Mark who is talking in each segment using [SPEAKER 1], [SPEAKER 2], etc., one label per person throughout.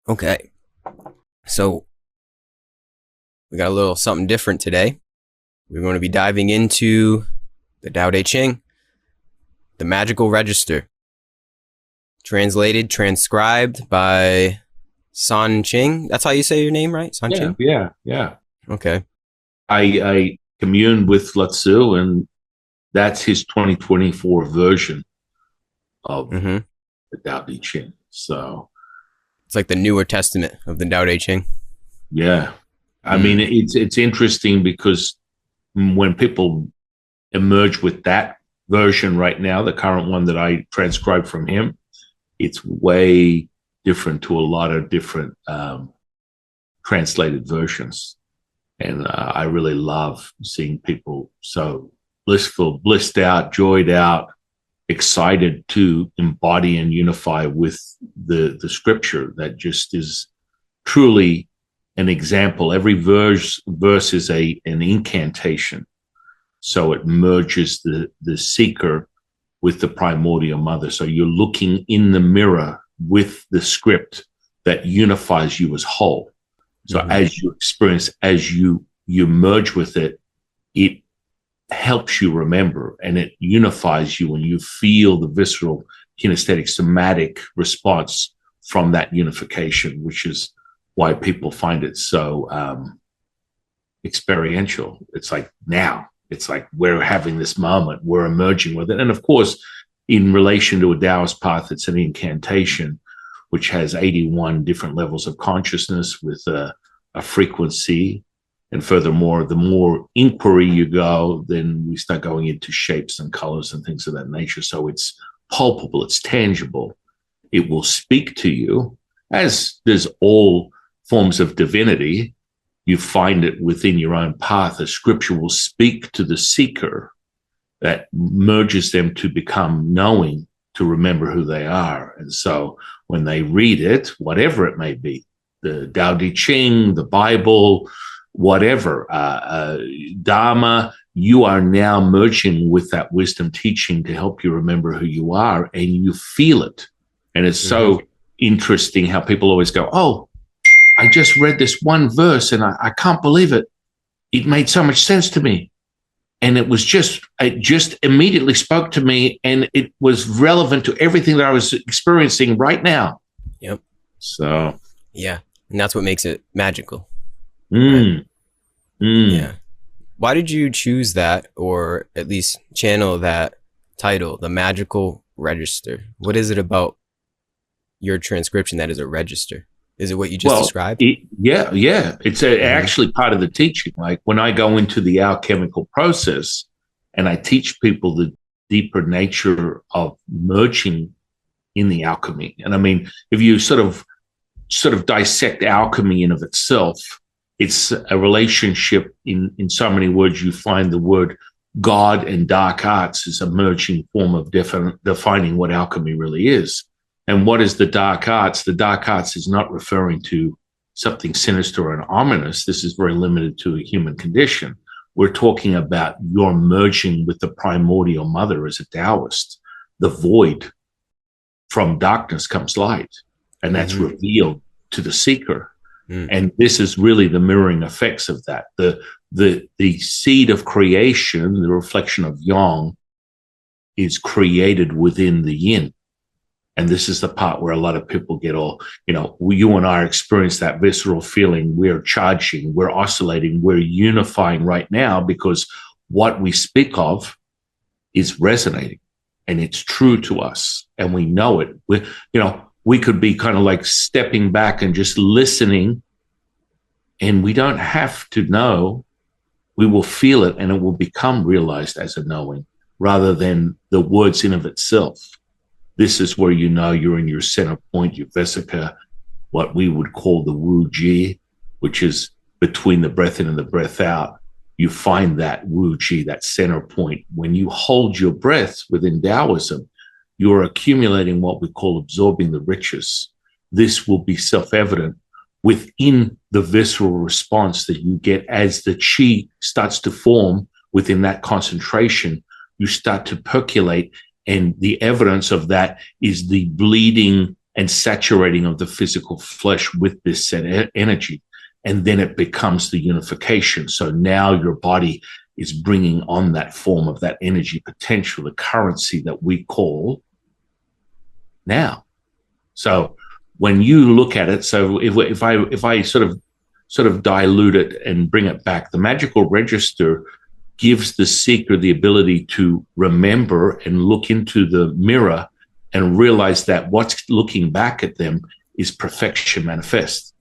[SPEAKER 1] Okay. So we got a little something different today. We're going to be diving into the Tao Te Ching, the magical register, transcribed by San Qing. That's how you say your name, right? San Qing?
[SPEAKER 2] Yeah.
[SPEAKER 1] Okay.
[SPEAKER 2] I communed with Lao Tzu, and that's his 2024 version of
[SPEAKER 1] Mm-hmm.
[SPEAKER 2] the Tao Te Ching. So,
[SPEAKER 1] It's like the newer testament of the Tao Te Ching.
[SPEAKER 2] yeah. I mean, it's interesting because when people emerge with that version right now, the current one that I transcribed from him, it's way different to a lot of different translated versions. And I really love seeing people so blissful, blissed out, joyed out, excited to embody and unify with the scripture that just is truly an example. Every verse is an incantation. So it merges the seeker with the primordial mother. So you're looking in the mirror with the script that unifies you as whole. So as you experience, as you merge with it, it helps you remember and it unifies you and you feel the visceral, kinesthetic, somatic response from that unification, which is why people find it so experiential. It's like now, it's like we're having this moment, we're emerging with it. And of course, in relation to a Taoist path, it's an incantation, which has 81 different levels of consciousness with a frequency. And furthermore, the more inquiry you go, then we start going into shapes and colors and things of that nature. So it's palpable, it's tangible. It will speak to you, as there's all forms of divinity. You find it within your own path. A scripture will speak to the seeker that merges them to become knowing, to remember who they are. And so when they read it, whatever it may be, the Tao Te Ching, the Bible, whatever, Dharma, you are now merging with that wisdom teaching to help you remember who you are, and you feel it. And it's so interesting how people always go, oh, I just read this one verse and I can't believe it. It made so much sense to me. And it just immediately spoke to me, and it was relevant to everything that I was experiencing right now.
[SPEAKER 1] Yep.
[SPEAKER 2] So.
[SPEAKER 1] Yeah. And that's what makes it magical.
[SPEAKER 2] Right?
[SPEAKER 1] Yeah. Why did you choose that, or at least channel that title, the magical register? What is it about your transcription that is a register? Is it what you just described?
[SPEAKER 2] Yeah. It's actually part of the teaching. Like when I go into the alchemical process and I teach people the deeper nature of merging in the alchemy. And I mean, if you sort of dissect alchemy in of itself, it's a relationship in so many words. You find the word God and dark arts is a merging form of defining what alchemy really is. And what is the dark arts? The dark arts is not referring to something sinister and ominous. This is very limited to a human condition. We're talking about your merging with the primordial mother as a Taoist. The void, from darkness comes light, and that's revealed to the seeker. And this is really the mirroring effects of that. The seed of creation, the reflection of yang, is created within the yin. And this is the part where a lot of people get all, you and I experience that visceral feeling. We're charging, we're oscillating, we're unifying right now because what we speak of is resonating and it's true to us and we know it. We could be kind of like stepping back and just listening, and we don't have to know. We will feel it and it will become realized as a knowing rather than the words in of itself. This is where you're in your center point, your vesica, what we would call the Wu Ji, which is between the breath in and the breath out. You find that Wu Ji, that center point. When you hold your breath within Taoism, you're accumulating what we call absorbing the riches. This will be self-evident within the visceral response that you get as the qi starts to form within that concentration. You start to percolate, and the evidence of that is the bleeding and saturating of the physical flesh with this set energy. And then it becomes the unification. So now your body is bringing on that form of that energy potential, the currency that we call now. So when you look at it, so if I sort of dilute it and bring it back, the magical register gives the seeker the ability to remember and look into the mirror and realize that what's looking back at them is perfection manifest.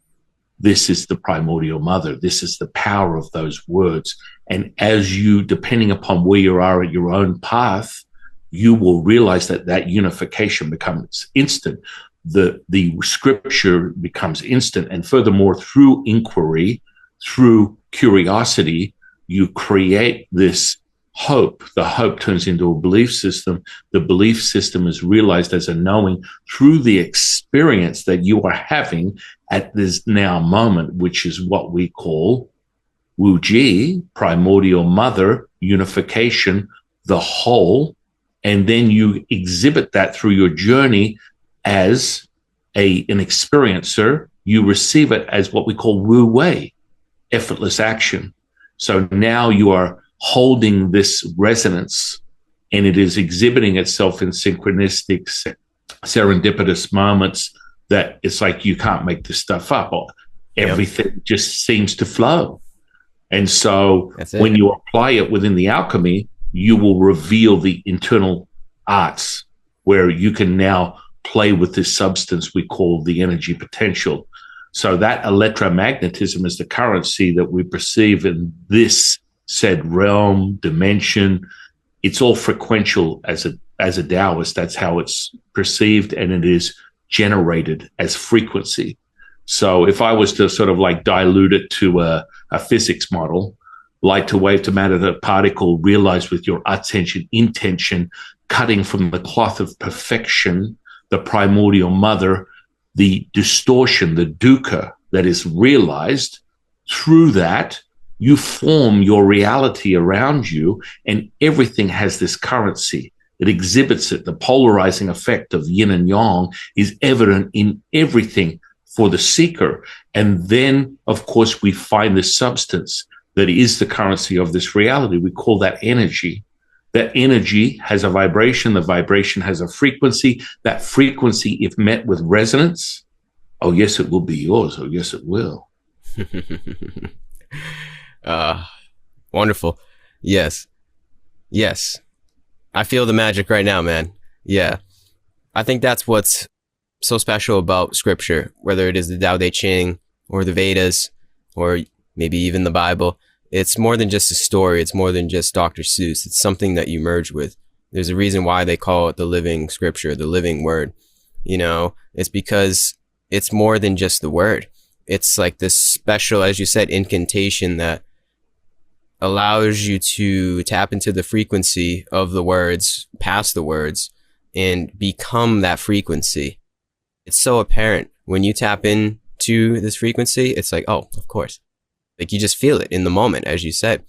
[SPEAKER 2] This is the primordial mother. This is the power of those words. And as you, depending upon where you are at your own path, you will realize that that unification becomes instant. The scripture becomes instant. And furthermore, through inquiry, through curiosity, you create this hope. The hope turns into a belief system. The belief system is realized as a knowing through the experience that you are having at this now moment, which is what we call Wu Ji, primordial mother, unification, the whole. And then you exhibit that through your journey as an experiencer. You receive it as what we call Wu Wei, effortless action. So now you are holding this resonance, and it is exhibiting itself in synchronistic, serendipitous moments that it's like you can't make this stuff up. Everything just seems to flow. And so when you apply it within the alchemy, you will reveal the internal arts where you can now play with this substance we call the energy potential. So that electromagnetism is the currency that we perceive in this said realm, dimension. It's all frequential as a Taoist. That's how it's perceived, and it is generated as frequency. So if I was to sort of like dilute it to a physics model, light to wave to matter to particle, realized with your attention, intention, cutting from the cloth of perfection, the primordial mother, the distortion, the dukkha that is realized through that, you form your reality around you, and everything has this currency. It exhibits it. The polarizing effect of yin and yang is evident in everything for the seeker. And then, of course, we find this substance that is the currency of this reality. We call that energy. That energy has a vibration. The vibration has a frequency. That frequency, if met with resonance, oh, yes, it will be yours. Oh, yes, it will.
[SPEAKER 1] Wonderful. Yes. I feel the magic right now, man. Yeah. I think that's what's so special about scripture, whether it is the Tao Te Ching or the Vedas or maybe even the Bible. It's more than just a story. It's more than just Dr. Seuss. It's something that you merge with. There's a reason why they call it the living scripture, the living word. You know, it's because it's more than just the word. It's like this special, as you said, incantation that allows you to tap into the frequency of the words, past the words, and become that frequency. It's so apparent when you tap into this frequency. It's like, oh, of course. Like you just feel it in the moment, as you said.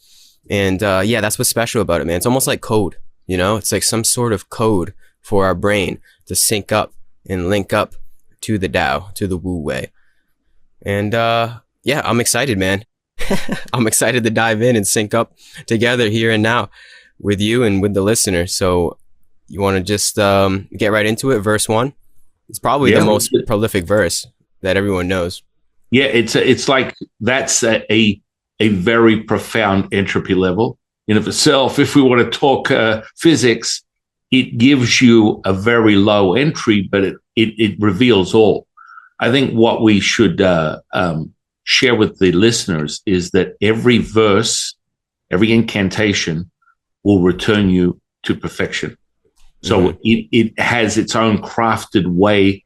[SPEAKER 1] And yeah, that's what's special about it, man. It's almost like code, you know? It's like some sort of code for our brain to sync up and link up to the Tao, to the Wu Wei. And yeah, I'm excited, man. I'm excited to dive in and sync up together here and now with you and with the listener. So you want to just get right into it? Verse 1. It's probably the most prolific verse that everyone knows.
[SPEAKER 2] Yeah, it's like that's a very profound entropy level in of itself. If we want to talk physics, it gives you a very low entry, but it reveals all. I think what we should share with the listeners is that every verse, every incantation will return you to perfection. So it has its own crafted way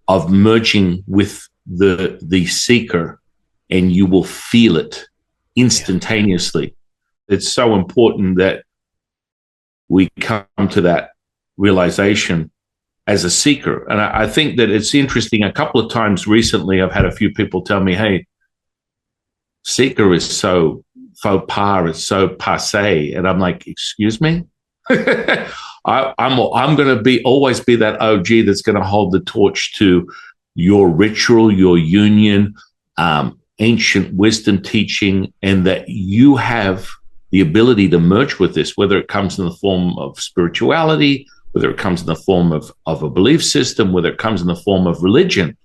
[SPEAKER 2] of merging with the seeker, and you will feel it instantaneously. It's so important that we come to that realization as a seeker. And I think that it's interesting. A couple of times recently, I've had a few people tell me, hey, seeker is so faux pas, it's so passé. And I'm like, excuse me? I'm going to be always be that OG that's going to hold the torch to your ritual, your union, ancient wisdom teaching, and that you have the ability to merge with this, whether it comes in the form of spirituality, whether it comes in the form of a belief system, whether it comes in the form of religion.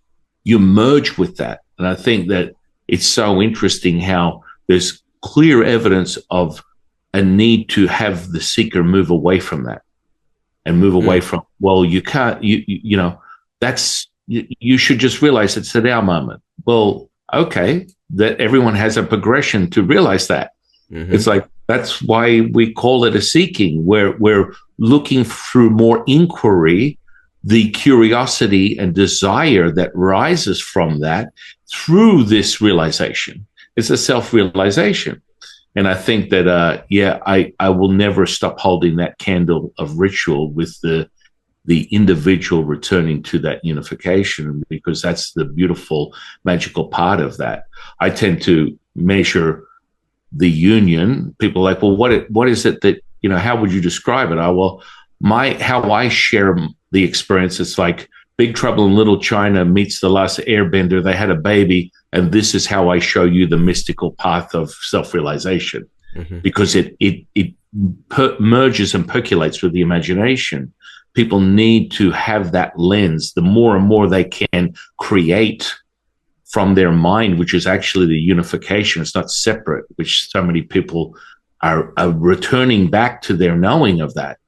[SPEAKER 2] You merge with that. And I think that it's so interesting how there's clear evidence of a need to have the seeker move away from that and move away from, well, you can't, you know, that's, you should just realize it's at our moment. Well, okay, that everyone has a progression to realize that. It's like, that's why we call it a seeking, where we're looking through more inquiry, the curiosity and desire that rises from that through this realization. It's a self-realization. And I think that, I will never stop holding that candle of ritual with the individual returning to that unification, because that's the beautiful, magical part of that. I tend to measure the union. People are like, well, what is it that, you know, how would you describe it? How I share the experience, it's like Big Trouble in Little China meets the last airbender. They had a baby, and this is how I show you the mystical path of self-realization, because it merges and percolates with the imagination. People need to have that lens. The more and more they can create from their mind, which is actually the unification, it's not separate, which so many people are returning back to their knowing of that.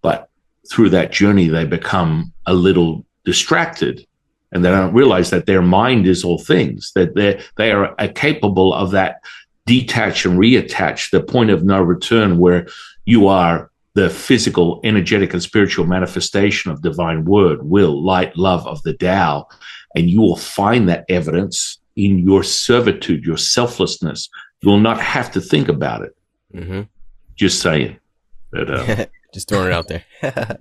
[SPEAKER 2] But through that journey, they become a little distracted, and they don't realize that their mind is all things, that they are capable of that detach and reattach, the point of no return, where you are the physical, energetic, and spiritual manifestation of divine word, will, light, love of the Tao. And you will find that evidence in your servitude, your selflessness. You will not have to think about it. Just saying. But,
[SPEAKER 1] just throwing it out there.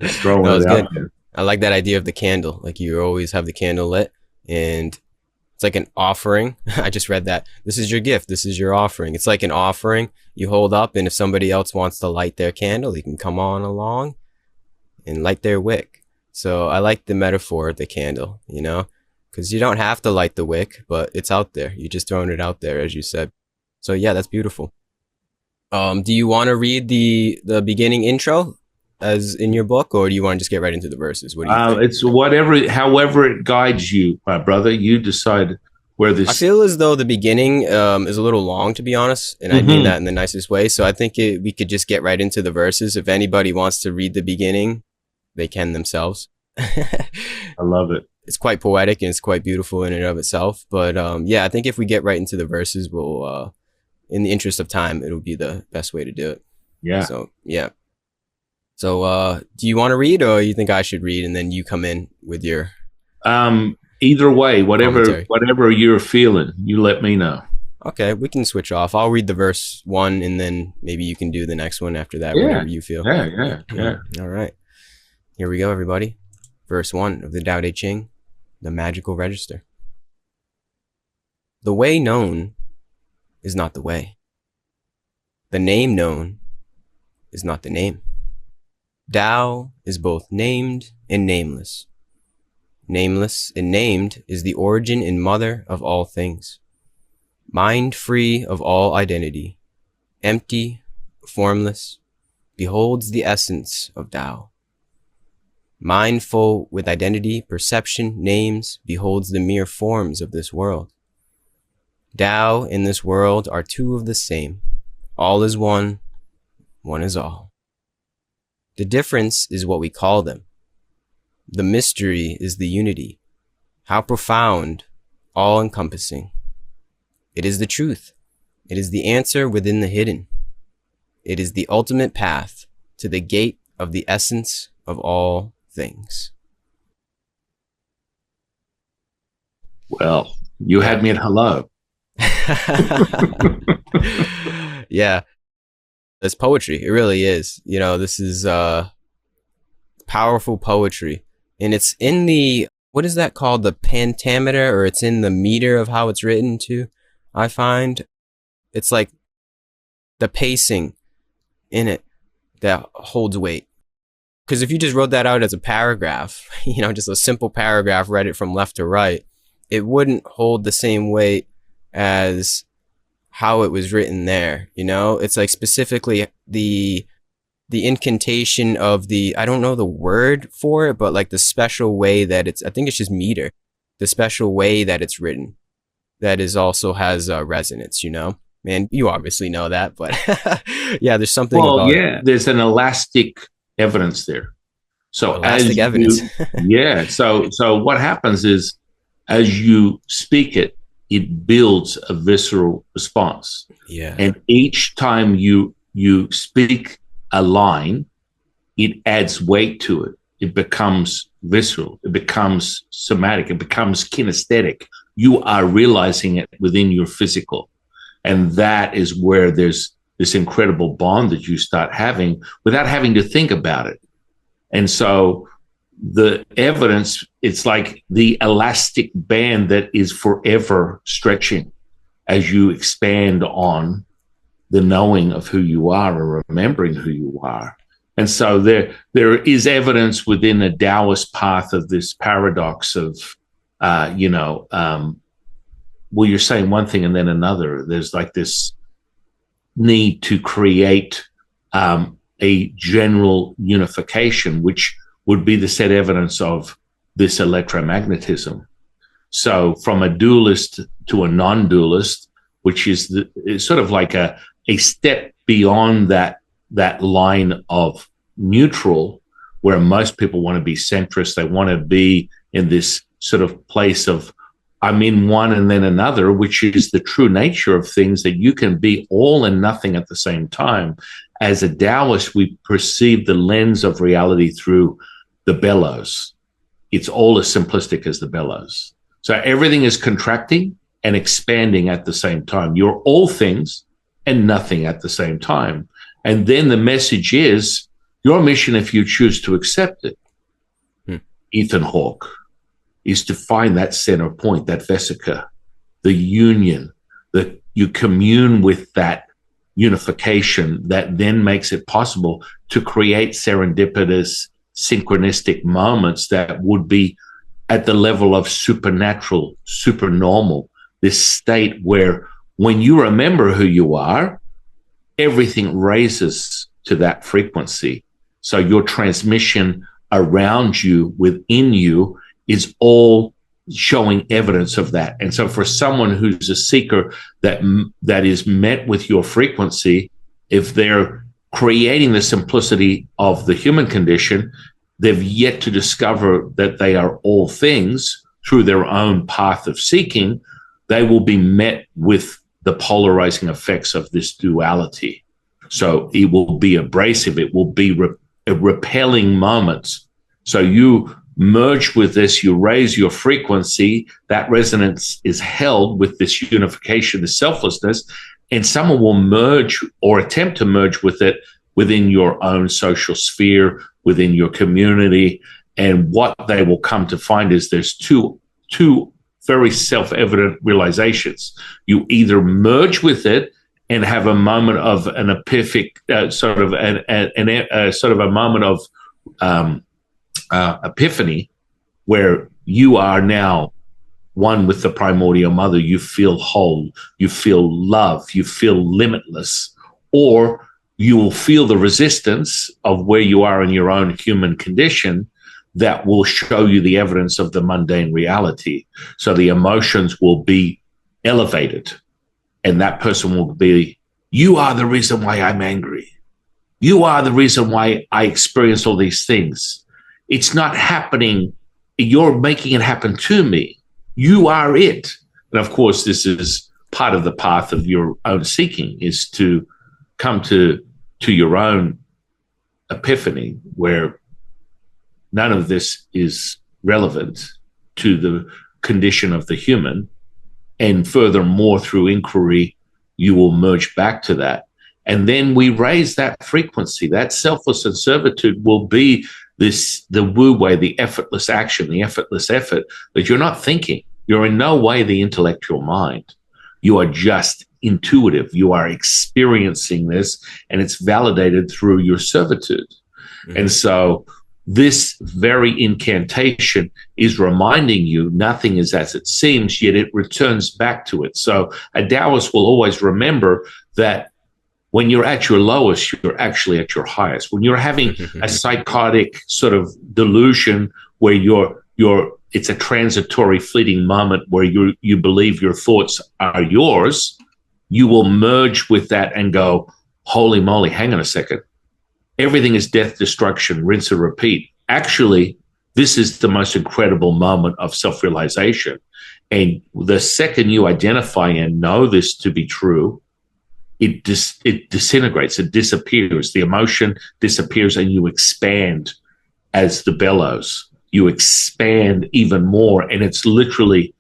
[SPEAKER 2] Just throwing it out there.
[SPEAKER 1] I like that idea of the candle. Like, you always have the candle lit, and it's like an offering. I just read that. This is your gift. This is your offering. It's like an offering you hold up, and if somebody else wants to light their candle, they can come on along and light their wick. So I like the metaphor of the candle, you know, because you don't have to light the wick, but it's out there. You're just throwing it out there, as you said. So yeah, that's beautiful. Do you want to read the beginning intro as in your book, or do you want to just get right into the verses? What do you think?
[SPEAKER 2] It's however it guides you, my brother. You decide where this.
[SPEAKER 1] I feel as though the beginning is a little long, to be honest, and I mean that in the nicest way. So I think we could just get right into the verses. If anybody wants to read the beginning, they can themselves.
[SPEAKER 2] I love it.
[SPEAKER 1] It's quite poetic and it's quite beautiful in and of itself. But I think if we get right into the verses, we'll, in the interest of time, it'll be the best way to do it.
[SPEAKER 2] Yeah.
[SPEAKER 1] So, yeah. So, do you want to read, or you think I should read and then you come in with your...
[SPEAKER 2] Either way,
[SPEAKER 1] commentary?
[SPEAKER 2] whatever you're feeling, you let me know.
[SPEAKER 1] Okay, we can switch off. I'll read the verse 1, and then maybe you can do the next one after that, whatever you feel.
[SPEAKER 2] Yeah.
[SPEAKER 1] All right. Here we go, everybody. Verse 1 of the Tao Te Ching, the magical register. The way known is not the way. The name known is not the name. Tao is both named and nameless. Nameless and named is the origin and mother of all things. Mind free of all identity, empty, formless, beholds the essence of Tao. Mindful with identity, perception, names, beholds the mere forms of this world. Tao and this world are two of the same. All is one, one is all. The difference is what we call them. The mystery is the unity. How profound, all-encompassing. It is the truth. It is the answer within the hidden. It is the ultimate path to the gate of the essence of all things.
[SPEAKER 2] Well, you had me at hello.
[SPEAKER 1] Yeah. It's poetry. It really is. You know, this is powerful poetry. And it's in the, what is that called? The pentameter, or it's in the meter of how it's written too, I find. It's like the pacing in it that holds weight. Because if you just wrote that out as a paragraph, just a simple paragraph, read it from left to right, it wouldn't hold the same weight as how it was written there. It's like specifically the incantation of I don't know the word for it, but like the special way that I think it's just meter, the special way that it's written, that is also has resonance, Man, you obviously know that, but yeah, there's something about it.
[SPEAKER 2] There's an elastic evidence there. So
[SPEAKER 1] elastic evidence.
[SPEAKER 2] So what happens is, as you speak it, it builds a visceral response.
[SPEAKER 1] Yeah.
[SPEAKER 2] And each time you speak a line, it adds weight to it. It becomes visceral. It becomes somatic. It becomes kinesthetic. You are realizing it within your physical. And that is where there's this incredible bond that you start having without having to think about it. And so the evidence, it's like the elastic band that is forever stretching as you expand on the knowing of who you are or remembering who you are. And so there is evidence within the Taoist path of this paradox of, you're saying one thing and then another. There's like this need to create a general unification, which would be the set evidence of this electromagnetism. So from a dualist to a non-dualist, which is sort of like a step beyond that line of neutral, where most people want to be centrist. They want to be in this sort of place of, I'm in one and then another, which is the true nature of things, that you can be all and nothing at the same time. As a Taoist, we perceive the lens of reality through the bellows. It's all as simplistic as the bellows. So everything is contracting and expanding at the same time. You're all things and nothing at the same time. And then the message is your mission, if you choose to accept it, Ethan Hawke, is to find that center point, that vesica, the union, that you commune with that unification that then makes it possible to create serendipitous, synchronistic moments that would be at the level of supernatural, supernormal, this state where when you remember who you are, everything raises to that frequency. So your transmission around you, within you, is all showing evidence of that. And so for someone who's a seeker that is met with your frequency, if they're creating the simplicity of the human condition, they've yet to discover that they are all things through their own path of seeking, they will be met with the polarizing effects of this duality. So it will be abrasive. It will be repelling moments. So you merge with this, you raise your frequency, that resonance is held with this unification, the selflessness, and someone will merge or attempt to merge with it within your own social sphere, within your community. And what they will come to find is there's two very self-evident realizations. You either merge with it and have a moment of an epiphanic, sort of a moment of epiphany, where you are now one with the primordial mother. You feel whole, you feel love, you feel limitless, or you will feel the resistance of where you are in your own human condition that will show you the evidence of the mundane reality. So the emotions will be elevated, and that person will be, you are the reason why I'm angry. You are the reason why I experience all these things. It's not happening. You're making it happen to me. You are it. And of course, this is part of the path of your own seeking, is to come to your own epiphany, where none of this is relevant to the condition of the human. And furthermore, through inquiry, you will merge back to that. And then we raise that frequency. That selfless servitude will be the Wu way, the effortless action, the effortless effort, that you're not thinking. You're in no way the intellectual mind. You are just intuitive. You are experiencing this, and it's validated through your servitude. And so this very incantation is reminding you nothing is as it seems, yet it returns back to it. So a Taoist will always remember that when you're at your lowest, you're actually at your highest. When you're having a psychotic sort of delusion where it's a transitory, fleeting moment where you believe your thoughts are yours, you will merge with that and go, holy moly, hang on a second. Everything is death, destruction, rinse and repeat. Actually, this is the most incredible moment of self-realization. And the second you identify and know this to be true, it disintegrates, it disappears. The emotion disappears and you expand as the bellows. You expand even more. And it's literally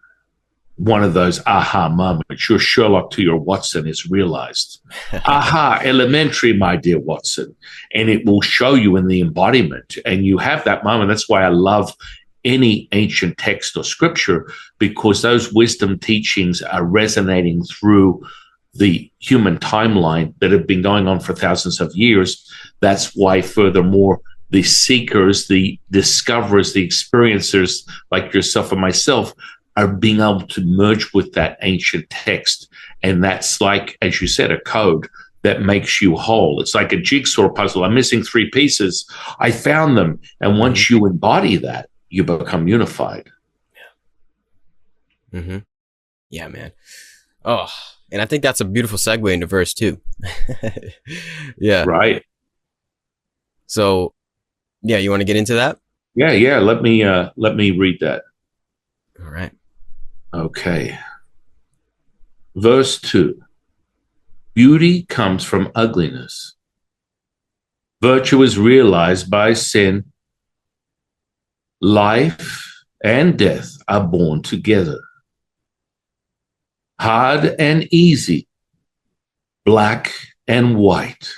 [SPEAKER 2] one of those aha moments. Your Sherlock to your Watson is realized. Aha, elementary, my dear Watson. And it will show you in the embodiment. And you have that moment. That's why I love any ancient text or scripture, because those wisdom teachings are resonating through the human timeline that have been going on for thousands of years. That's why, furthermore, the seekers, the discoverers, the experiencers like yourself and myself are being able to merge with that ancient text. And that's like, as you said, a code that makes you whole. It's like a jigsaw puzzle. I'm missing 3 pieces. I found them. And once you embody that, you become unified.
[SPEAKER 1] Mm-hmm. Yeah, man. Oh, and I think that's a beautiful segue into verse 2. Yeah.
[SPEAKER 2] Right.
[SPEAKER 1] So, yeah, you want to get into that?
[SPEAKER 2] Yeah. Let me read that.
[SPEAKER 1] All right.
[SPEAKER 2] Okay. Verse 2. Beauty comes from ugliness. Virtue is realized by sin. Life and death are born together. Hard and easy, black and white,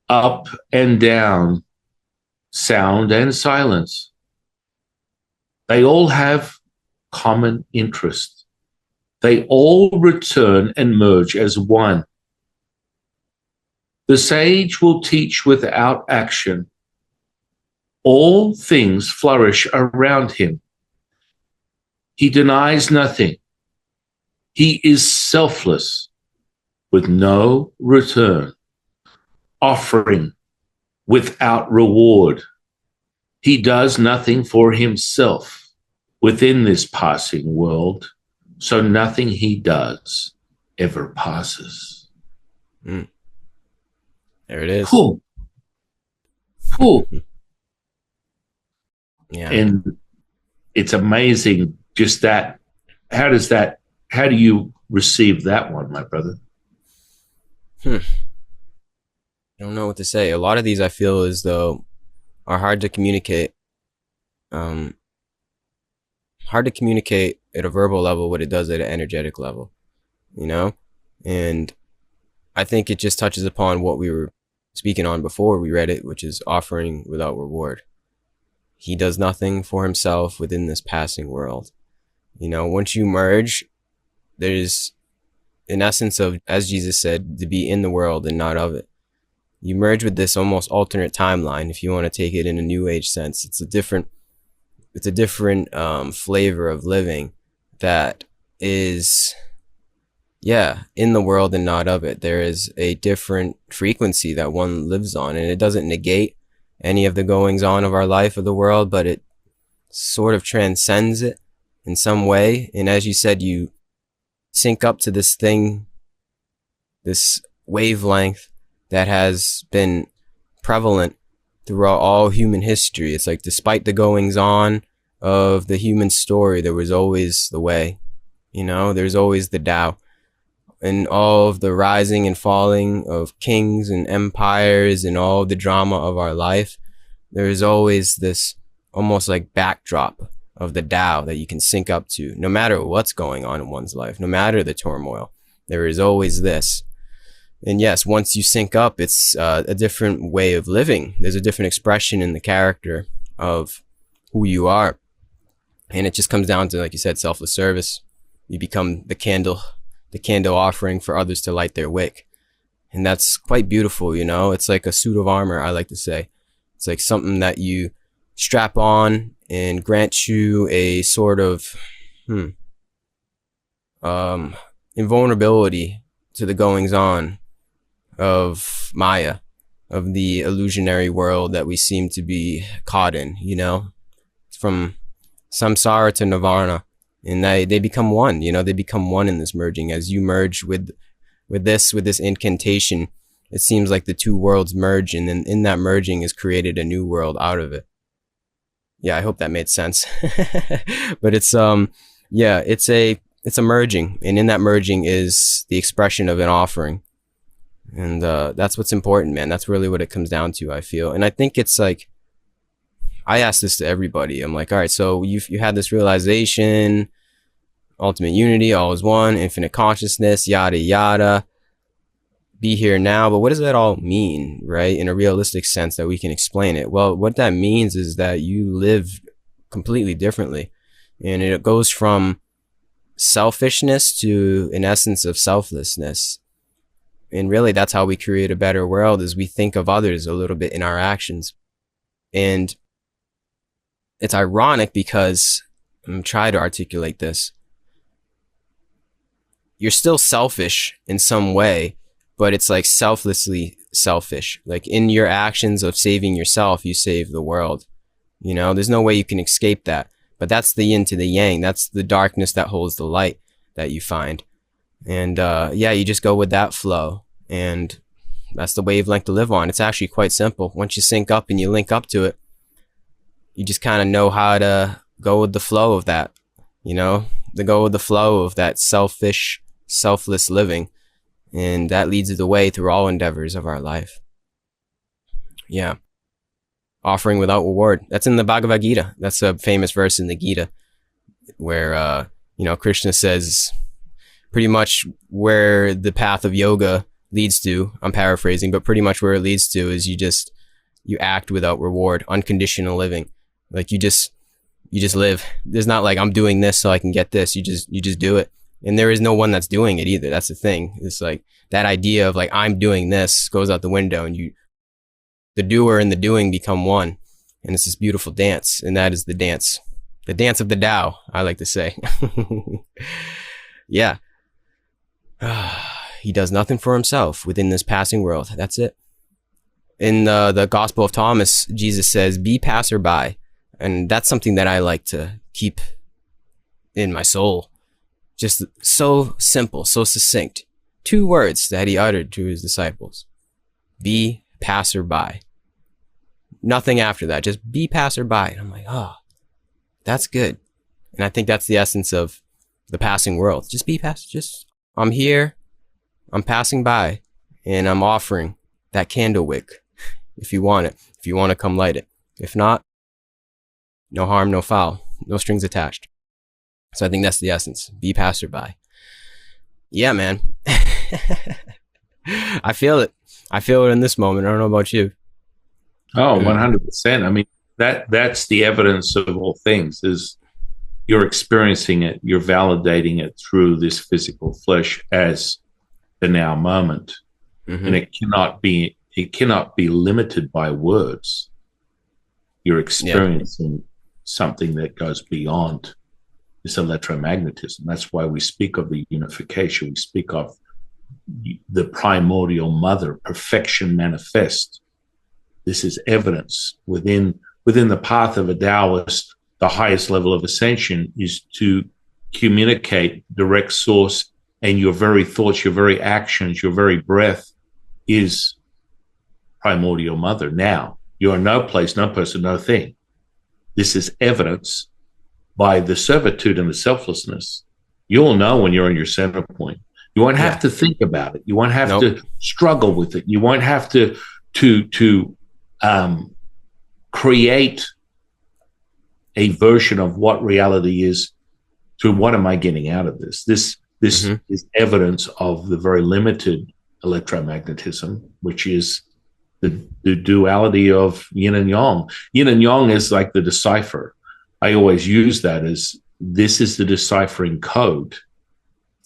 [SPEAKER 2] up and down, sound and silence. They all have common interest. They all return and merge as one. The sage will teach without action. All things flourish around him. He denies nothing. He is selfless with no return, offering without reward. He does nothing for himself within this passing world, so nothing he does ever passes.
[SPEAKER 1] There it is.
[SPEAKER 2] Cool.
[SPEAKER 1] Yeah.
[SPEAKER 2] And it's amazing just that. How do you receive that one, my brother?
[SPEAKER 1] I don't know what to say. A lot of these I feel as though are hard to communicate. Hard to communicate at a verbal level what it does at an energetic level, you know? And I think it just touches upon what we were speaking on before we read it, which is offering without reward. He does nothing for himself within this passing world. You know, once you merge, there's an essence of, as Jesus said, to be in the world and not of it. You merge with this almost alternate timeline, if you want to take it in a new age sense. It's a different flavor of living that is, in the world and not of it. There is a different frequency that one lives on, and it doesn't negate any of the goings on of our life or the world, but it sort of transcends it in some way. And as you said, you sync up to this thing, this wavelength that has been prevalent throughout all human history. It's like, despite the goings on of the human story, there was always the way, you know, there's always the Tao. And all of the rising and falling of kings and empires and all the drama of our life, there is always this almost like backdrop of the Tao that you can sync up to, no matter what's going on in one's life, no matter the turmoil. There is always this. And yes, once you sync up, it's a different way of living. There's a different expression in the character of who you are. And it just comes down to, like you said, selfless service. You become the candle offering for others to light their wick. And that's quite beautiful, you know? It's like a suit of armor, I like to say. It's like something that you strap on and grants you a sort of invulnerability to the goings on of Maya, of the illusionary world that we seem to be caught in, you know, from samsara to nirvana, and they become one, you know, they become one in this merging. As you merge with this incantation, it seems like the two worlds merge, and then in that merging is created a new world out of it. Yeah, I hope that made sense. But it's it's a merging, and in that merging is the expression of an offering. And that's what's important, man. That's really what it comes down to, I feel. And I think it's like, I ask this to everybody. I'm like, all right, so you had this realization, ultimate unity, all is one, infinite consciousness, yada, yada, be here now. But what does that all mean, right? In a realistic sense that we can explain it. Well, what that means is that you live completely differently. And it goes from selfishness to an essence of selflessness. And really, that's how we create a better world, is we think of others a little bit in our actions. And it's ironic because I'm trying to articulate this. You're still selfish in some way, but it's like selflessly selfish. Like in your actions of saving yourself, you save the world. You know, there's no way you can escape that. But that's the yin to the yang. That's the darkness that holds the light that you find. And you just go with that flow, and that's the wavelength to live on. It's actually quite simple. Once you sync up and you link up to it, you just kind of know how to go with the flow of that, you know, to go with the flow of that selfish, selfless living. And that leads the way through all endeavors of our life. Yeah. Offering without reward. That's in the Bhagavad Gita. That's a famous verse in the Gita where, Krishna says, pretty much where the path of yoga leads to, I'm paraphrasing, but pretty much where it leads to is you act without reward, unconditional living. Like you just live. There's not like, I'm doing this so I can get this. You just do it. And there is no one that's doing it either. That's the thing. It's like that idea of like, I'm doing this goes out the window, and the doer and the doing become one. And it's this beautiful dance. And that is the dance of the Tao, I like to say. Yeah. He does nothing for himself within this passing world. That's it. In the Gospel of Thomas, Jesus says, be passerby. And that's something that I like to keep in my soul. Just so simple, so succinct. 2 words that he uttered to his disciples. Be passerby. Nothing after that. Just be passerby. And I'm like, oh, that's good. And I think that's the essence of the passing world. Just be I'm here, I'm passing by, and I'm offering that candle wick if you want it. If you want to come light it. If not, no harm, no foul, no strings attached. So I think that's the essence. Be passerby. Yeah, man. I feel it. I feel it in this moment. I don't know about you.
[SPEAKER 2] Oh, 100%. I mean, that's the evidence of all things, is you're experiencing it, you're validating it through this physical flesh as the now moment. Mm-hmm. And it cannot be limited by words. You're experiencing something that goes beyond this electromagnetism. That's why we speak of the unification. We speak of the primordial mother, perfection manifest. This is evidence within the path of a Taoist. The highest level of ascension is to communicate direct source, and your very thoughts, your very actions, your very breath is primordial mother. Now, you are no place, no person, no thing. This is evidence by the servitude and the selflessness. You'll know when you're in your center point. You won't have to think about it. You won't have to struggle with it. You won't have to create a version of what reality is through what am I getting out of this? This is evidence of the very limited electromagnetism, which is the duality of yin and yang. Yin and yang is like the decipher. I always use that as this is the deciphering code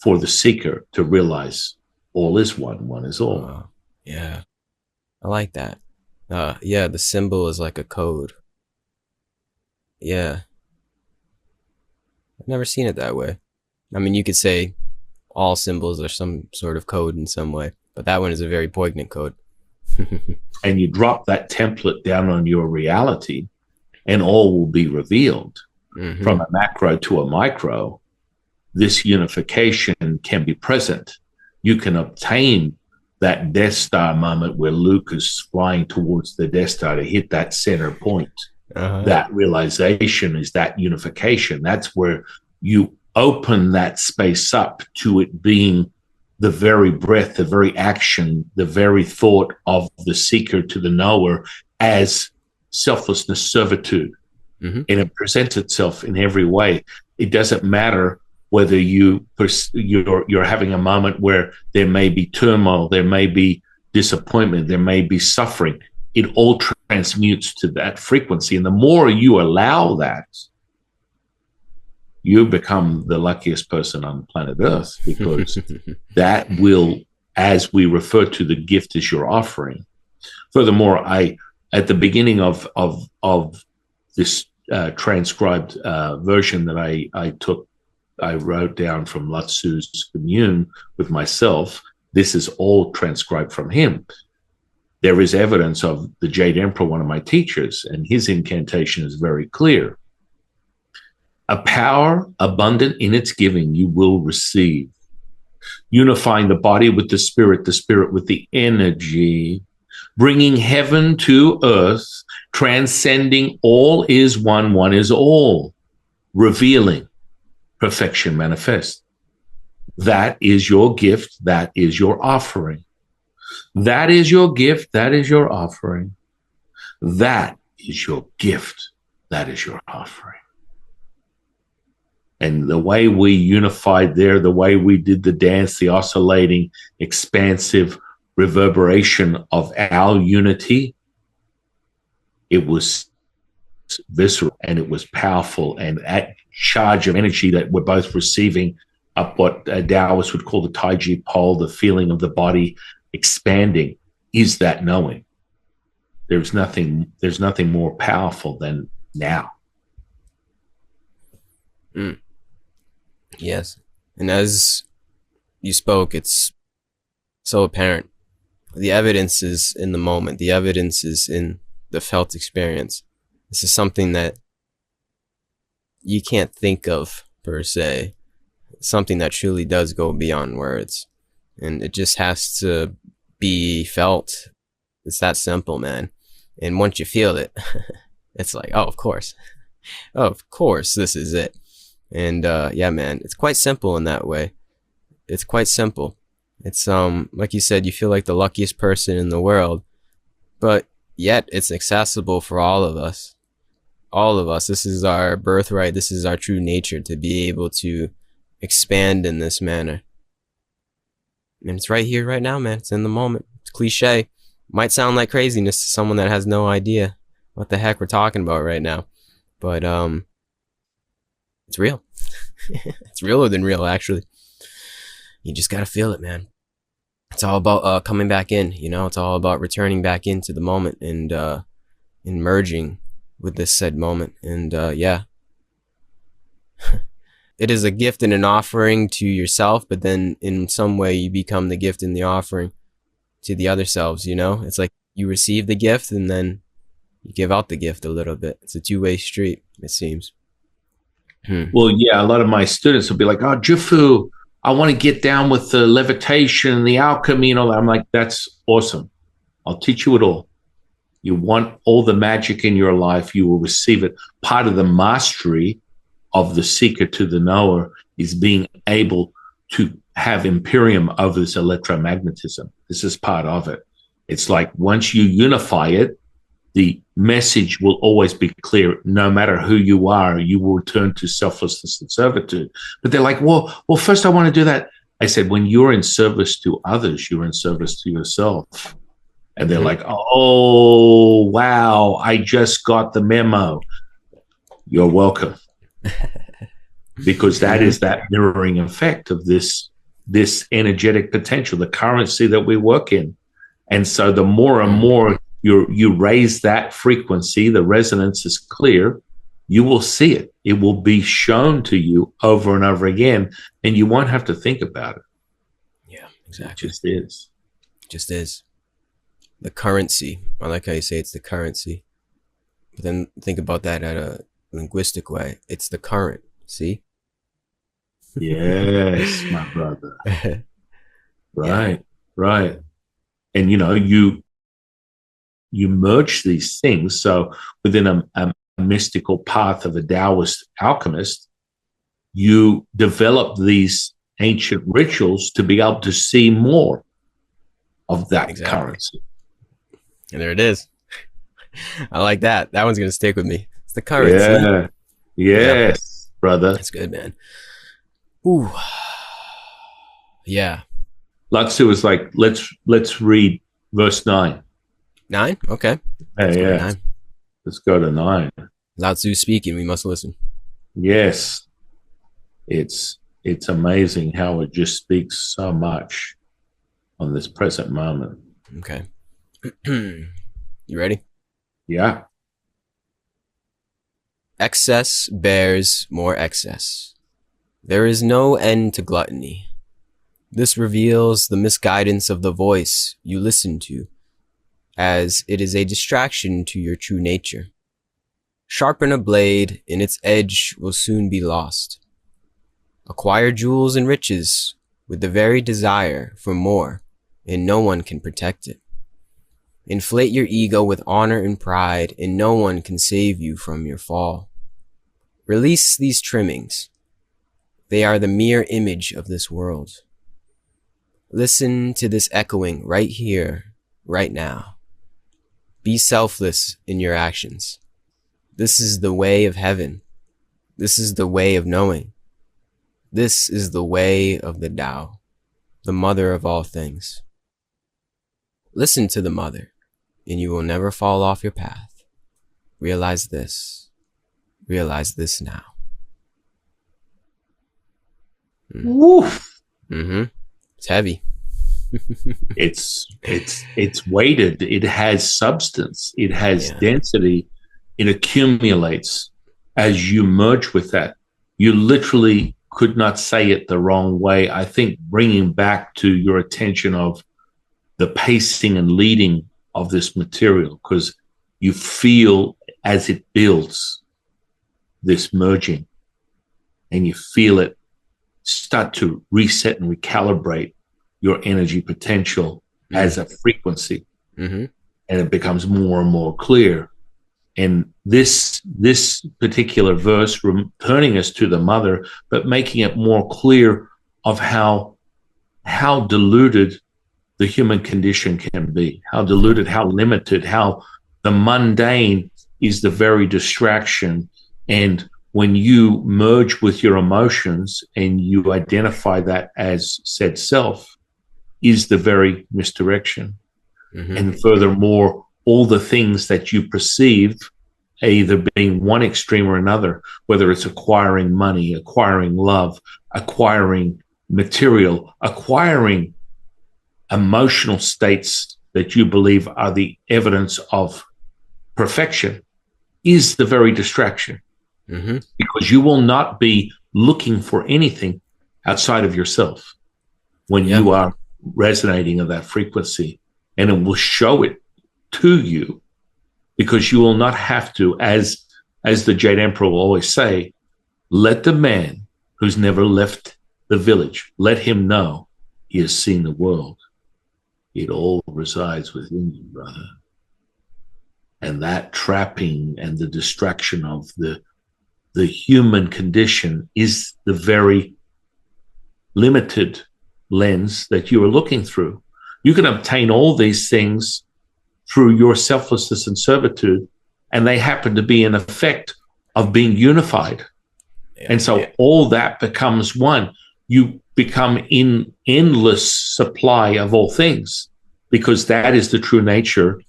[SPEAKER 2] for the seeker to realize all is one, one is all.
[SPEAKER 1] Yeah. I like that. Yeah, the symbol is like a code. Yeah, I've never seen it that way. I mean, you could say all symbols are some sort of code in some way, but that one is a very poignant code.
[SPEAKER 2] And you drop that template down on your reality, and all will be revealed. Mm-hmm. From a macro to a micro, this unification can be present. You can obtain that Death Star moment where Luke is flying towards the Death Star to hit that center point. That realization is that unification. That's where you open that space up to it being the very breath, the very action, the very thought of the seeker to the knower as selflessness, servitude. Mm-hmm. And it presents itself in every way. It doesn't matter whether you're having a moment where there may be turmoil, there may be disappointment, there may be suffering. It all transmutes to that frequency. And the more you allow that, you become the luckiest person on planet Earth, because that will, as we refer to the gift as your offering. Furthermore, at the beginning of this transcribed version that I wrote down from Lao Tzu's commune with myself. This is all transcribed from him. There is evidence of the Jade Emperor, one of my teachers, and his incantation is very clear. A power abundant in its giving you will receive, unifying the body with the spirit with the energy, bringing heaven to earth, transcending all is one, one is all, revealing perfection manifest. That is your gift. That is your offering. That is your gift. That is your offering. That is your gift. That is your offering. And the way we unified there, the way we did the dance, the oscillating, expansive reverberation of our unity, it was visceral and it was powerful, and that charge of energy that we're both receiving up what Taoists would call the Taiji pole, the feeling of the body expanding, is that knowing. There's nothing more powerful than now.
[SPEAKER 1] Yes. And as you spoke, it's so apparent. The evidence is in the moment. The evidence is in the felt experience. This is something that you can't think of per se. Something that truly does go beyond words. And it just has to be felt. It's that simple, man. And once you feel it, it's like, oh, of course. Oh, of course, this is it. And yeah, man, it's quite simple in that way. It's quite simple. It's like you said, you feel like the luckiest person in the world, but yet it's accessible for all of us. All of us. This is our birthright. This is our true nature, to be able to expand in this manner. And it's right here, right now, man. It's in the moment. It's cliche. Might sound like craziness to someone that has no idea what the heck we're talking about right now. But it's real. It's realer than real, actually. You just gotta feel it, man. It's all about coming back in, you know? It's all about returning back into the moment and merging with this said moment. And yeah. It is a gift and an offering to yourself, but then in some way you become the gift and the offering to the other selves, you know? It's like you receive the gift and then you give out the gift a little bit. It's a two-way street, it seems.
[SPEAKER 2] Well, yeah, a lot of my students will be like, oh, Jufu, I want to get down with the levitation, the alchemy and all that. I'm like, that's awesome. I'll teach you it all. You want all the magic in your life, you will receive it. Part of the mastery of the seeker to the knower is being able to have imperium over this electromagnetism. This is part of it. It's like once you unify it, the message will always be clear. No matter who you are, you will return to selflessness and servitude. But they're like, well, first I want to do that. I said, when you're in service to others, you're in service to yourself. And they're like, oh, wow, I just got the memo. You're welcome. Because that is that mirroring effect of this energetic potential, the currency that we work in. And so the more and more you raise that frequency, the resonance is clear, you will see it. It will be shown to you over and over again, and you won't have to think about it.
[SPEAKER 1] Yeah, exactly.
[SPEAKER 2] It just is.
[SPEAKER 1] Just is. The currency. I like how you say it's the currency. But then think about that at a linguistic way. It's the current. See?
[SPEAKER 2] Yes, my brother. Right,
[SPEAKER 1] Yeah.
[SPEAKER 2] right. And you merge these things. So within a mystical path of a Taoist alchemist, you develop these ancient rituals to be able to see more of that currency.
[SPEAKER 1] And there it is. I like that. That one's going to stick with me. It's the currency.
[SPEAKER 2] Yeah. Yes, brother.
[SPEAKER 1] That's good, man. Ooh. Yeah.
[SPEAKER 2] Lao Tzu was like, let's read verse 9.
[SPEAKER 1] 9? Okay.
[SPEAKER 2] Yeah. 9. Let's go to 9.
[SPEAKER 1] Lao Tzu speaking. We must listen.
[SPEAKER 2] Yes. It's amazing how it just speaks so much on this present moment.
[SPEAKER 1] Okay. You ready?
[SPEAKER 2] Yeah.
[SPEAKER 1] Excess bears more excess. There is no end to gluttony. This reveals the misguidance of the voice you listen to, as it is a distraction to your true nature. Sharpen a blade, and its edge will soon be lost. Acquire jewels and riches with the very desire for more, and no one can protect it. Inflate your ego with honor and pride, and no one can save you from your fall. Release these trimmings. They are the mere image of this world. Listen to this echoing right here, right now. Be selfless in your actions. This is the way of heaven. This is the way of knowing. This is the way of the Tao, the mother of all things. Listen to the mother, and you will never fall off your path. Realize this. Realize this now.
[SPEAKER 2] Woof.
[SPEAKER 1] Mm-hmm. It's heavy.
[SPEAKER 2] It's weighted. It has substance. It has density. It accumulates as you merge with that. You literally could not say it the wrong way. I think bringing back to your attention of the pacing and leading of this material, because you feel as it builds this merging, and you feel it start to reset and recalibrate your energy potential as a frequency. And it becomes more and more clear. And this particular verse, returning us to the mother, but making it more clear of how diluted the human condition can be, how diluted, how limited, how the mundane is the very distraction. And when you merge with your emotions and you identify that as said self, is the very misdirection. And furthermore, all the things that you perceive either being one extreme or another, whether it's acquiring money, acquiring love, acquiring material, acquiring emotional states that you believe are the evidence of perfection, is the very distraction. Because you will not be looking for anything outside of yourself when you are resonating at that frequency, and it will show it to you, because you will not have to, as the Jade Emperor will always say, let the man who's never left the village, let him know he has seen the world. It all resides within you, brother. And that trapping and the distraction of the human condition is the very limited lens that you are looking through. You can obtain all these things through your selflessness and servitude, and they happen to be an effect of being unified. And so all that becomes one. You become in endless supply of all things, because that is the true nature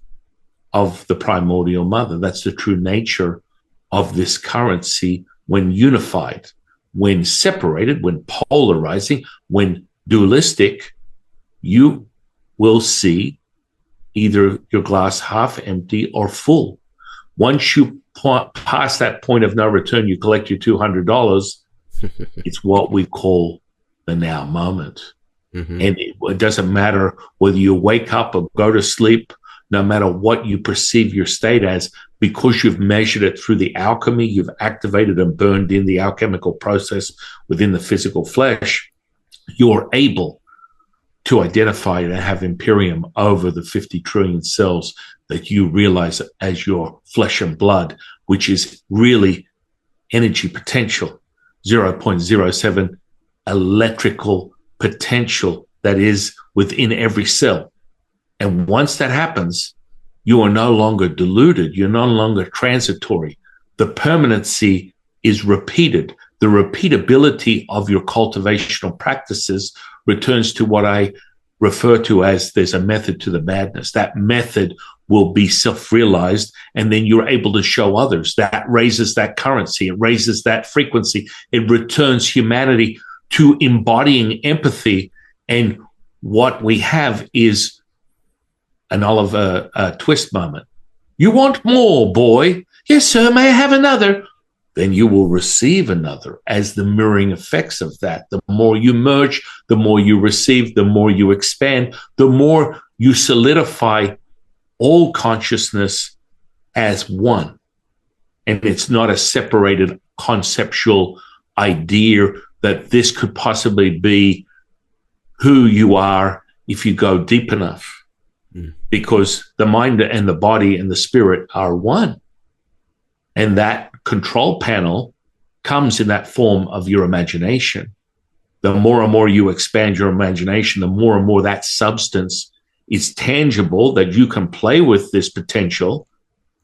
[SPEAKER 2] of the primordial mother. That's the true nature of this currency when unified. When separated, when polarizing, when dualistic, you will see either your glass half empty or full. Once you pass that point of no return, you collect your $200. It's what we call the now moment. Mm-hmm. And it doesn't matter whether you wake up or go to sleep, no matter what you perceive your state as, because you've measured it through the alchemy, you've activated and burned in the alchemical process within the physical flesh, you're able to identify and have imperium over the 50 trillion cells that you realize as your flesh and blood, which is really energy potential, 0.07 electrical potential that is within every cell. And once that happens, you are no longer diluted. You're no longer transitory. The permanency is repeated. The repeatability of your cultivational practices returns to what I refer to as there's a method to the madness. That method will be self-realized, and then you're able to show others. That raises that currency. It raises that frequency. It returns humanity to embodying empathy. And what we have is an Oliver Twist moment. You want more, boy? Yes, sir. May I have another? Then you will receive another as the mirroring effects of that. The more you merge, the more you receive, the more you expand, the more you solidify all consciousness as one. And it's not a separated conceptual idea that this could possibly be who you are if you go deep enough. Because the mind and the body and the spirit are one. And that control panel comes in that form of your imagination. The more and more you expand your imagination, the more and more that substance is tangible, that you can play with this potential.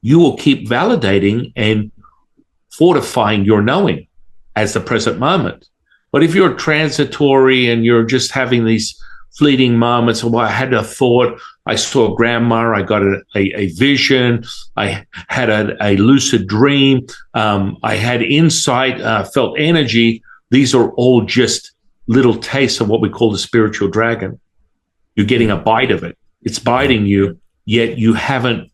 [SPEAKER 2] You will keep validating and fortifying your knowing as the present moment. But if you're transitory and you're just having these fleeting moments, well, I had a thought, I saw grandma, I got a vision, I had a lucid dream, I had insight, felt energy. These are all just little tastes of what we call the spiritual dragon. You're getting a bite of it. It's biting you, yet you haven't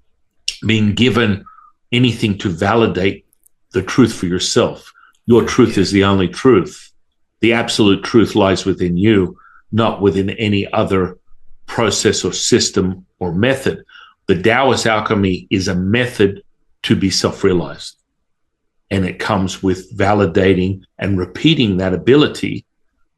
[SPEAKER 2] been given anything to validate the truth for yourself. Your truth is the only truth. The absolute truth lies within you, not within any other process or system or method. The Taoist alchemy is a method to be self-realized. And it comes with validating and repeating that ability,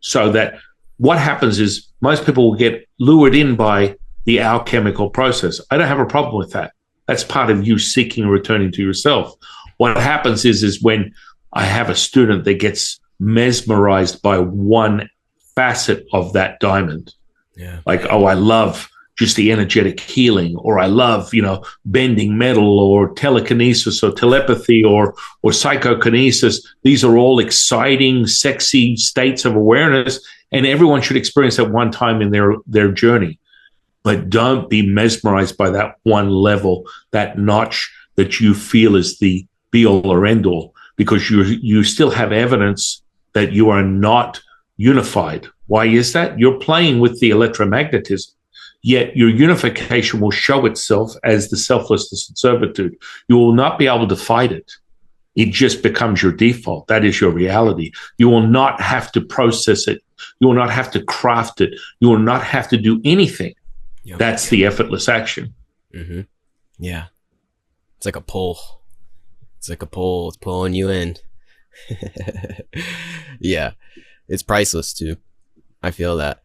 [SPEAKER 2] so that what happens is most people will get lured in by the alchemical process. I don't have a problem with that. That's part of you seeking and returning to yourself. What happens is when I have a student that gets mesmerized by one facet of that diamond. Yeah. Like, oh, I love just the energetic healing, or I love, bending metal, or telekinesis, or telepathy, or psychokinesis. These are all exciting, sexy states of awareness, and everyone should experience at one time in their journey. But don't be mesmerized by that one level, that notch that you feel is the be all or end all, because you still have evidence that you are not unified. Why is that? You're playing with the electromagnetism, yet your unification will show itself as the selflessness and servitude. You will not be able to fight it. It just becomes your default. That is your reality. You will not have to process it. You will not have to craft it. You will not have to do anything. Yep. That's the effortless action.
[SPEAKER 1] Mm-hmm. Yeah. It's like a pull. It's like a pull. It's pulling you in. Yeah. It's priceless too. I feel that.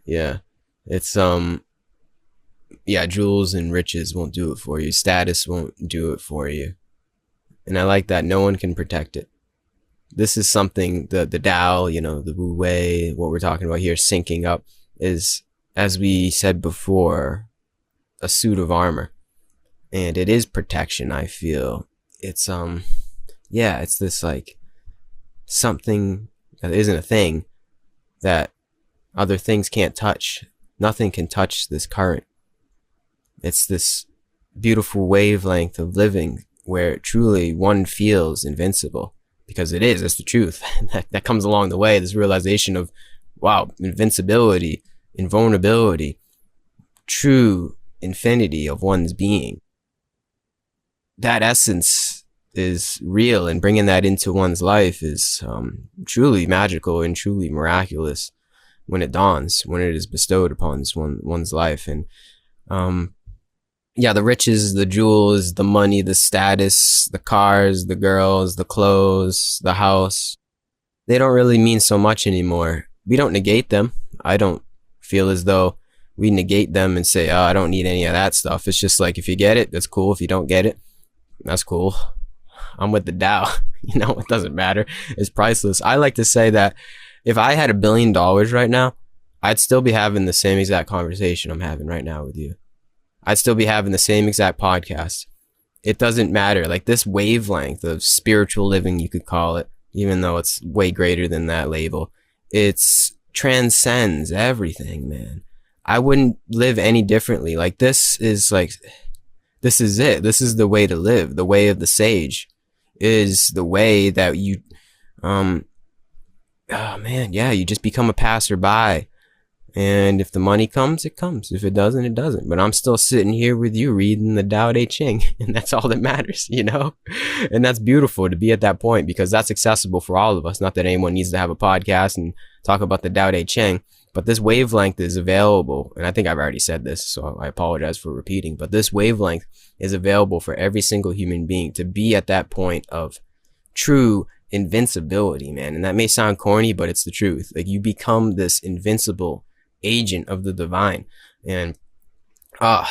[SPEAKER 1] Yeah. It's jewels and riches won't do it for you. Status won't do it for you. And I like that. No one can protect it. This is something, the Tao, the Wu Wei, what we're talking about here, syncing up, is, as we said before, a suit of armor. And it is protection, I feel. It's it's this like something that isn't a thing that other things can't touch. Nothing can touch this current. It's this beautiful wavelength of living where truly one feels invincible, because it is. That's the truth. that comes along the way. This realization of, wow, invincibility, invulnerability, true infinity of one's being, that essence is real, and bringing that into one's life is truly magical and truly miraculous when it dawns, when it is bestowed upon one's life. And yeah, the riches, the jewels, the money, the status, the cars, the girls, the clothes, the house, they don't really mean so much anymore. We don't negate them. I don't feel as though we negate them and say, oh, I don't need any of that stuff. It's just like, if you get it, that's cool. If you don't get it, that's cool. I'm with the Tao. You know, it doesn't matter. It's priceless. I like to say that if I had $1 billion right now, I'd still be having the same exact conversation I'm having right now with you. I'd still be having the same exact podcast. It doesn't matter. Like, this wavelength of spiritual living, you could call it, even though it's way greater than that label. It's transcends everything, man. I wouldn't live any differently. Like, this is it. This is the way to live. The way of the sage is the way that you, oh man, yeah, you just become a passerby. And if the money comes, it comes. If it doesn't, it doesn't. But I'm still sitting here with you reading the Tao Te Ching, and that's all that matters, you know? And that's beautiful to be at that point, because that's accessible for all of us. Not that anyone needs to have a podcast and talk about the Tao Te Ching, but this wavelength is available. And I think I've already said this, so I apologize for repeating, but this wavelength is available for every single human being to be at that point of true invincibility, man. And that may sound corny, but it's the truth. Like, you become this invincible agent of the divine. And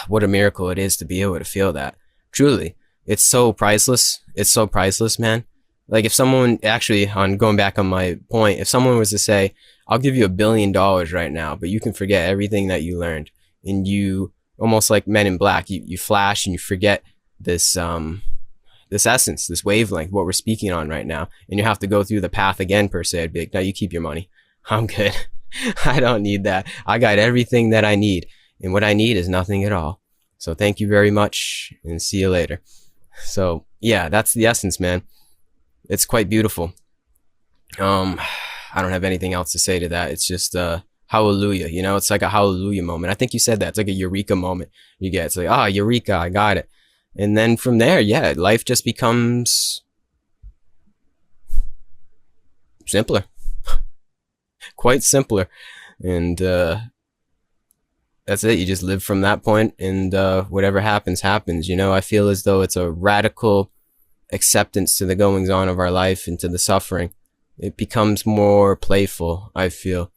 [SPEAKER 1] what a miracle it is to be able to feel that. Truly, it's so priceless. It's so priceless, man. Like, if someone, actually, on going back on my point, if someone was to say, I'll give you $1 billion right now, but you can forget everything that you learned, and you, almost like Men in Black, you flash and you forget this this essence, this wavelength, what we're speaking on right now, and you have to go through the path again, per se, I'd be like, no, you keep your money. I'm good. I don't need that. I got everything that I need, and what I need is nothing at all. So thank you very much, and see you later. So yeah, that's the essence, man. It's quite beautiful. I don't have anything else to say to that. It's just hallelujah, you know? It's like a hallelujah moment. I think you said that. It's like a eureka moment you get. It's like, eureka, I got it. And then from there, yeah, life just becomes simpler. Quite simpler. And that's it. You just live from that point, and whatever happens, happens. You know, I feel as though it's a radical acceptance to the goings on of our life and to the suffering. It becomes more playful, I feel.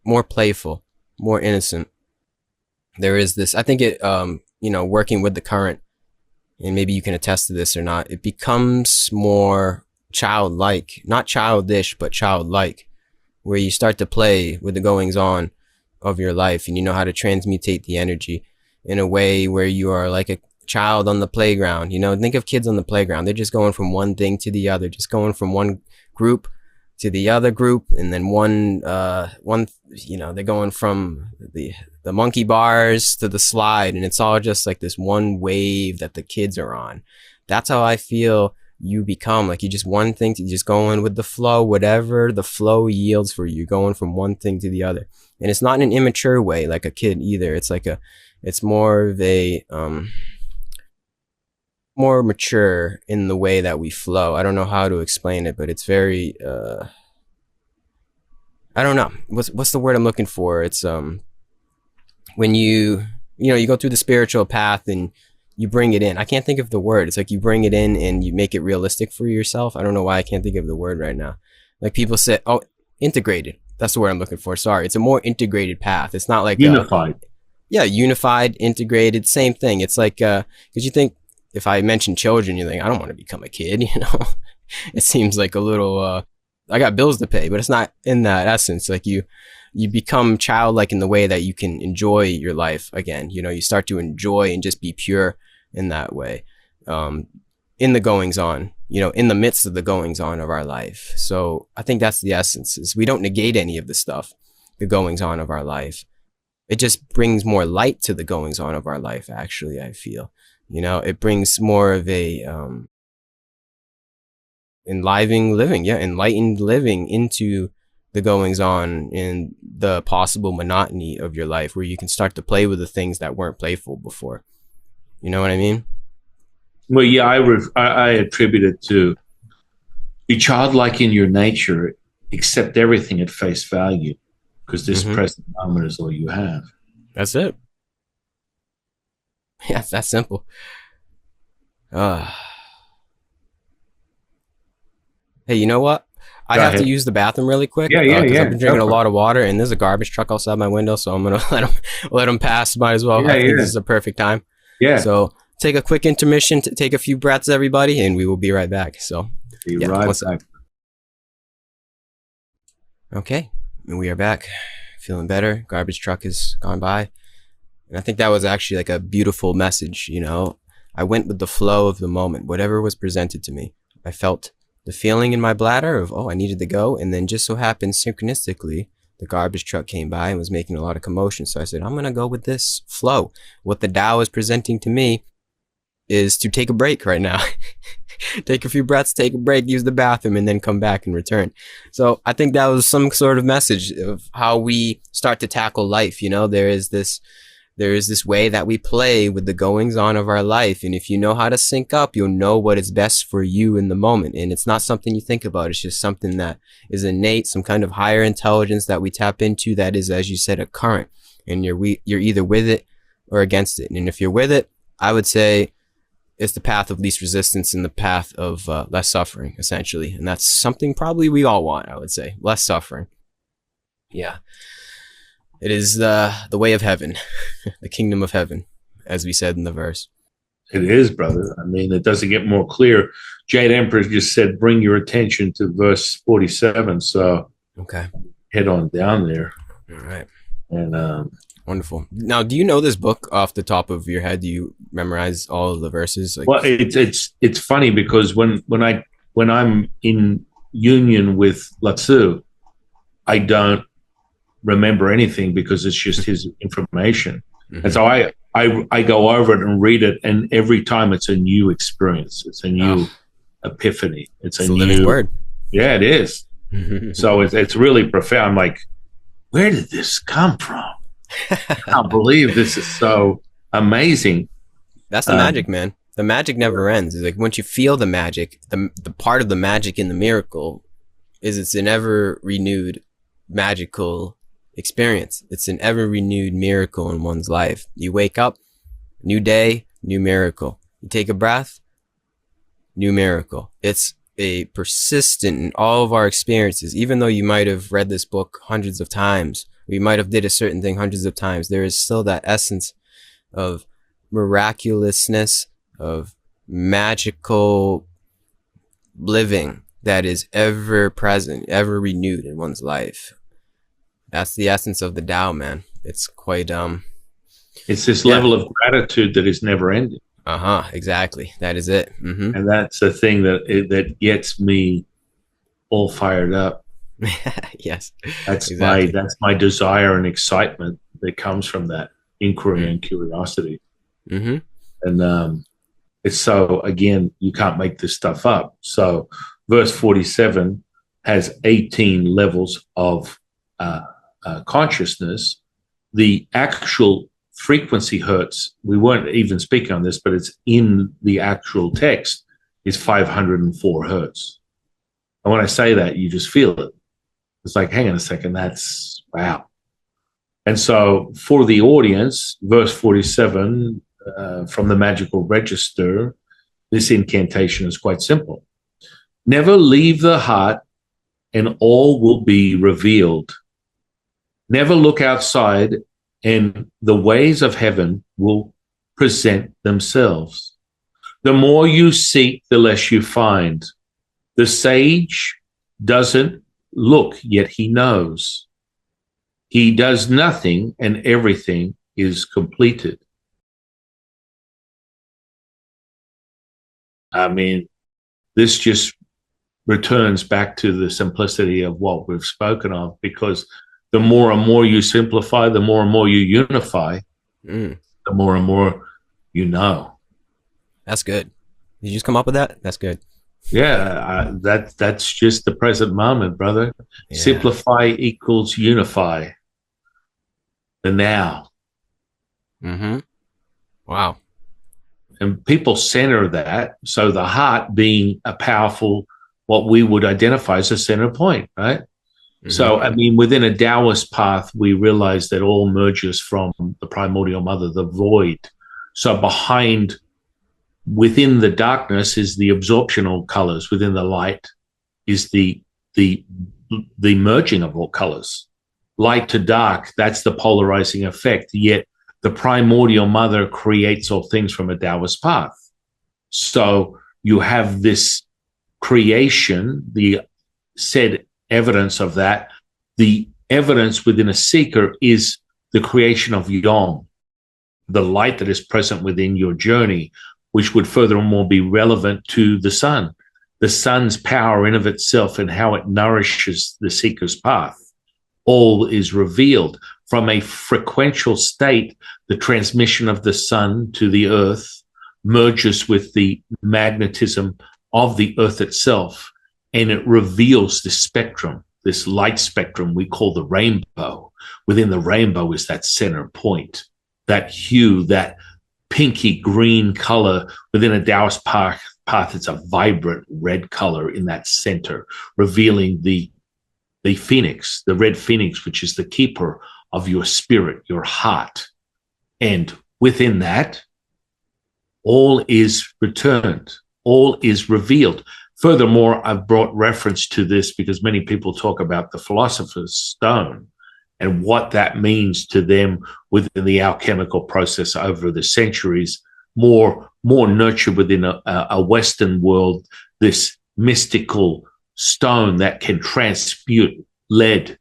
[SPEAKER 1] More playful, more innocent. There is this, I think it, you know, working with the current, and maybe you can attest to this or not, it becomes more childlike, not childish, but childlike, where you start to play with the goings on of your life, and you know how to transmutate the energy in a way where you are like a child on the playground. You know, think of kids on the playground. They're just going from one thing to the other, just going from one group to the other group, and then one, you know, they're going from the monkey bars to the slide, and it's all just like this one wave that the kids are on. That's how I feel you become. Like, you just one thing to just going with the flow, whatever the flow yields for you, going from one thing to the other. And it's not in an immature way like a kid either. It's like it's more of a more mature in the way that we flow. I don't know how to explain it, but it's very I don't know what's the word I'm looking for. It's when you know, you go through the spiritual path and you bring it in. I can't think of the word. It's like you bring it in and you make it realistic for yourself. I don't know why I can't think of the word right now. Like, people say, oh, integrated. That's the word I'm looking for. Sorry. It's a more integrated path. It's not like
[SPEAKER 2] unified.
[SPEAKER 1] Unified, integrated, same thing. It's like, cause you think, if I mention children, you think, I don't want to become a kid, you know? It seems like a little, I got bills to pay, but it's not in that essence. Like, you become childlike in the way that you can enjoy your life again. You know, you start to enjoy and just be pure in that way, in the goings on, you know, in the midst of the goings on of our life. So I think that's the essence, is we don't negate any of the stuff, the goings on of our life. It just brings more light to the goings on of our life, actually, I feel. You know, it brings more of a enlivened living into the goings on, and the possible monotony of your life, where you can start to play with the things that weren't playful before. You know what I mean?
[SPEAKER 2] Well, yeah, I attribute it to be childlike in your nature, accept everything at face value, because this present moment is all you have.
[SPEAKER 1] That's it. Yeah, it's that simple. Hey, you know what? I have to use the bathroom really quick.
[SPEAKER 2] Yeah.
[SPEAKER 1] Because I've been drinking a lot of water, and there's a garbage truck outside my window, so I'm gonna let him pass. Might as well. I think this is a perfect time.
[SPEAKER 2] Yeah.
[SPEAKER 1] So take a quick intermission, to take a few breaths, everybody, and we will be right back. So
[SPEAKER 2] be right back.
[SPEAKER 1] Okay, and we are back, feeling better. Garbage truck has gone by, and I think that was actually like a beautiful message. You know, I went with the flow of the moment, whatever was presented to me. I felt the feeling in my bladder of, oh, I needed to go. And then just so happened synchronistically, the garbage truck came by and was making a lot of commotion. So I said, I'm going to go with this flow. What the Tao is presenting to me is to take a break right now. Take a few breaths, take a break, use the bathroom, and then come back and return. So I think that was some sort of message of how we start to tackle life. You know, there is this way that we play with the goings on of our life. And if you know how to sync up, you'll know what is best for you in the moment. And it's not something you think about. It's just something that is innate, some kind of higher intelligence that we tap into that is, as you said, a current. And you're either with it or against it. And if you're with it, I would say it's the path of least resistance and the path of less suffering, essentially. And that's something probably we all want, I would say. Less suffering. Yeah. It is the way of heaven, the kingdom of heaven, as we said in the verse.
[SPEAKER 2] It is, brother. I mean, it doesn't get more clear. Jade Emperor just said, bring your attention to verse 47. So
[SPEAKER 1] okay,
[SPEAKER 2] head on down there.
[SPEAKER 1] All right.
[SPEAKER 2] And
[SPEAKER 1] wonderful. Now, do you know this book off the top of your head? Do you memorize all of the verses?
[SPEAKER 2] Well, it's funny because when I'm in union with Lao Tzu, I don't remember anything because it's just his information. And so I go over it and read it, and every time it's a new experience. It's a new epiphany. It's a new
[SPEAKER 1] living word.
[SPEAKER 2] Yeah, it is. So it's really profound. Like, where did this come from? I can't believe this is so amazing.
[SPEAKER 1] That's the magic, man. The magic never ends. It's like once you feel the magic, the part of the magic in the miracle is it's an ever renewed magical experience. It's an ever renewed miracle in one's life. You wake up, new day, new miracle. You take a breath, new miracle. It's a persistent in all of our experiences. Even though you might have read this book hundreds of times, or you might have did a certain thing hundreds of times, there is still that essence of miraculousness, of magical living that is ever present, ever renewed in one's life. That's the essence of the Tao, man. It's quite
[SPEAKER 2] it's this level of gratitude that is never ending.
[SPEAKER 1] Exactly. That is it.
[SPEAKER 2] And that's the thing that gets me all fired up.
[SPEAKER 1] Yes.
[SPEAKER 2] That's exactly. That's my desire and excitement that comes from that inquiry and curiosity. And it's so, again, you can't make this stuff up. So verse 47 has 18 levels of consciousness. The actual frequency hertz, we weren't even speaking on this, but it's in the actual text, is 504 hertz. And when I say that, you just feel it. It's like, hang on a second, that's wow. And so for the audience, verse 47 from the magical register, this incantation is quite simple. Never leave the heart and all will be revealed. Never look outside and the ways of heaven will present themselves. The more you seek, the less you find. The sage doesn't look, yet he knows. He does nothing and everything is completed. I mean, this just returns back to the simplicity of what we've spoken of, because the more and more you simplify, the more and more you unify, the more and more you know.
[SPEAKER 1] That's good. Did you just come up with that? That's good.
[SPEAKER 2] Yeah, that's just the present moment, brother. Yeah. Simplify equals unify. the now.
[SPEAKER 1] Mm-hmm. Wow.
[SPEAKER 2] And people center that. So the heart being a powerful, what we would identify as a center point, right?
[SPEAKER 1] Mm-hmm.
[SPEAKER 2] So, I mean, within a Taoist path, we realize that all merges from the primordial mother, the void. So within the darkness is the absorptional colors. Within the light is the merging of all colors. Light to dark, that's the polarizing effect. Yet the primordial mother creates all things from a Taoist path. So you have this creation, the said evidence of that. The evidence within a seeker is the creation of Yong, the light that is present within your journey, which would furthermore be relevant to the sun. The sun's power in of itself and how it nourishes the seeker's path. All is revealed from a frequential state. The transmission of the sun to the earth merges with the magnetism of the earth itself, and it reveals this spectrum, this light spectrum we call the rainbow. Within the rainbow is that center point, that hue, that pinky green color. Within a Taoist path, it's a vibrant red color in that center, revealing the phoenix, the red phoenix, which is the keeper of your spirit, your heart. And within that, all is returned, all is revealed. Furthermore, I've brought reference to this because many people talk about the philosopher's stone and what that means to them within the alchemical process over the centuries, more nurtured within a Western world, this mystical stone that can transmute lead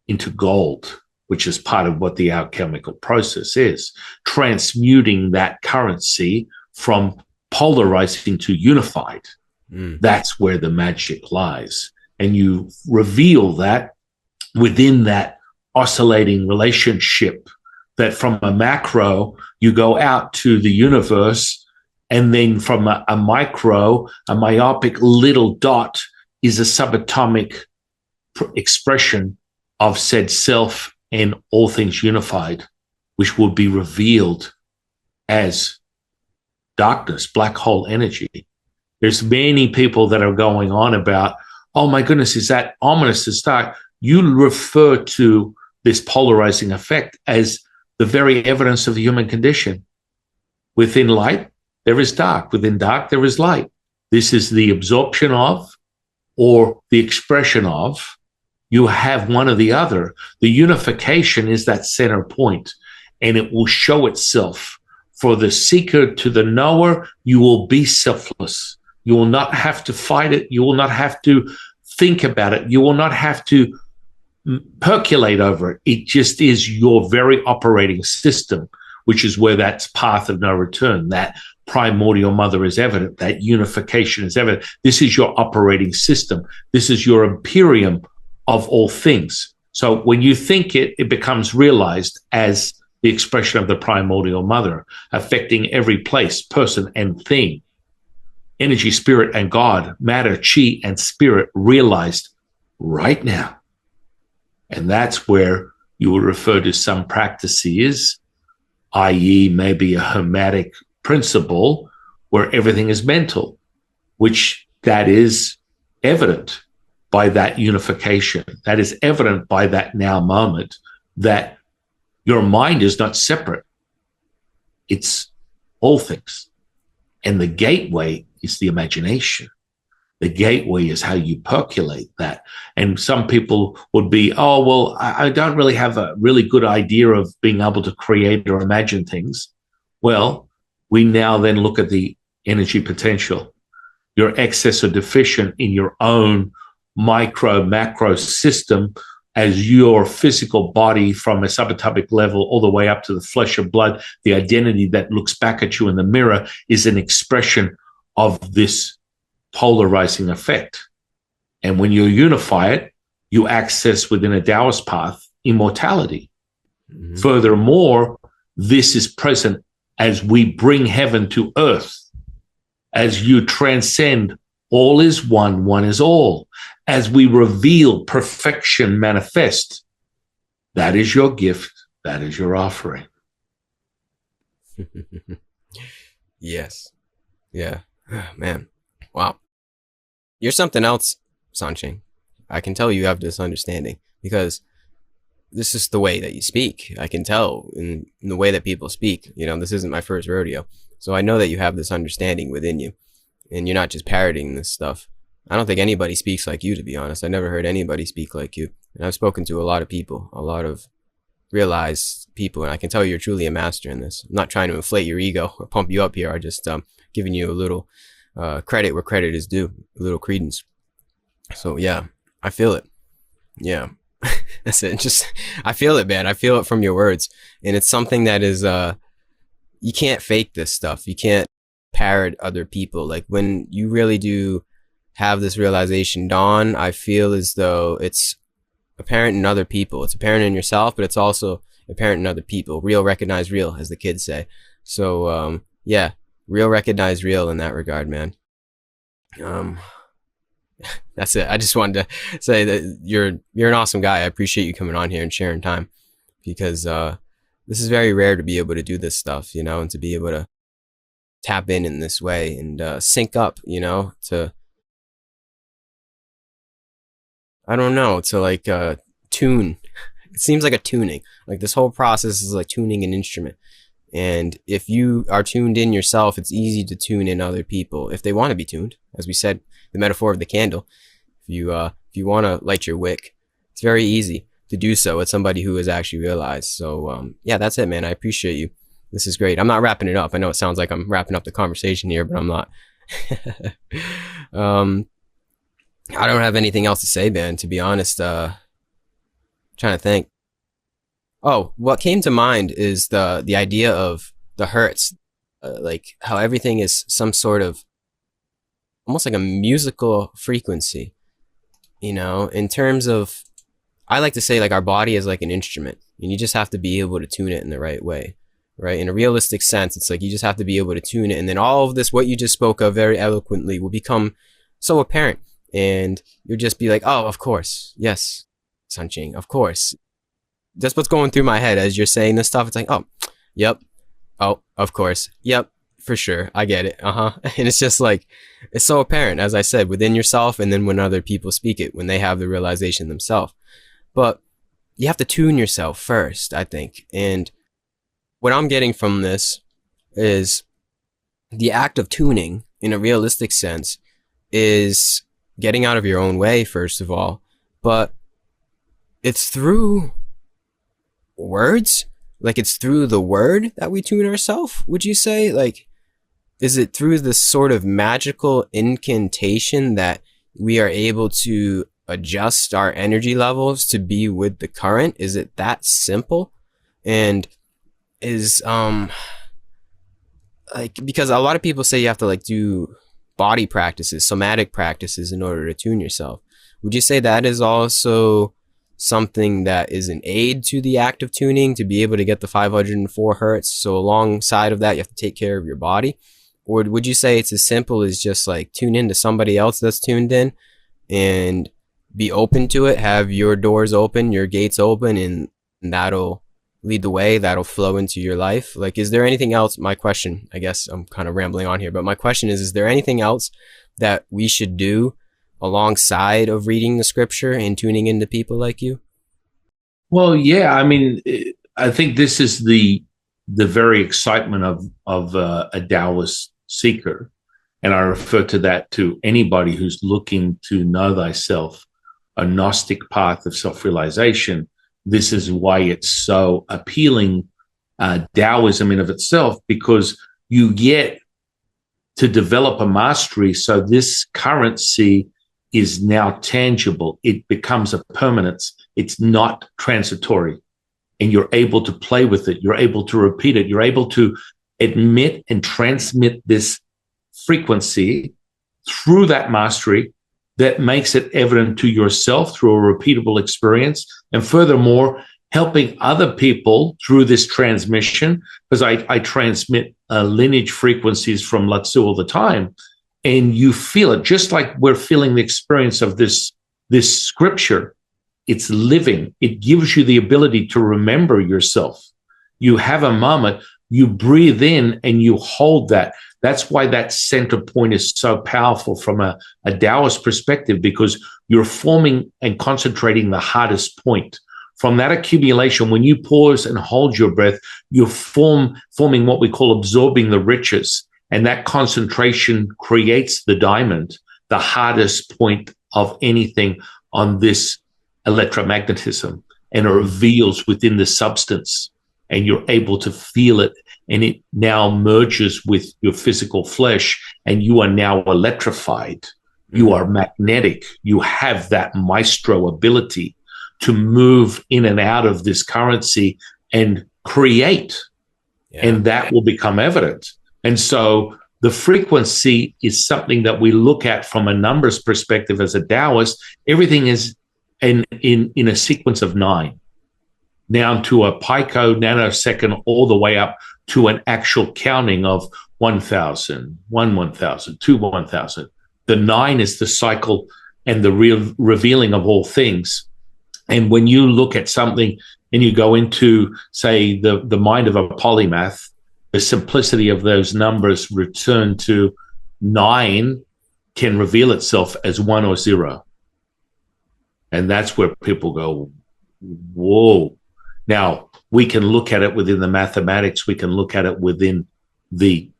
[SPEAKER 2] into gold, which is part of what the alchemical process is, transmuting that currency from polarizing to unified. That's where the magic lies. And you reveal that within that oscillating relationship, that from a macro, you go out to the universe, and then from a micro, a myopic little dot is a subatomic expression of said self and all things unified, which will be revealed as darkness, black hole energy. There's many people that are going on about, oh my goodness, is that ominous, it's dark? You refer to this polarizing effect as the very evidence of the human condition. Within light, there is dark. Within dark, there is light. This is the absorption of or the expression of. You have one or the other. The unification is that center point, and it will show itself. For the seeker to the knower, you will be selfless. You will not have to fight it. You will not have to think about it. You will not have to percolate over it. It just is your very operating system, which is where that path of no return, that primordial mother is evident, that unification is evident. This is your operating system. This is your imperium of all things. So when you think it, it becomes realized as the expression of the primordial mother, affecting every place, person, and thing. Energy, spirit, and God, matter, chi, and spirit realized right now. And that's where you will refer to some practices, i.e. maybe a hermetic principle where everything is mental, which that is evident by that unification. That is evident by that now moment, that your mind is not separate. It's all things. And the gateway is the imagination. The gateway is how you percolate that. And some people would be, oh, well, I don't really have a really good idea of being able to create or imagine things. Well, we now then look at the energy potential. You're excess or deficient in your own micro, macro system as your physical body from a subatomic level all the way up to the flesh and blood. The identity that looks back at you in the mirror is an expression of this polarizing effect. And when you unify it, you access within a Taoist path immortality. Mm-hmm. Furthermore, this is present as we bring heaven to earth, as you transcend all is one, one is all, as we reveal perfection manifest. That is your gift that is your offering.
[SPEAKER 1] Yes. Yeah. Man. Wow. You're something else, San Qing. I can tell you have this understanding because this is the way that you speak. I can tell in the way that people speak. You know, this isn't my first rodeo. So I know that you have this understanding within you and you're not just parroting this stuff. I don't think anybody speaks like you, to be honest. I never heard anybody speak like you. And I've spoken to a lot of people, a lot of realized people, and I can tell you're truly a master in this. I'm not trying to inflate your ego or pump you up here. I'm just giving you a little credit where credit is due, a little credence. So yeah, I feel it. Yeah, that's it. Just I feel it, man. I feel it from your words, and it's something that is you can't fake this stuff. You can't parrot other people. Like when you really do have this realization dawn, I feel as though it's apparent in other people. It's apparent in yourself, but it's also apparent in other people. Real recognize real, as the kids say. So yeah, real recognize real in that regard, man. That's it. I just wanted to say that you're an awesome guy. I appreciate you coming on here and sharing time because this is very rare to be able to do this stuff, you know, and to be able to tap in this way and sync up, you know, to I don't know, to like tune. It seems like a tuning. Like this whole process is like tuning an instrument. And if you are tuned in yourself, it's easy to tune in other people if they want to be tuned. As we said, the metaphor of the candle. If you want to light your wick, it's very easy to do so with somebody who has actually realized. So yeah, that's it, man. I appreciate you. This is great. I'm not wrapping it up. I know it sounds like I'm wrapping up the conversation here, but I'm not. I don't have anything else to say, man, to be honest. Trying to think. Oh, what came to mind is the idea of the hertz, like how everything is some sort of almost like a musical frequency, you know, in terms of, I like to say like our body is like an instrument and you just have to be able to tune it in the right way, right? In a realistic sense, it's like you just have to be able to tune it. And then all of this, what you just spoke of very eloquently, will become so apparent. And you'll just be like, oh, of course. Yes, San Qing, of course. That's what's going through my head as you're saying this stuff. It's like, oh, yep. Oh, of course. Yep, for sure. I get it. And it's just like, it's so apparent, as I said, within yourself and then when other people speak it, when they have the realization themselves. But you have to tune yourself first, I think. And what I'm getting from this is the act of tuning in a realistic sense is getting out of your own way, first of all, but it's through words. Like it's through the word that we tune ourselves, would you say? Like, is it through this sort of magical incantation that we are able to adjust our energy levels to be with the current? Is it that simple? And is like, because a lot of people say you have to like do body practices, somatic practices in order to tune yourself. Would you say that is also something that is an aid to the act of tuning to be able to get the 504 hertz? So alongside of that, you have to take care of your body? Or would you say it's as simple as just like tune into somebody else that's tuned in and be open to it, have your doors open, your gates open, and that'll lead the way, that'll flow into your life? Like, is there anything else? My question, I guess I'm kind of rambling on here, but my question is there anything else that we should do alongside of reading the scripture and tuning into people like you?
[SPEAKER 2] Well, yeah, I mean, I think this is the very excitement of a Taoist seeker, and I refer to that to anybody who's looking to know thyself, a Gnostic path of self-realization. This is why it's so appealing, Taoism in of itself, because you get to develop a mastery. So this currency is now tangible. It becomes a permanence. It's not transitory. And you're able to play with it. You're able to repeat it. You're able to admit and transmit this frequency through that mastery that makes it evident to yourself through a repeatable experience. And furthermore, helping other people through this transmission, because I transmit lineage frequencies from Lao Tzu all the time. And you feel it just like we're feeling the experience of this scripture it's living. It gives you the ability to remember yourself. You have a moment, you breathe in and you hold that. That's why that center point is so powerful from a Taoist perspective, because you're forming and concentrating the hardest point. From that accumulation, when you pause and hold your breath, you're forming what we call absorbing the riches. And that concentration creates the diamond, the hardest point of anything on this electromagnetism, and it reveals within the substance, and you're able to feel it, and it now merges with your physical flesh, and you are now electrified. You are magnetic. You have that maestro ability to move in and out of this currency and create, and that will become evident. And so the frequency is something that we look at from a numbers perspective as a Taoist. Everything is in a sequence of 9, down to a pico nanosecond, all the way up to an actual counting of 1,000, 1,000, 2, 1,000. The 9 is the cycle and the real revealing of all things. And when you look at something and you go into, say, the mind of a polymath, the simplicity of those numbers return to 9 can reveal itself as 1 or 0. And that's where people go, whoa. Now, we can look at it within the mathematics. We can look at it within the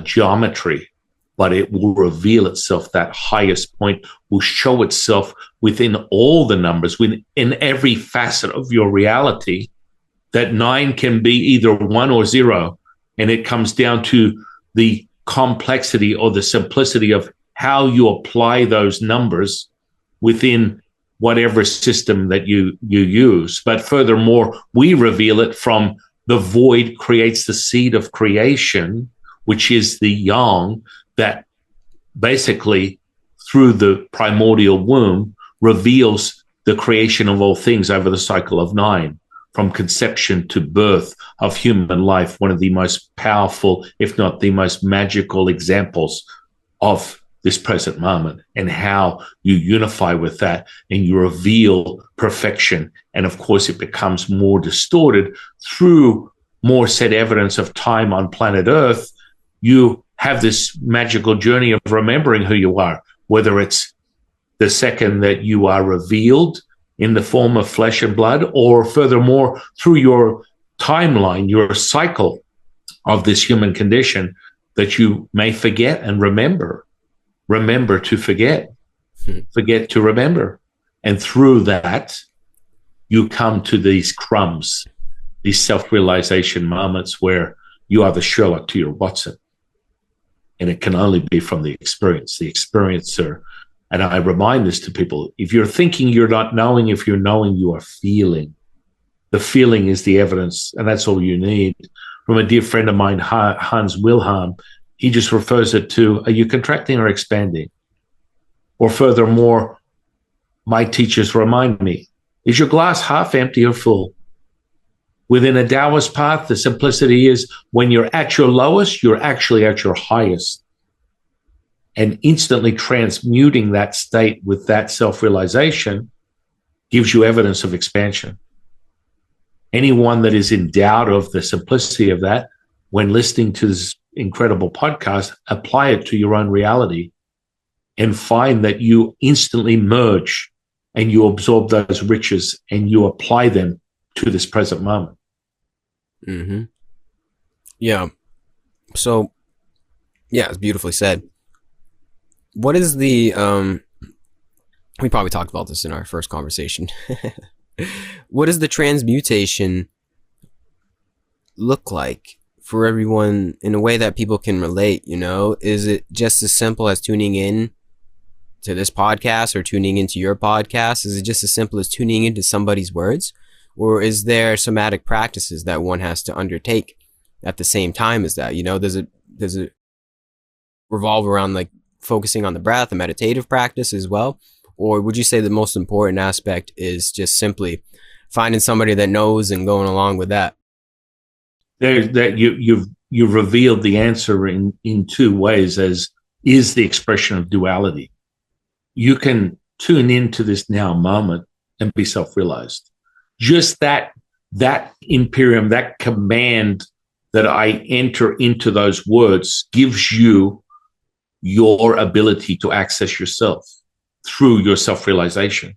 [SPEAKER 2] geometry, but it will reveal itself. That highest point will show itself within all the numbers, in every facet of your reality. That 9 can be either 1 or 0. And it comes down to the complexity or the simplicity of how you apply those numbers within whatever system that you use. But furthermore, we reveal it from the void creates the seed of creation, which is the yang that basically through the primordial womb reveals the creation of all things over the cycle of 9. From conception to birth of human life, one of the most powerful, if not the most magical examples of this present moment, and how you unify with that and you reveal perfection. And of course, it becomes more distorted through more set evidence of time on planet Earth. You have this magical journey of remembering who you are, whether it's the second that you are revealed in the form of flesh and blood, or furthermore, through your timeline, your cycle of this human condition, that you may forget and remember. Remember to forget, forget to remember. And through that, you come to these crumbs, these self-realization moments where you are the Sherlock to your Watson. And it can only be from the experience, the experiencer. And I remind this to people, if you're thinking you're not knowing, if you're knowing, you are feeling. The feeling is the evidence, and that's all you need. From a dear friend of mine, Hans Wilhelm, he just refers it to, are you contracting or expanding? Or furthermore, my teachers remind me, is your glass half empty or full? Within a Taoist path, the simplicity is when you're at your lowest, you're actually at your highest. And instantly transmuting that state with that self-realization gives you evidence of expansion. Anyone that is in doubt of the simplicity of that, when listening to this incredible podcast, apply it to your own reality and find that you instantly merge and you absorb those riches and you apply them to this present moment.
[SPEAKER 1] Mm-hmm. Yeah. So, yeah, it's beautifully said. What is the, we probably talked about this in our first conversation. What does the transmutation look like for everyone in a way that people can relate? You know, is it just as simple as tuning in to this podcast or tuning into your podcast? Is it just as simple as tuning into somebody's words? Or is there somatic practices that one has to undertake at the same time as that? You know, does it revolve around like focusing on the breath, a meditative practice as well? Or would you say the most important aspect is just simply finding somebody that knows and going along with that?
[SPEAKER 2] You've revealed the answer in two ways, as is the expression of duality. You can tune into this now moment and be self-realized. Just that imperium, that command that I enter into those words gives you your ability to access yourself through your self-realization.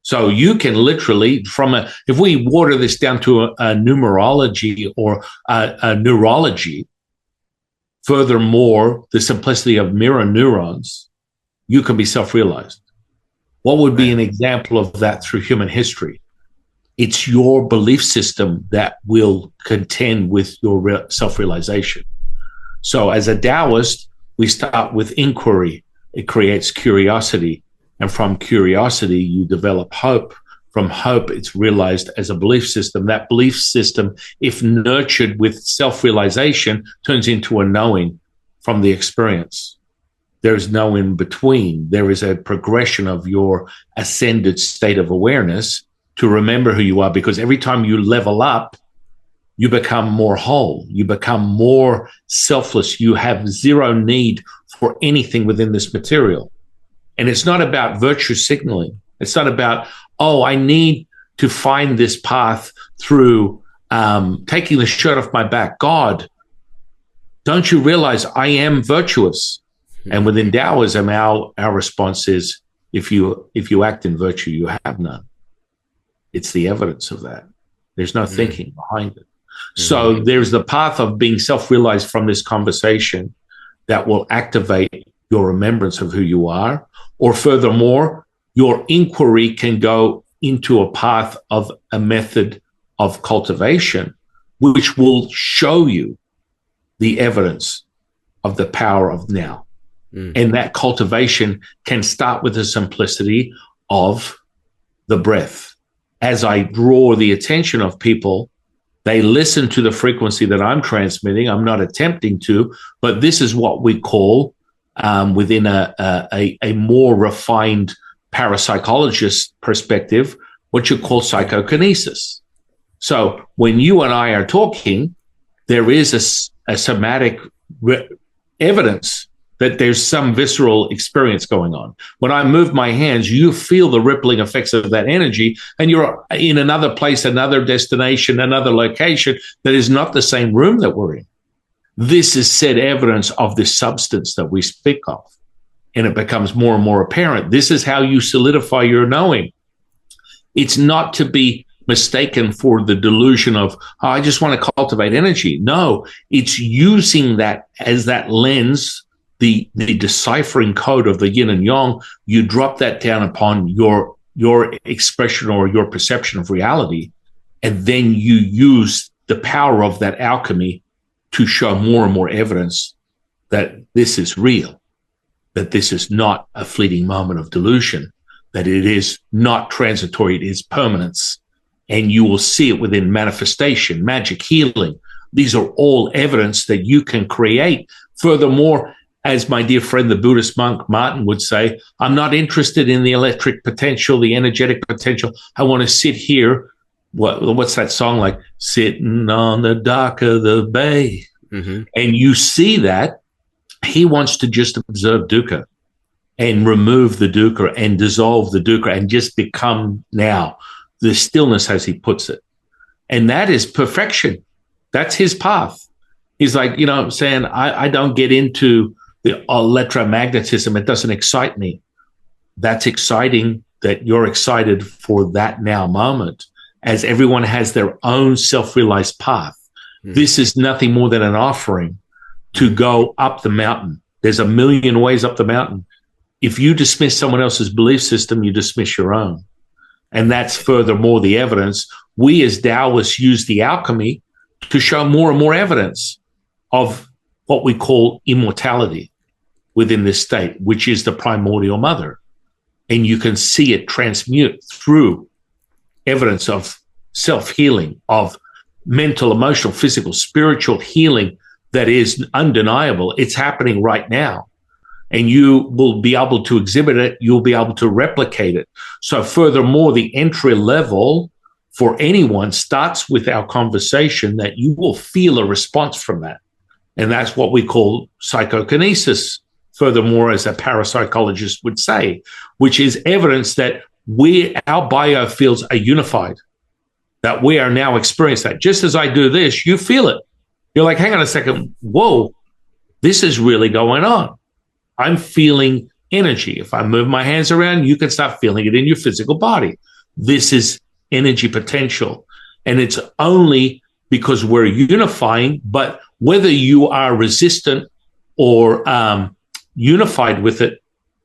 [SPEAKER 2] So you can literally, if we water this down to a numerology or a neurology, furthermore, the simplicity of mirror neurons, you can be self-realized. What would be an example of that through human history? It's your belief system that will contend with your self-realization. So as a Taoist, we start with inquiry. It creates curiosity. And from curiosity, you develop hope. From hope, it's realized as a belief system. That belief system, if nurtured with self-realization, turns into a knowing from the experience. There's no in between. There is a progression of your ascended state of awareness to remember who you are, because every time you level up, you become more whole. You become more selfless. You have zero need for anything within this material. And it's not about virtue signaling. It's not about, I need to find this path through taking the shirt off my back. God, don't you realize I am virtuous? And within Taoism, our response is, if you act in virtue, you have none. It's the evidence of that. There's no thinking behind it. So there's the path of being self-realized from this conversation that will activate your remembrance of who you are. Or furthermore, your inquiry can go into a path of a method of cultivation, which will show you the evidence of the power of now. And that cultivation can start with the simplicity of the breath. As I draw the attention of people, they listen to the frequency that I'm transmitting. I'm not attempting to, but this is what we call, within a more refined parapsychologist perspective, what you call psychokinesis. So when you and I are talking, there is a somatic evidence that there's some visceral experience going on. When I move my hands, you feel the rippling effects of that energy, and you're in another place, another destination, another location that is not the same room that we're in. This is said evidence of this substance that we speak of, and it becomes more and more apparent. This is how you solidify your knowing. It's not to be mistaken for the delusion of, I just want to cultivate energy. No, it's using that as that lens, the deciphering code of the yin and yang. You drop that down upon your expression or your perception of reality, and then you use the power of that alchemy to show more and more evidence that this is real, that this is not a fleeting moment of delusion, that it is not transitory, it is permanence. And you will see it within manifestation, magic, healing. These are all evidence that you can create. Furthermore, as my dear friend, the Buddhist monk Martin would say, I'm not interested in the electric potential, the energetic potential. I want to sit here. What's that song like? Sitting on the dock of the bay. And you see that he wants to just observe dukkha and remove the dukkha and dissolve the dukkha and just become now the stillness, as he puts it. And that is perfection. That's his path. He's like, saying, I don't get into the electromagnetism. It doesn't excite me. That's exciting that you're excited for that now moment, as everyone has their own self-realized path. This is nothing more than an offering to go up the mountain. There's a million ways up the mountain. If you dismiss someone else's belief system, you dismiss your own. And that's furthermore the evidence. We as Taoists use the alchemy to show more and more evidence of what we call immortality within this state, which is the primordial mother. And you can see it transmute through evidence of self-healing, of mental, emotional, physical, spiritual healing that is undeniable. It's happening right now. And you will be able to exhibit it. You'll be able to replicate it. So furthermore, the entry level for anyone starts with our conversation, that you will feel a response from that. And that's what we call psychokinesis, furthermore, as a parapsychologist would say, which is evidence that our biofields are unified, that we are now experiencing that. Just as I do this, you feel it. You're like, hang on a second. Whoa, this is really going on. I'm feeling energy. If I move my hands around, you can start feeling it in your physical body. This is energy potential. And it's only because we're unifying, but whether you are resistant or unified with it,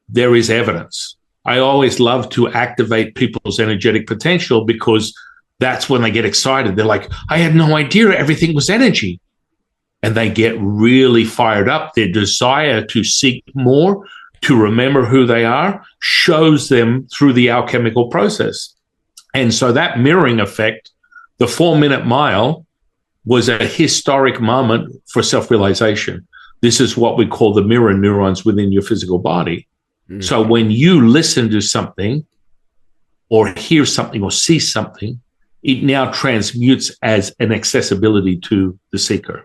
[SPEAKER 2] there is evidence. I always love to activate people's energetic potential because that's when they get excited. They're like, I had no idea everything was energy. And they get really fired up. Their desire to seek more, to remember who they are, shows them through the alchemical process. And so that mirroring effect, the 4-minute mile, was a historic moment for self-realization. This is what we call the mirror neurons within your physical body. Mm-hmm. So when you listen to something or hear something or see something, it now transmutes as an accessibility to the seeker.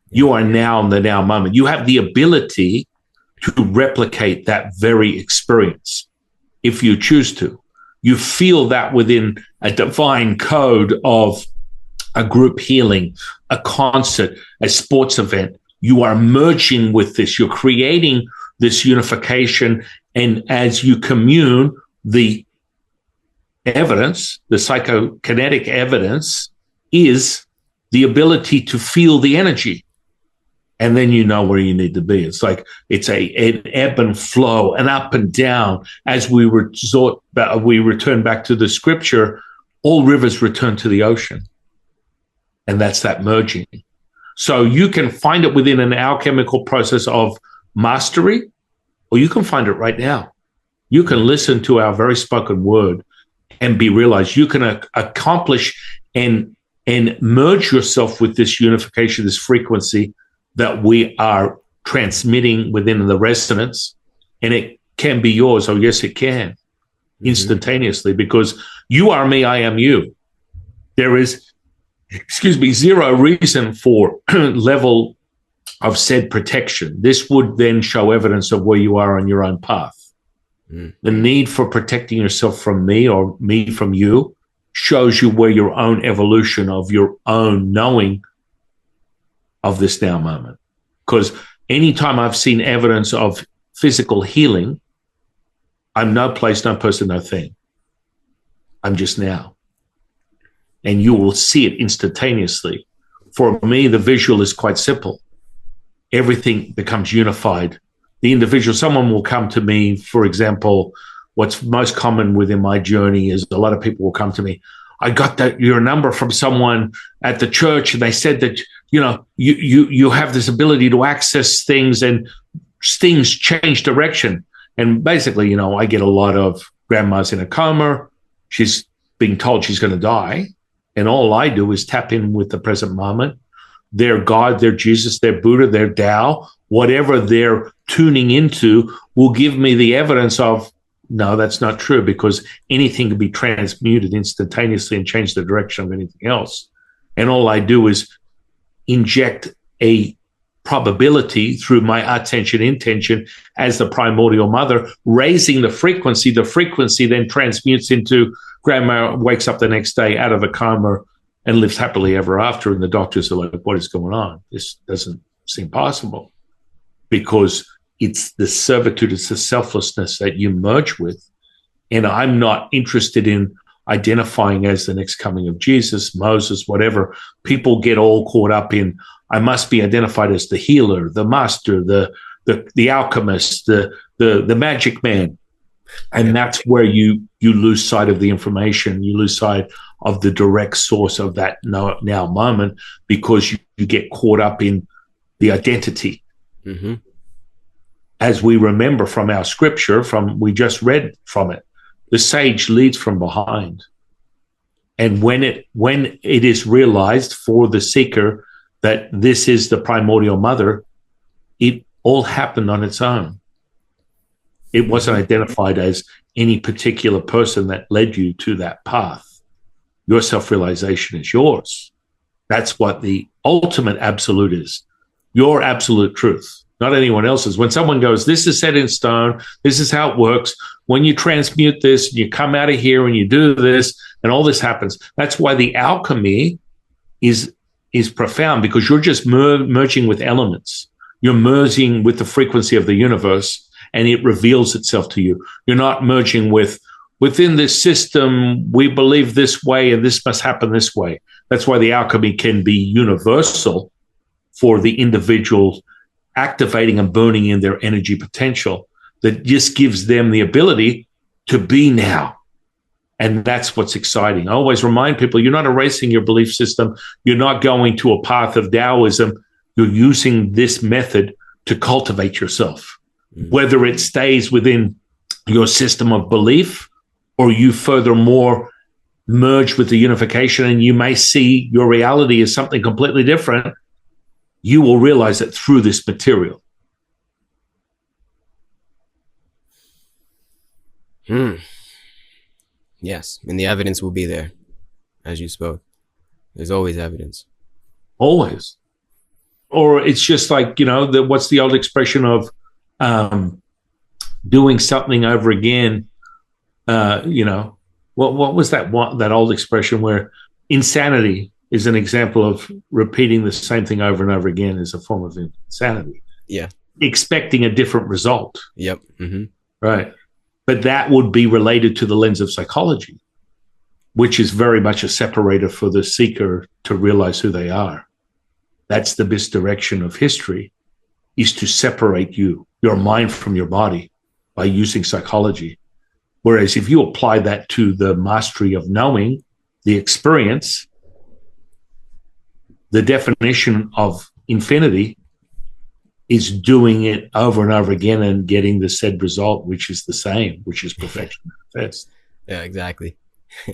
[SPEAKER 2] You are now in the now moment. You have the ability to replicate that very experience if you choose to. You feel that within a divine code of a group healing, a concert, a sports event. You are merging with this. You're creating this unification. And as you commune, the evidence, the psychokinetic evidence, is the ability to feel the energy. And then you know where you need to be. It's like it's an ebb and flow, an up and down. As we return back to the scripture, all rivers return to the ocean. And that's that merging. So you can find it within an alchemical process of mastery, or you can find it right now. You can listen to our very spoken word and be realized. You can accomplish and merge yourself with this unification, this frequency that we are transmitting within the resonance, and it can be yours. Oh, yes, it can, instantaneously, because you are me, I am you. There is, zero reason for level of said protection. This would then show evidence of where you are on your own path. The need for protecting yourself from me or me from you shows you where your own evolution of your own knowing of this now moment. Because anytime I've seen evidence of physical healing, I'm no place, no person, no thing. I'm just now. And you will see it instantaneously. For me, the visual is quite simple. Everything becomes unified. The individual, someone will come to me, for example, what's most common within my journey is a lot of people will come to me. I got your number from someone at the church, and they said that, you have this ability to access things and things change direction. And basically, I get a lot of grandmas in a coma. She's being told she's going to die. And all I do is tap in with the present moment. Their God, their Jesus, their Buddha, their Tao, whatever they're tuning into will give me the evidence of, no, that's not true, because anything can be transmuted instantaneously and change the direction of anything else. And all I do is inject a probability through my attention intention as the primordial mother, raising the frequency. The frequency then transmutes into grandma wakes up the next day out of a coma and lives happily ever after. And the doctors are like, what is going on? This doesn't seem possible, because it's the servitude, it's the selflessness that you merge with. And I'm not interested in identifying as the next coming of Jesus, Moses, whatever. People get all caught up in, I must be identified as the healer, the master, the alchemist, the magic man. And that's where you lose sight of the information. You lose sight of the direct source of that now moment, because you get caught up in the identity. Mm-hmm. As we remember from our scripture, we just read from it, the sage leads from behind. And when it is realized for the seeker that this is the primordial mother, it all happened on its own. It wasn't identified as any particular person that led you to that path. Your self-realization is yours. That's what the ultimate absolute is. Your absolute truth. not anyone else's. When someone goes, this is set in stone, this is how it works. When you transmute this, you come out of here and you do this, and all this happens. That's why the alchemy is profound, because you're just merging with elements. You're merging with the frequency of the universe, and it reveals itself to you. You're not merging within this system, we believe this way, and this must happen this way. That's why the alchemy can be universal for the individual, activating and burning in their energy potential that just gives them the ability to be now. And that's what's exciting. I always remind people, you're not erasing your belief system. You're not going to a path of Taoism. You're using this method to cultivate yourself, whether it stays within your system of belief or you furthermore merge with the unification, and you may see your reality as something completely different. You will realize it through this material.
[SPEAKER 1] Yes, and the evidence will be there, as you spoke. There's always evidence.
[SPEAKER 2] Always. Or it's just like, what's the old expression of doing something over again? What was that old expression where insanity is an example of repeating the same thing over and over again is a form of insanity.
[SPEAKER 1] Yeah.
[SPEAKER 2] Expecting a different result.
[SPEAKER 1] Yep. Mm-hmm.
[SPEAKER 2] Right. But that would be related to the lens of psychology, which is very much a separator for the seeker to realize who they are. That's the misdirection of history, is to separate your mind from your body by using psychology. Whereas if you apply that to the mastery of knowing, the experience, the definition of infinity is doing it over and over again and getting the said result, which is the same, which is perfection manifest.
[SPEAKER 1] Yeah, exactly.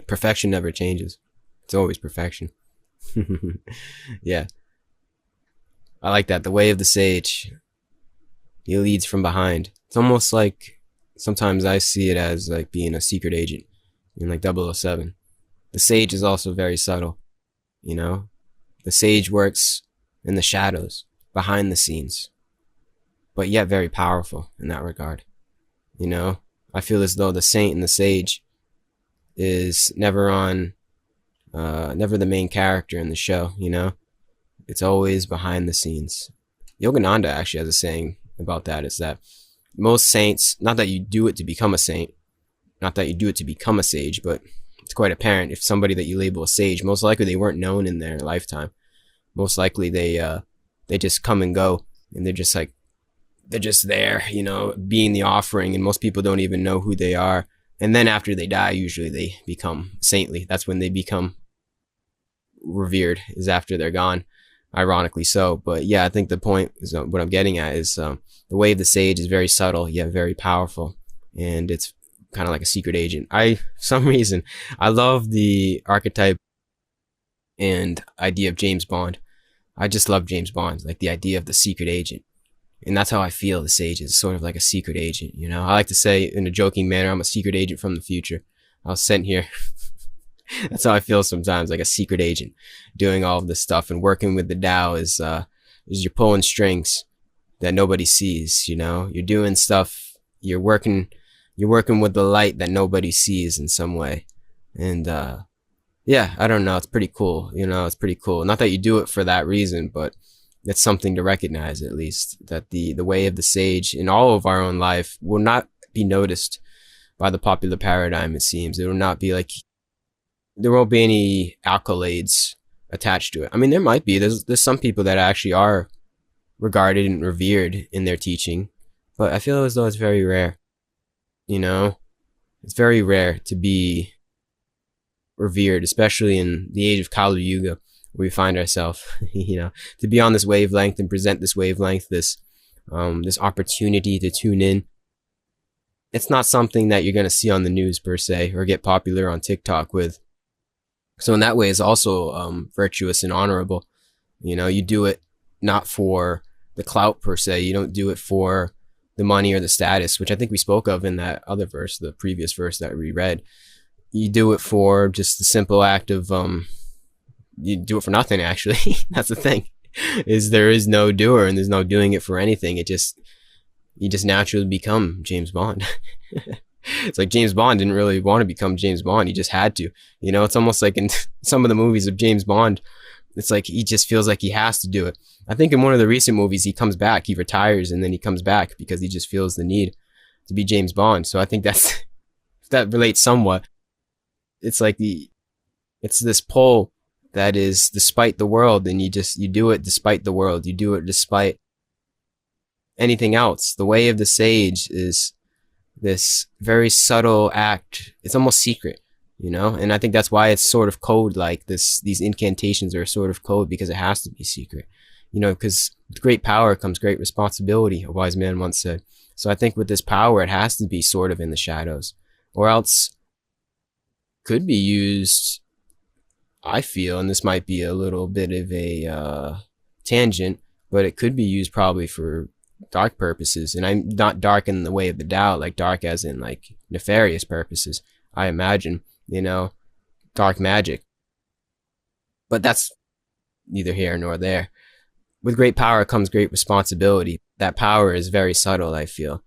[SPEAKER 1] Perfection never changes. It's always perfection. Yeah. I like that. The way of the sage. He leads from behind. It's almost like, sometimes I see it as like being a secret agent in like 007. The sage is also very subtle, The sage works in the shadows, behind the scenes, but yet very powerful in that regard. I feel as though the saint and the sage is never the main character in the show, It's always behind the scenes. Yogananda actually has a saying about that, is that most saints, not that you do it to become a saint, not that you do it to become a sage, but it's quite apparent if somebody that you label a sage, most likely they weren't known in their lifetime. Most likely they just come and go, and they're just there, being the offering, and most people don't even know who they are. And then after they die, usually they become saintly. That's when they become revered, is after they're gone, ironically so. But yeah, I think the point is, what I'm getting at is, the way of the sage is very subtle yet very powerful, and it's kind of like a secret agent. For some reason, I love the archetype and idea of James Bond. I just love James Bond, like the idea of the secret agent. And that's how I feel the sage is, sort of like a secret agent, I like to say in a joking manner, I'm a secret agent from the future. I was sent here. That's how I feel sometimes, like a secret agent doing all of this stuff, and working with the Tao is you're pulling strings that nobody sees, You're doing stuff, you're working with the light that nobody sees in some way. And yeah, I don't know, it's pretty cool, it's pretty cool. Not that you do it for that reason, but it's something to recognize, at least, that the way of the sage in all of our own life will not be noticed by the popular paradigm, it seems. It will not be like, there won't be any accolades attached to it. I mean, there might be. There's some people that actually are regarded and revered in their teaching, but I feel as though it's very rare. It's very rare to be revered, especially in the age of Kali Yuga, where we find ourselves, to be on this wavelength and present this wavelength, this opportunity to tune in. It's not something that you're going to see on the news per se, or get popular on TikTok with. So in that way, it's also virtuous and honorable. You do it not for the clout per se. You don't do it for the money or the status, which I think we spoke of in that other verse, the previous verse that we read. You do it for just the simple act of, you do it for nothing, actually. That's the thing. is there is no doer and there's no doing it for anything. You just naturally become James Bond. It's like James Bond didn't really want to become James Bond. He just had to. It's almost like in some of the movies of James Bond, it's like he just feels like he has to do it. I think in one of the recent movies, he comes back, he retires, and then he comes back because he just feels the need to be James Bond. So I think that relates somewhat. It's like it's this pull that is despite the world, and you do it despite the world. You do it despite anything else. The way of the sage is this very subtle act. It's almost secret, and I think that's why it's sort of code like this. These incantations are sort of code because it has to be secret, because with great power comes great responsibility, a wise man once said. So I think with this power, it has to be sort of in the shadows, or else could be used, I feel, and this might be a little bit of a tangent, but it could be used probably for dark purposes. And I'm not dark in the way of the Tao, like dark as in like nefarious purposes, I imagine, dark magic. But that's neither here nor there. With great power comes great responsibility. That power is very subtle, I feel.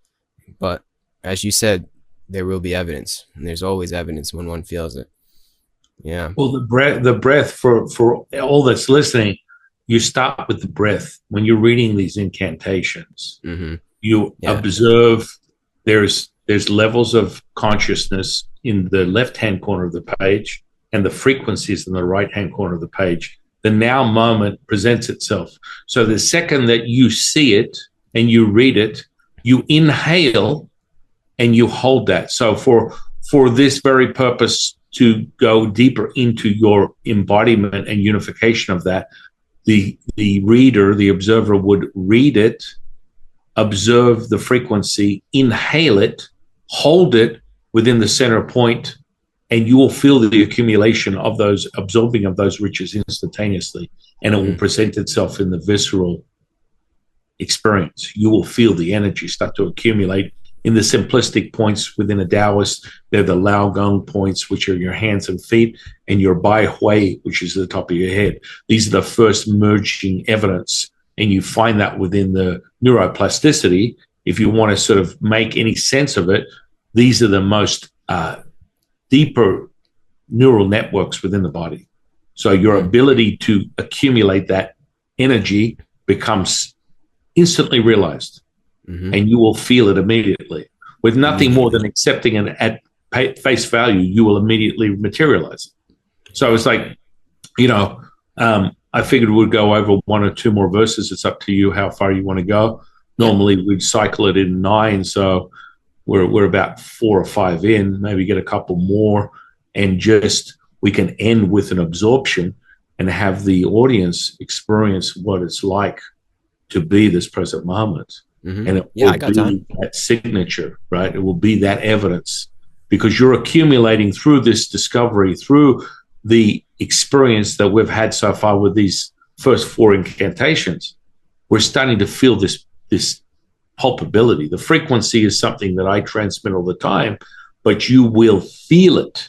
[SPEAKER 1] But as you said, there will be evidence, and there's always evidence when one feels it. Yeah.
[SPEAKER 2] Well, the breath for all that's listening, you start with the breath when you're reading these incantations.
[SPEAKER 1] Mm-hmm.
[SPEAKER 2] You observe. There's levels of consciousness in the left-hand corner of the page, and the frequencies in the right-hand corner of the page. The now moment presents itself. So the second that you see it and you read it, you inhale and you hold that. So for this very purpose, to go deeper into your embodiment and unification of that, the reader, the observer would read it, observe the frequency, inhale it, hold it within the center point, and you will feel the accumulation of those, absorbing of those riches instantaneously, and it will present itself in the visceral experience. You will feel the energy start to accumulate in the simplistic points within a Taoist. They're the Lao Gong points, which are your hands and feet, and your Bai Hui, which is the top of your head. These are the first merging evidence, and you find that within the neuroplasticity. If you want to sort of make any sense of it, these are the most deeper neural networks within the body. So your ability to accumulate that energy becomes instantly realized. Mm-hmm. And you will feel it immediately. With nothing more than accepting it at face value, you will immediately materialize it. So it's like, I figured we'd go over one or two more verses. It's up to you how far you want to go. Normally we'd cycle it in 9, so we're about 4 or 5 in, maybe get a couple more, and just we can end with an absorption and have the audience experience what it's like to be this present moment. Mm-hmm. And it will be that signature, right? It will be that evidence, because you're accumulating through this discovery, through the experience that we've had so far with these first 4 incantations. We're starting to feel this palpability. The frequency is something that I transmit all the time, but you will feel it.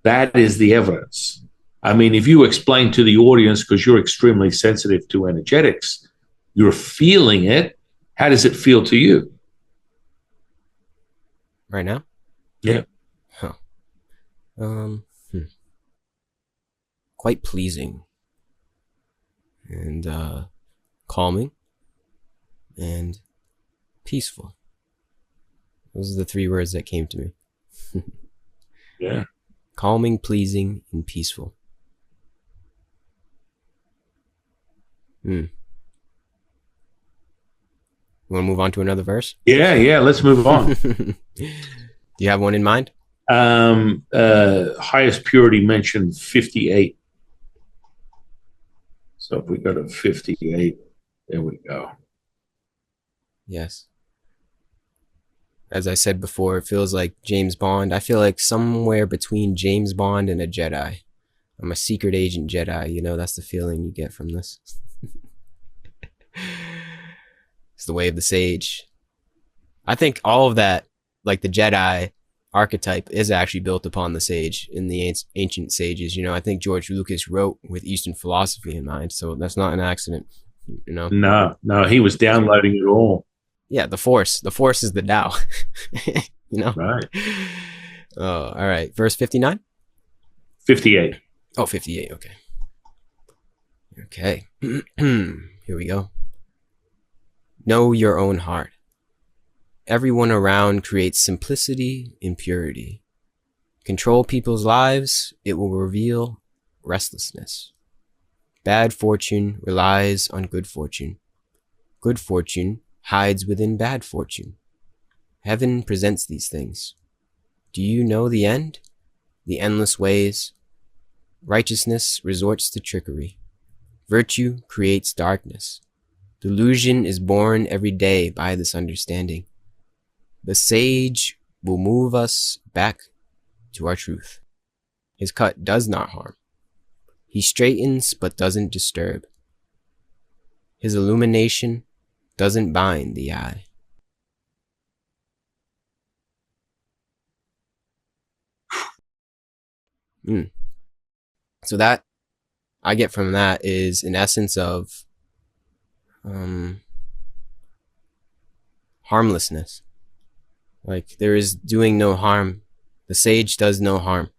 [SPEAKER 2] That is the evidence. I mean, if you explain to the audience, because you're extremely sensitive to energetics, you're feeling it. How does it feel to you?
[SPEAKER 1] Right now?
[SPEAKER 2] Yeah.
[SPEAKER 1] Huh. Quite pleasing and calming and peaceful. Those are the 3 words that came to me.
[SPEAKER 2] Yeah.
[SPEAKER 1] Calming, pleasing, and peaceful. You want to move on to another verse?
[SPEAKER 2] Yeah, let's move on.
[SPEAKER 1] Do you have one in mind?
[SPEAKER 2] Highest purity mentioned 58. So if we go to 58, there we go.
[SPEAKER 1] Yes. As I said before, it feels like James Bond. I feel like somewhere between James Bond and a Jedi. I'm a secret agent Jedi, that's the feeling you get from this. It's the way of the sage. I think all of that, like the Jedi archetype, is actually built upon the sage in the ancient sages. I think George Lucas wrote with Eastern philosophy in mind, so that's not an accident. you know?
[SPEAKER 2] No, he was downloading it all.
[SPEAKER 1] Yeah, the force. The force is the Tao. You know?
[SPEAKER 2] Right.
[SPEAKER 1] Oh, all right. Verse 59?
[SPEAKER 2] 58.
[SPEAKER 1] Oh, 58. Okay. Okay. Here we go. Know your own heart. Everyone around creates simplicity and purity. Control people's lives, it will reveal restlessness. Bad fortune relies on good fortune. Good fortune hides within bad fortune. Heaven presents these things. Do you know the end? The endless ways. Righteousness resorts to trickery. Virtue creates darkness. Delusion is born every day by this understanding. The sage will move us back to our truth. His cut does not harm. He straightens but doesn't disturb. His illumination doesn't bind the eye. So that I get from that is an essence of harmlessness. Like, there is doing no harm. The sage does no harm.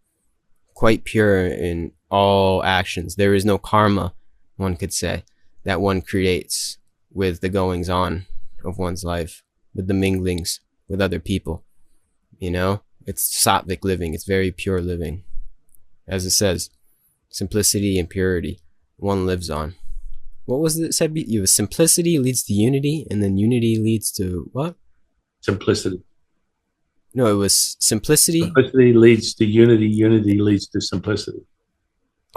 [SPEAKER 1] Quite pure in all actions. There is no karma, one could say, that one creates with the goings on of one's life, with the minglings with other people. You know, it's sattvic living. It's very pure living. As it says, simplicity and purity one lives on. What was it said? You was simplicity leads to unity, and then unity leads to what?
[SPEAKER 2] Simplicity.
[SPEAKER 1] No, it was simplicity.
[SPEAKER 2] Simplicity leads to unity. Unity leads to simplicity.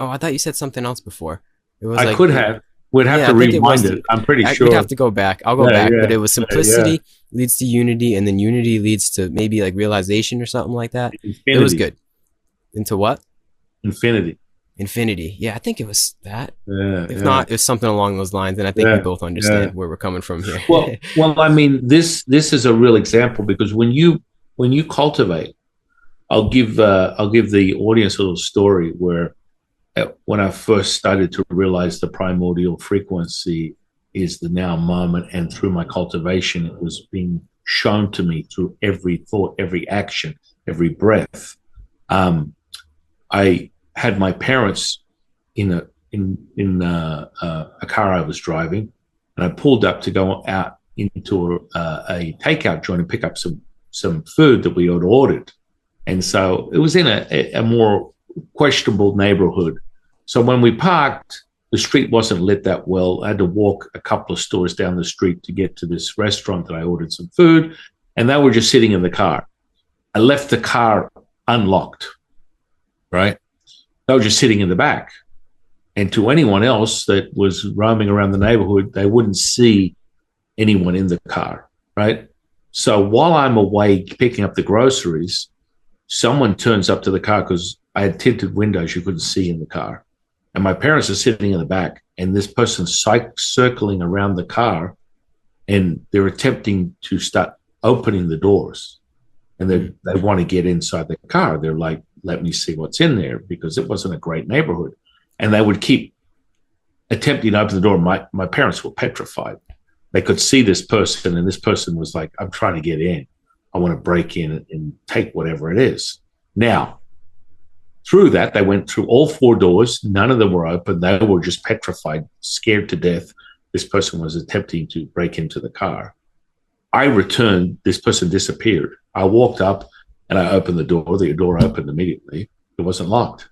[SPEAKER 1] Oh, I thought you said something else before. It was
[SPEAKER 2] I could have. We'd have to rewind it. I'm pretty sure.
[SPEAKER 1] We'd have to go back. I'll go back. But it was simplicity leads to unity, and then unity leads to maybe like realization or something like that. Infinity. It was good. Into what?
[SPEAKER 2] Infinity.
[SPEAKER 1] Yeah, I think it was that. If not, it's something along those lines, and I think we both understand where we're coming from here.
[SPEAKER 2] well, I mean, this is a real example, because when you cultivate, I'll give the audience a little story where when I first started to realize the primordial frequency is the now moment, and through my cultivation, it was being shown to me through every thought, every action, every breath. I had my parents in a car I was driving, and I pulled up to go out into a takeout joint and pick up some food that we had ordered. And so it was in a more questionable neighborhood. So when we parked, the street wasn't lit that well. I had to walk a couple of stores down the street to get to this restaurant that I ordered some food, and they were just sitting in the car. I left the car unlocked, right? They were just sitting in the back. And to anyone else that was roaming around the neighborhood, they wouldn't see anyone in the car, right? So while I'm away picking up the groceries, someone turns up to the car, because I had tinted windows you couldn't see in the car. And my parents are sitting in the back, and this person's circling around the car, and they're attempting to start opening the doors. And they want to get inside the car. They're like, let me see what's in there, because it wasn't a great neighborhood. And they would keep attempting to open the door. My parents were petrified. They could see this person, and this person was like, I'm trying to get in. I want to break in and take whatever it is. Now, through that, they went through all four doors. None of them were open. They were just petrified, scared to death. This person was attempting to break into the car. I returned. This person disappeared. I walked up and I opened the door. The door opened immediately. It wasn't locked.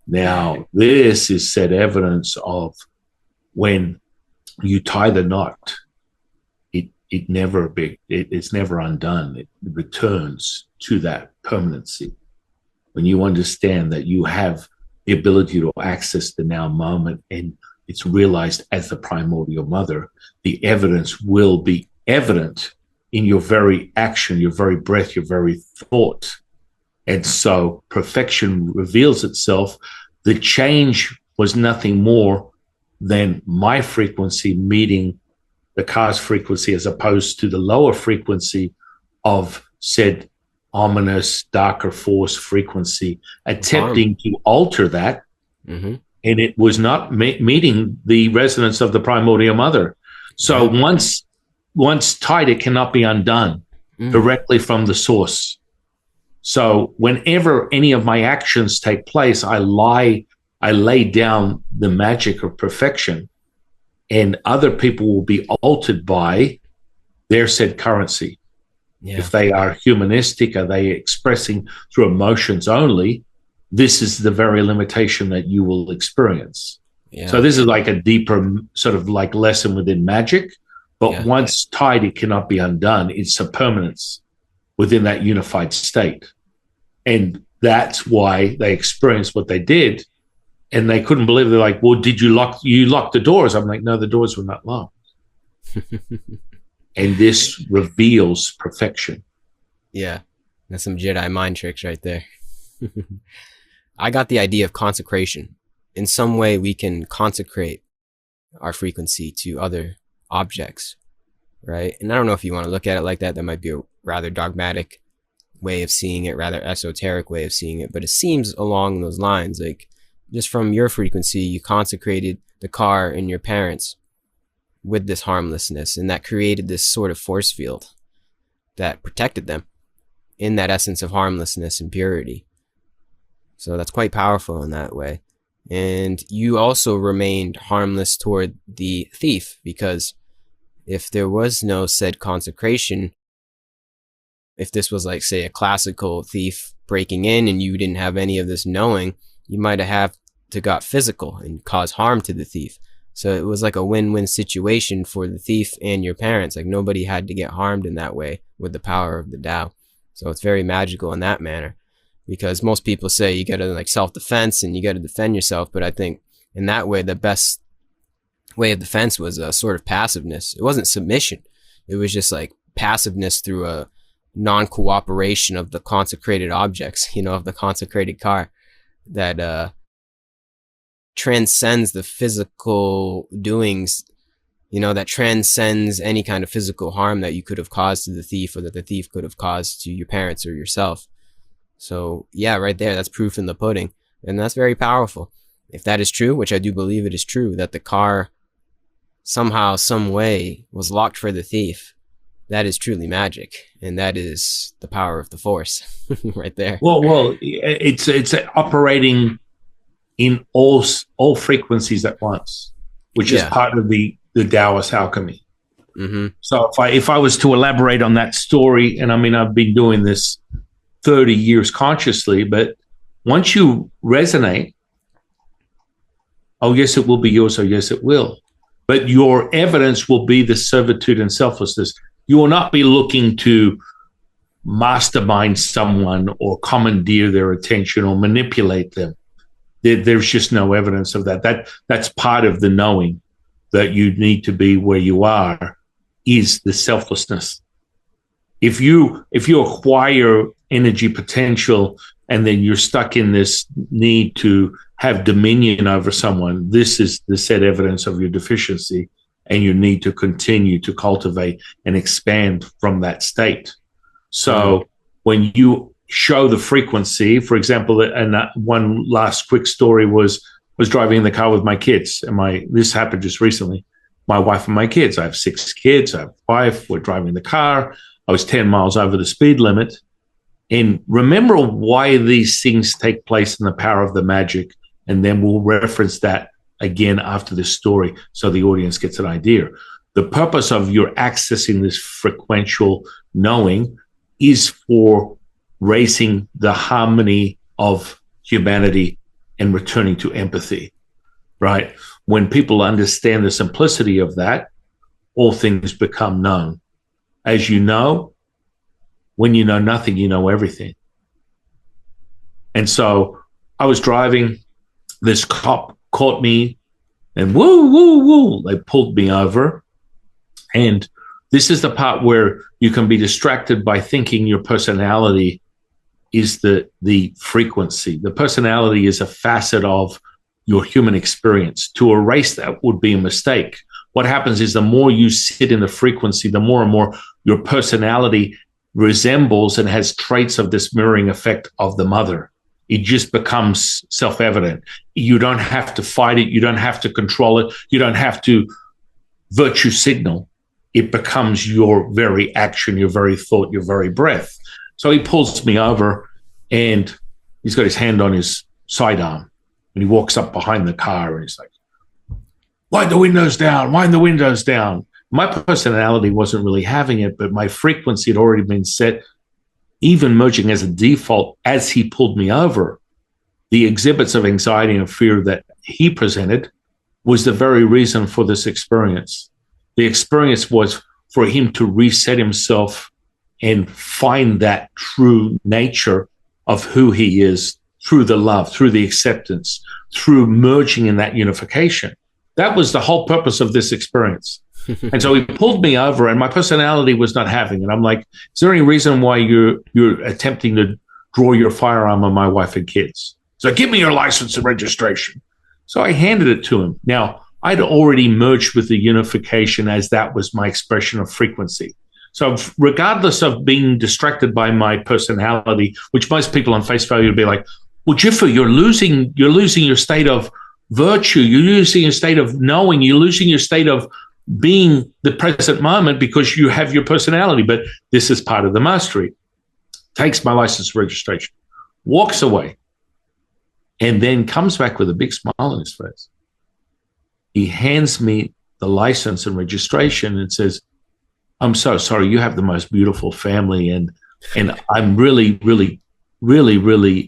[SPEAKER 2] Now, this is said evidence of when you tie the knot, it's never undone. It returns to that permanency. When you understand that you have the ability to access the now moment, and it's realized as the primordial mother, the evidence will be evident in your very action, your very breath, your very thought. And so perfection reveals itself. The change was nothing more than my frequency meeting the car's frequency, as opposed to the lower frequency of said ominous, darker force frequency, attempting to alter that and it was not meeting the resonance of the primordial mother. So once tied, it cannot be undone directly from the source. So whenever any of my actions take place, I lay down the magic of perfection, and other people will be altered by their said currency. Yeah. If they are humanistic, are they expressing through emotions only? This is the very limitation that you will experience. Yeah. So this is like a deeper sort of like lesson within magic, but once tied, it cannot be undone. It's a permanence within that unified state. And that's why they experienced what they did. And they couldn't believe it. They're like, well, did you lock the doors? I'm like, no, the doors were not locked. And this reveals perfection.
[SPEAKER 1] Yeah. That's some Jedi mind tricks right there. I got the idea of consecration. In some way, we can consecrate our frequency to other objects, right? And I don't know if you want to look at it like that. That might be a rather dogmatic way of seeing it, rather esoteric way of seeing it. But it seems along those lines, like just from your frequency, you consecrated the car and your parents with this harmlessness, and that created this sort of force field that protected them in that essence of harmlessness and purity. So that's quite powerful in that way. And you also remained harmless toward the thief, because if there was no said consecration, if this was like, say, a classical thief breaking in and you didn't have any of this knowing, you might have to got physical and cause harm to the thief. So it was like a win-win situation for the thief and your parents. Like nobody had to get harmed in that way with the power of the Tao. So it's very magical in that manner, because most people say you got to like self-defense and you got to defend yourself. But I think in that way, the best way of defense was a sort of passiveness. It wasn't submission. It was just like passiveness through a non-cooperation of the consecrated objects, of the consecrated car that transcends the physical doings, that transcends any kind of physical harm that you could have caused to the thief, or that the thief could have caused to your parents or yourself. So yeah, right there, that's proof in the pudding. And that's very powerful. If that is true, which I do believe it is true, that the car somehow, some way was locked for the thief, that is truly magic. And that is the power of the force right there.
[SPEAKER 2] Well, it's operating in all frequencies at once, which is part of the Taoist alchemy. Mm-hmm. So if I was to elaborate on that story, and I mean, I've been doing this 30 years consciously, but once you resonate, oh, yes, it will be yours, or yes, it will. But your evidence will be the servitude and selflessness. You will not be looking to mastermind someone or commandeer their attention or manipulate them. There's just no evidence of that. That's part of the knowing that you need to be where you are, is the selflessness. If you acquire energy potential and then you're stuck in this need to have dominion over someone, this is the said evidence of your deficiency, and you need to continue to cultivate and expand from that state. So when you show the frequency, for example, and one last quick story was driving in the car with my kids, and this happened just recently. My wife and my kids. I have 6 kids. I have a wife. We're driving the car. I was 10 miles over the speed limit. And remember why these things take place in the power of the magic, and then we'll reference that again after this story so the audience gets an idea. The purpose of your accessing this frequential knowing is for raising the harmony of humanity and returning to empathy, right? When people understand the simplicity of that, all things become known. As you know, when you know nothing, you know everything. And so I was driving, this cop caught me, and woo, woo, woo, they pulled me over. And this is the part where you can be distracted by thinking your personality is the frequency. The personality is a facet of your human experience. To erase that would be a mistake. What happens is the more you sit in the frequency, the more and more your personality resembles and has traits of this mirroring effect of the mother. it just becomes self-evident. You don't have to fight it. You don't have to control it. You don't have to virtue signal. It becomes your very action, your very thought, your very breath. So he pulls me over and he's got his hand on his sidearm and he walks up behind the car and he's like, wind the windows down, wind the windows down. My personality wasn't really having it, but my frequency had already been set, even merging as a default as he pulled me over. The exhibits of anxiety and fear that he presented was the very reason for this experience. The experience was for him to reset himself and find that true nature of who he is through the love, through the acceptance, through merging in that unification. That was the whole purpose of this experience. And so he pulled me over and my personality was not having it. I'm like, is there any reason why you're attempting to draw your firearm on my wife and kids? So give me your license and registration. So I handed it to him. Now, I'd already merged with the unification as that was my expression of frequency. So regardless of being distracted by my personality, which most people on face value would be like, well, Jiffer, you're losing your state of virtue. You're losing your state of knowing. You're losing your state of being the present moment because you have your personality. But this is part of the mastery. Takes my license registration, walks away, and then comes back with a big smile on his face. He hands me the license and registration and says, I'm so sorry, you have the most beautiful family, and I'm really, really, really, really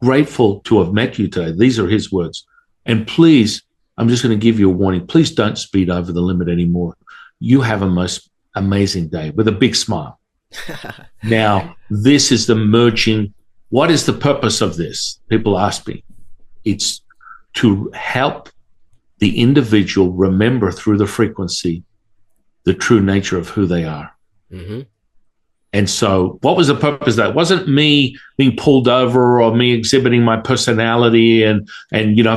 [SPEAKER 2] grateful to have met you today. These are his words. And please, I'm just going to give you a warning. Please don't speed over the limit anymore. You have a most amazing day, with a big smile. Now, this is the merging. What is the purpose of this? People ask me. It's to help the individual remember through the frequency the true nature of who they are. Mm-hmm. And so what was the purpose of that? It wasn't me being pulled over or me exhibiting my personality and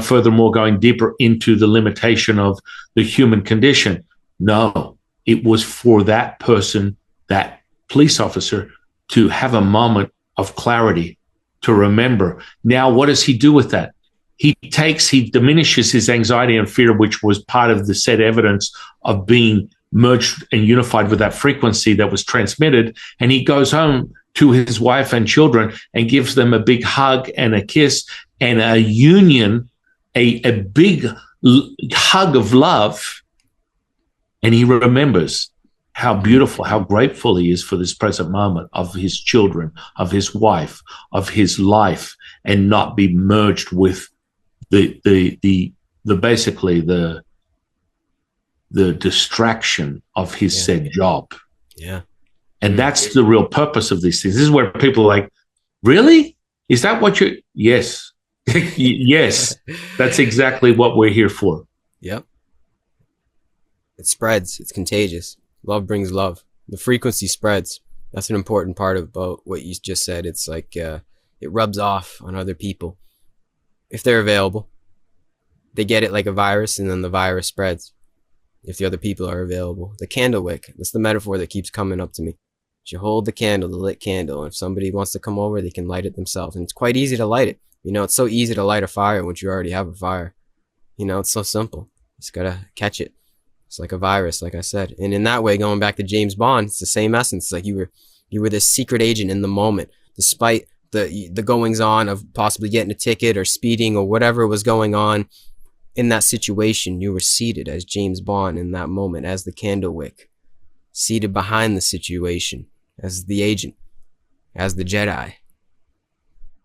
[SPEAKER 2] furthermore going deeper into the limitation of the human condition. No, it was for that person, that police officer, to have a moment of clarity, to remember. Now, what does he do with that? He diminishes his anxiety and fear, which was part of the said evidence of being merged and unified with that frequency that was transmitted. And he goes home to his wife and children and gives them a big hug and a kiss and a union, a big hug of love. And he remembers how beautiful, how grateful he is for this present moment of his children, of his wife, of his life, and not be merged with the distraction of his said job.
[SPEAKER 1] Yeah.
[SPEAKER 2] And that's the real purpose of these things. This is where people are like, really? Is that what you're? Yes. Yes. That's exactly what we're here for.
[SPEAKER 1] Yep. It spreads. It's contagious. Love brings love. The frequency spreads. That's an important part about what you just said. It's like it rubs off on other people. If they're available, they get it like a virus, and then the virus spreads. If the other people are available. The candle wick. That's the metaphor that keeps coming up to me. You hold the candle, the lit candle. And if somebody wants to come over, they can light it themselves. And it's quite easy to light it. It's so easy to light a fire once you already have a fire. It's so simple. You just gotta catch it. It's like a virus, like I said. And in that way, going back to James Bond, it's the same essence. It's like you were this secret agent in the moment, despite the goings on of possibly getting a ticket or speeding or whatever was going on. In that situation, you were seated as James Bond in that moment, as the candle wick, seated behind the situation, as the agent, as the Jedi,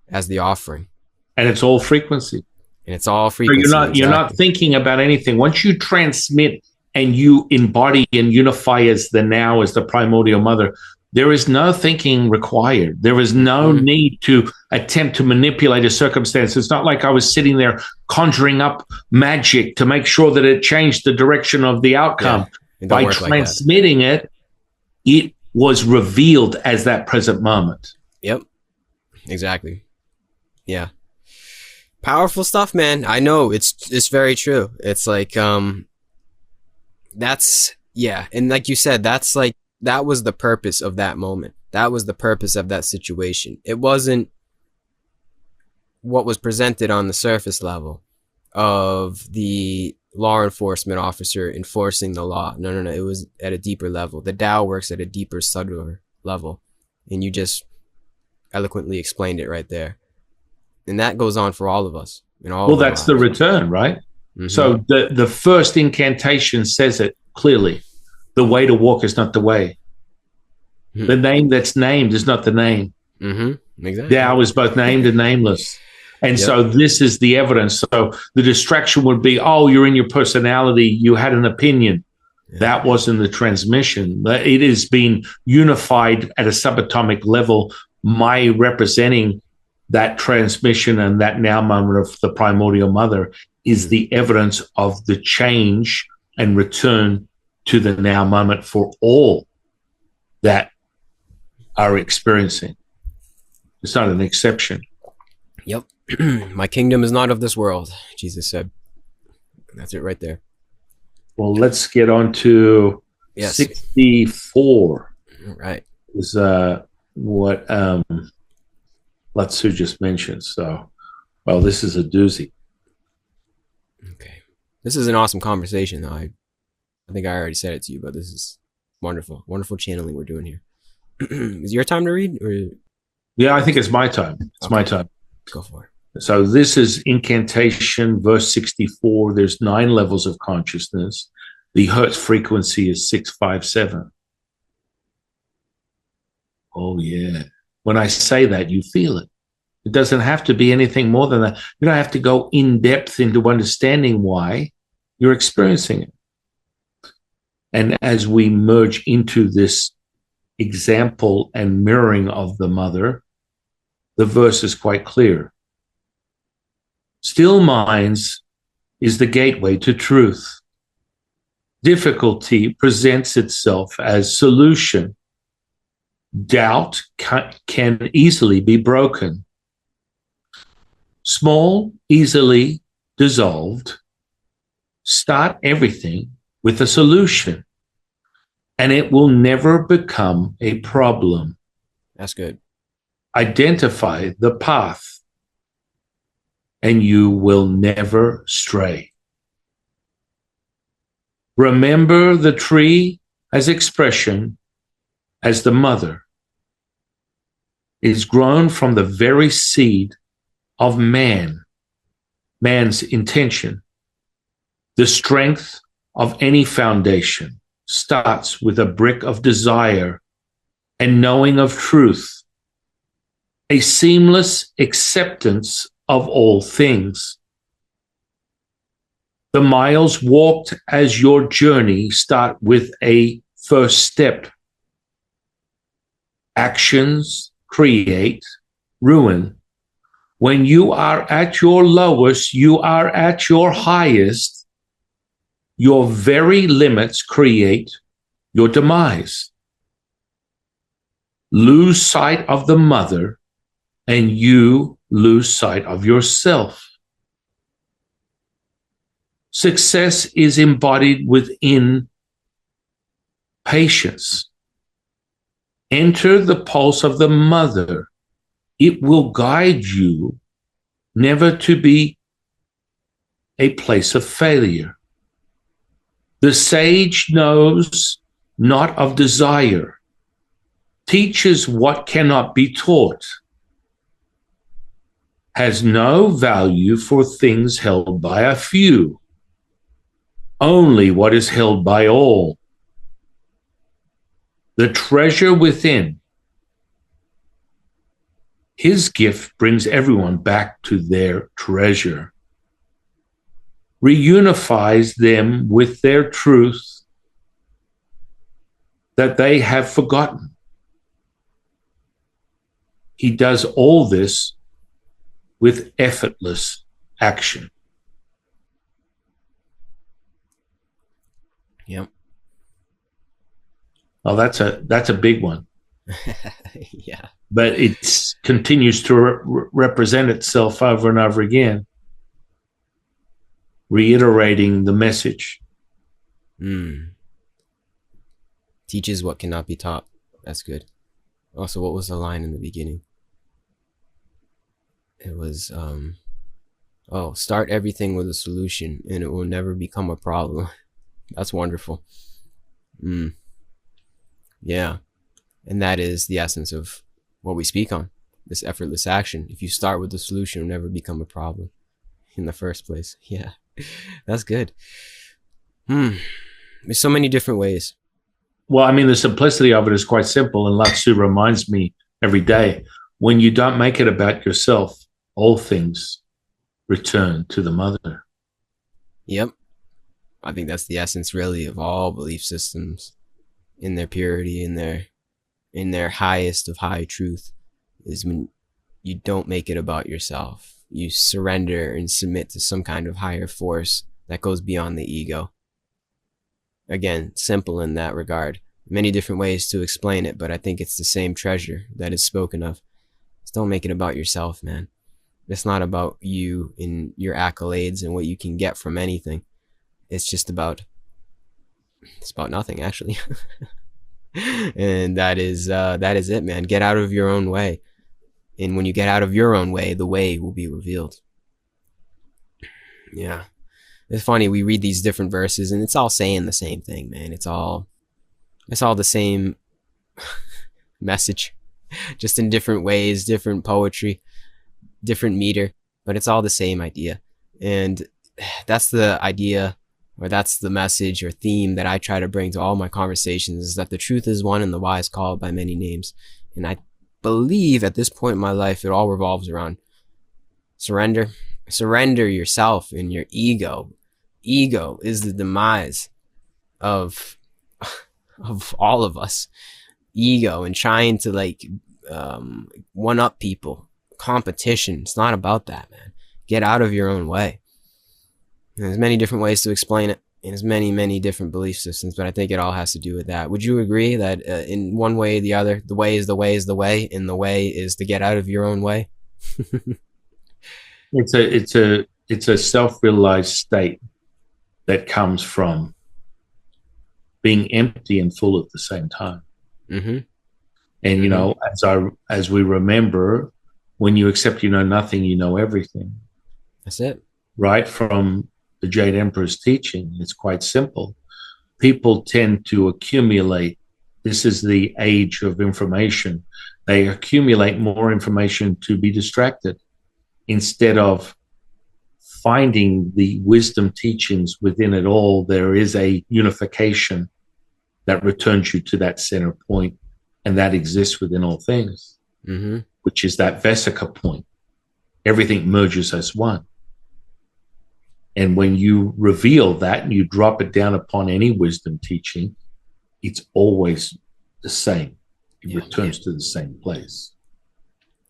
[SPEAKER 1] as the offering.
[SPEAKER 2] And it's all frequency.
[SPEAKER 1] And it's all frequency.
[SPEAKER 2] So you're not thinking about anything. Once you transmit and you embody and unify as the now, as the primordial mother, there is no thinking required. There is no need to attempt to manipulate a circumstance. It's not like I was sitting there conjuring up magic to make sure that it changed the direction of the outcome. Yeah, by transmitting it, it was revealed as that present moment.
[SPEAKER 1] Yep, exactly. Yeah. Powerful stuff, man. I know it's very true. It's like, that's, yeah. And like you said, that's like, that was the purpose of that moment. That was the purpose of that situation. It wasn't what was presented on the surface level of the law enforcement officer enforcing the law. No. It was at a deeper level. The Tao works at a deeper, subtler level. And you just eloquently explained it right there. And that goes on for all of us. In all
[SPEAKER 2] well, that's the return, right?
[SPEAKER 1] Mm-hmm.
[SPEAKER 2] So the first incantation says it clearly. The way to walk is not the way. Mm-hmm. The name that's named is not the name.
[SPEAKER 1] Mm-hmm. Exactly.
[SPEAKER 2] Tao is both named and nameless. And so this is the evidence. So the distraction would be, oh, you're in your personality. You had an opinion. Yeah. That wasn't the transmission. It is being unified at a subatomic level. My representing that transmission and that now moment of the primordial mother is the evidence of the change and return to the now moment for all that are experiencing. It's not an exception.
[SPEAKER 1] Yep. My kingdom is not of this world, Jesus said. That's it right there.
[SPEAKER 2] Well, let's get on to 64.
[SPEAKER 1] All right.
[SPEAKER 2] Is what Lao Tzu just mentioned. So, well, this is a doozy.
[SPEAKER 1] Okay. This is an awesome conversation, though. I think I already said it to you, but this is wonderful. Wonderful channeling we're doing here. Is it your time to read? Or?
[SPEAKER 2] Yeah, I think it's my time. It's my time.
[SPEAKER 1] Go for it.
[SPEAKER 2] So this is incantation, verse 64. There's 9 levels of consciousness. The Hertz frequency is 657. Oh, yeah. When I say that, you feel it. It doesn't have to be anything more than that. You don't have to go in depth into understanding why you're experiencing it. And as we merge into this example and mirroring of the mother, the verse is quite clear. Still minds is the gateway to truth. Difficulty presents itself as solution. Doubt can easily be broken. Small, easily dissolved. Start everything with a solution, and it will never become a problem.
[SPEAKER 1] That's good.
[SPEAKER 2] Identify the path, and you will never stray. Remember the tree as expression, as the mother is grown from the very seed of man's intention. The strength of any foundation starts with a brick of desire and knowing of truth, a seamless acceptance of all things. The miles walked as your journey start with a first step. Actions create ruin. When you are at your lowest, you are at your highest. Your very limits create your demise. Lose sight of the mother, and you lose sight of yourself. Success is embodied within patience. Enter the pulse of the mother. It will guide you never to be a place of failure. The sage knows not of desire, teaches what cannot be taught, has no value for things held by a few, only what is held by all. The treasure within, his gift brings everyone back to their treasure, reunifies them with their truth that they have forgotten. He does all this with effortless action.
[SPEAKER 1] Yep.
[SPEAKER 2] Well, that's a big one.
[SPEAKER 1] Yeah.
[SPEAKER 2] But it continues to represent itself over and over again, reiterating the message.
[SPEAKER 1] Teaches what cannot be taught. That's good. Also, what was the line in the beginning? It was, oh, start everything with a solution and it will never become a problem. That's wonderful. Yeah. And that is the essence of what we speak on, this effortless action. If you start with the solution, it will never become a problem in the first place. Yeah. That's good. There's so many different ways.
[SPEAKER 2] Well, I mean, the simplicity of it is quite simple. And Lao Tzu reminds me every day, when you don't make it about yourself, all things return to the mother.
[SPEAKER 1] Yep. I think that's the essence really of all belief systems in their purity, in their highest of high truth, is when you don't make it about yourself. You surrender and submit to some kind of higher force that goes beyond the ego. Again, simple in that regard. Many different ways to explain it, but I think it's the same treasure that is spoken of. Just don't make it about yourself, man. It's not about you and your accolades and what you can get from anything. It's about nothing, actually. And that is it, man. Get out of your own way. And when you get out of your own way, the way will be revealed. Yeah. It's funny, we read these different verses and it's all saying the same thing, man. It's all the same message, just in different ways, different poetry, different meter, but it's all the same idea. And that's the idea, or that's the message or theme that I try to bring to all my conversations, is that the truth is one and the wise called by many names. And I believe at this point in my life, it all revolves around surrender. Surrender yourself and your ego. Ego is the demise of all of us. Ego and trying to one up people. Competition. It's not about that, man. Get out of your own way. And there's many different ways to explain it. And there's many different belief systems, but I think it all has to do with that. Would you agree that in one way or the other, the way is the way is the way, and the way is to get out of your own way?
[SPEAKER 2] It's a self-realized state that comes from being empty and full at the same time.
[SPEAKER 1] Mm-hmm.
[SPEAKER 2] And you know, as we remember, when you accept you know nothing, you know everything.
[SPEAKER 1] That's it.
[SPEAKER 2] Right from the Jade Emperor's teaching, it's quite simple. People tend to accumulate. This is the age of information. They accumulate more information to be distracted instead of finding the wisdom teachings within it all. There is a unification that returns you to that center point, and that exists within all things, which is that Vesika point. Everything merges as one. And when you reveal that and you drop it down upon any wisdom teaching, it's always the same. It returns to the same place.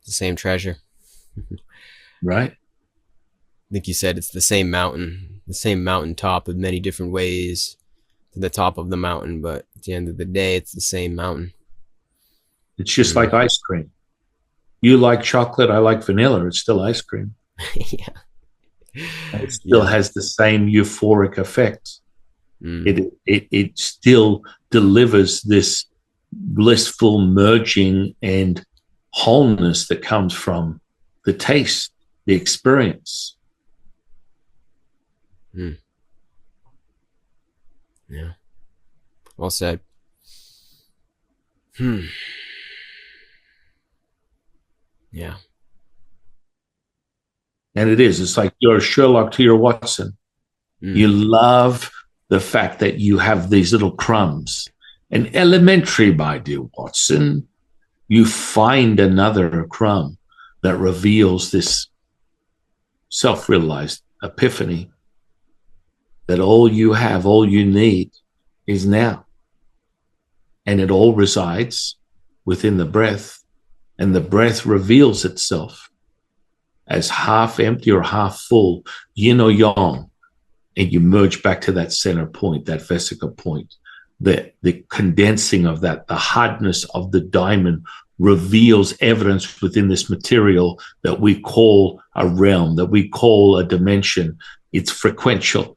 [SPEAKER 1] The same treasure.
[SPEAKER 2] Right?
[SPEAKER 1] I think you said it's the same mountaintop with many different ways to the top of the mountain, but at the end of the day, it's the same mountain.
[SPEAKER 2] It's just like ice cream. You like chocolate, I like vanilla. It's still ice cream.
[SPEAKER 1] Yeah.
[SPEAKER 2] And it still has the same euphoric effect. It still delivers this blissful merging and wholeness that comes from the taste, the experience.
[SPEAKER 1] Yeah. Well said. Yeah.
[SPEAKER 2] And it is. It's like you're a Sherlock to your Watson. You love the fact that you have these little crumbs. And elementary, my dear Watson, you find another crumb that reveals this self-realized epiphany that all you have, all you need is now. And it all resides within the breath. And the breath reveals itself as half empty or half full, yin or yang. And you merge back to that center point, that Vesika point. The condensing of that, the hardness of the diamond reveals evidence within this material that we call a realm, that we call a dimension. It's frequential,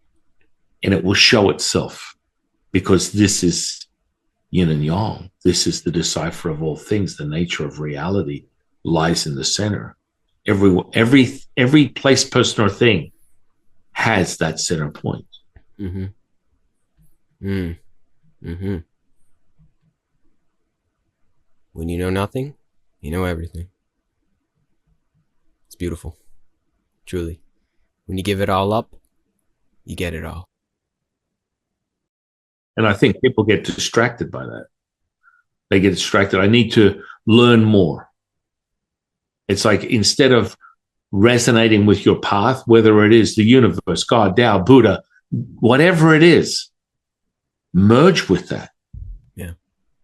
[SPEAKER 2] and it will show itself because this is yin and yang. This is the decipher of all things. The nature of reality lies in the center. every place, person, or thing has that center point.
[SPEAKER 1] Mm-hmm. Mm. Mm-hmm. When you know nothing, you know everything. It's beautiful. Truly. When you give it all up, you get it all.
[SPEAKER 2] And I think people get distracted by that. They get distracted. I need to learn more. It's like, instead of resonating with your path, whether it is the universe, God, Tao, Buddha, whatever it is, merge with that.
[SPEAKER 1] Yeah.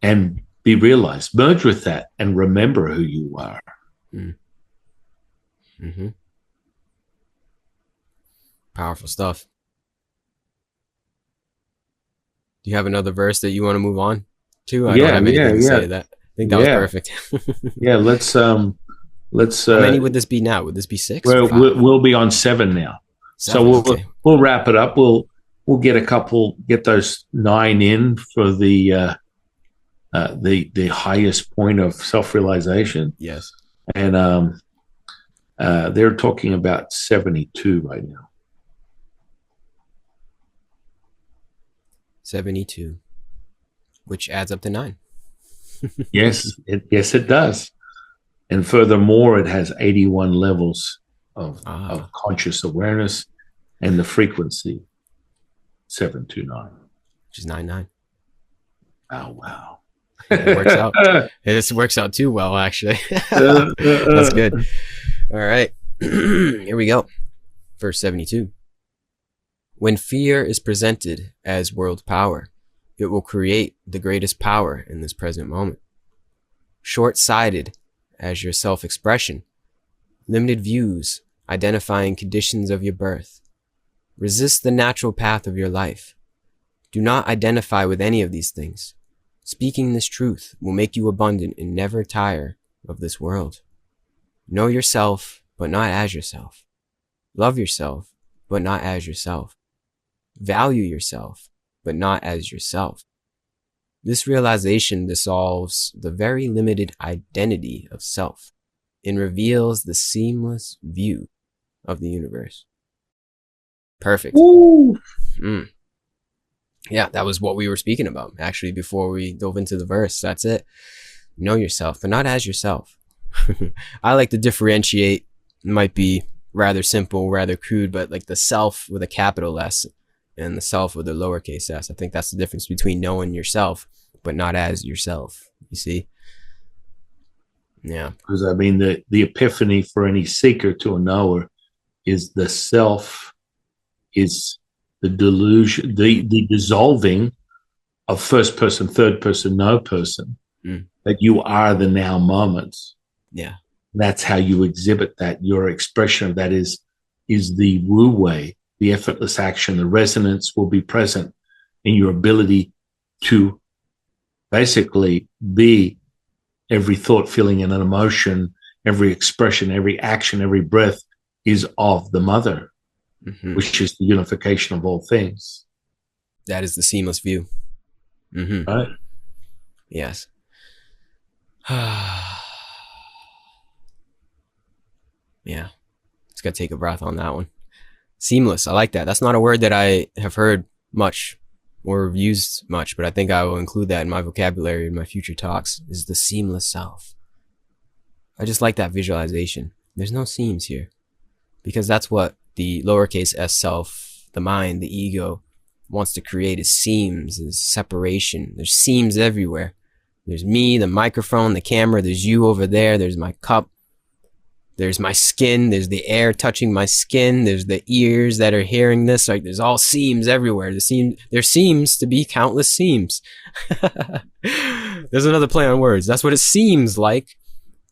[SPEAKER 2] And be realized. Merge with that and remember who you are.
[SPEAKER 1] Mm. Mm-hmm. Powerful stuff. Do you have another verse that you want to move on to? I don't have anything to say to that. I think that was perfect.
[SPEAKER 2] Yeah, let's how
[SPEAKER 1] many would this be now? Would this be 6?
[SPEAKER 2] We'll be on 7 now.
[SPEAKER 1] 7,
[SPEAKER 2] so we'll wrap it up. We'll get those 9 in for the highest point of self-realization.
[SPEAKER 1] Yes.
[SPEAKER 2] And they're talking about 72 right now.
[SPEAKER 1] 72, which adds up to 9.
[SPEAKER 2] Yes, it does. And furthermore, it has 81 levels of conscious awareness, and the frequency 729,
[SPEAKER 1] which is 99.
[SPEAKER 2] Oh wow!
[SPEAKER 1] It works out. It works out too well, actually. That's good. All right, here we go. Verse 72. When fear is presented as world power, it will create the greatest power in this present moment. Short-sighted as your self-expression, limited views identifying conditions of your birth. Resist the natural path of your life. Do not identify with any of these things. Speaking this truth will make you abundant and never tire of this world. Know yourself, but not as yourself. Love yourself, but not as yourself. Value yourself, but not as yourself. This realization dissolves the very limited identity of self and reveals the seamless view of the universe. Perfect. Yeah, that was what we were speaking about, actually, before we dove into the verse. That's it. Know yourself, but not as yourself. I like to differentiate. It might be rather simple, rather crude, but like the self with a capital S and the self with a lowercase s. I think that's the difference between knowing yourself, but not as yourself. You see? Yeah.
[SPEAKER 2] Because I mean, the epiphany for any seeker to a knower is the self is the delusion, the dissolving of first person, third person, no person, that you are the now moment.
[SPEAKER 1] Yeah.
[SPEAKER 2] That's how you exhibit that. Your expression of that is the Wu way, the effortless action. The resonance will be present in your ability to basically be every thought, feeling, and an emotion, every expression, every action, every breath is of the mother, which is the unification of all things.
[SPEAKER 1] That is the seamless view.
[SPEAKER 2] Right?
[SPEAKER 1] Yes. Yeah. Just got to take a breath on that one. Seamless. I like that. That's not a word that I have heard much or used much, but I think I will include that in my vocabulary in my future talks, is the seamless self. I just like that visualization. There's no seams here, because that's what the lowercase s self, the mind, the ego wants to create, is seams, is separation. There's seams everywhere. There's me, the microphone, the camera, there's you over there, there's my cup, there's my skin, there's the air touching my skin, there's the ears that are hearing this. Like, there's all seams everywhere. There seems to be countless seams. There's another play on words. That's what it seems like,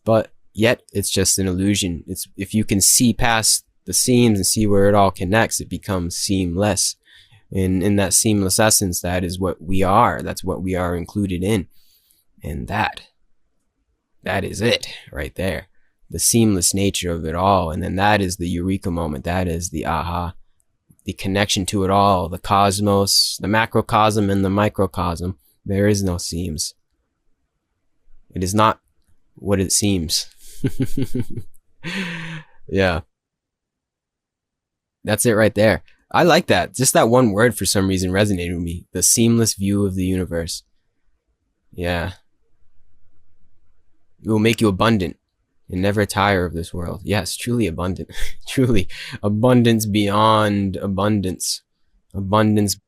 [SPEAKER 1] but yet it's just an illusion. It's, if you can see past the seams and see where it all connects, it becomes seamless. And in that seamless essence, that is what we are. That's what we are included in. And that is it right there. The seamless nature of it all. And then that is the eureka moment. That is the aha, the connection to it all, the cosmos, the macrocosm and the microcosm. There is no seams. It is not what it seems. Yeah, that's it right there. I like that. Just that one word for some reason resonated with me. The seamless view of the universe. Yeah. It will make you abundant and never tire of this world. Yes, truly abundant. Truly. Abundance beyond abundance. Abundance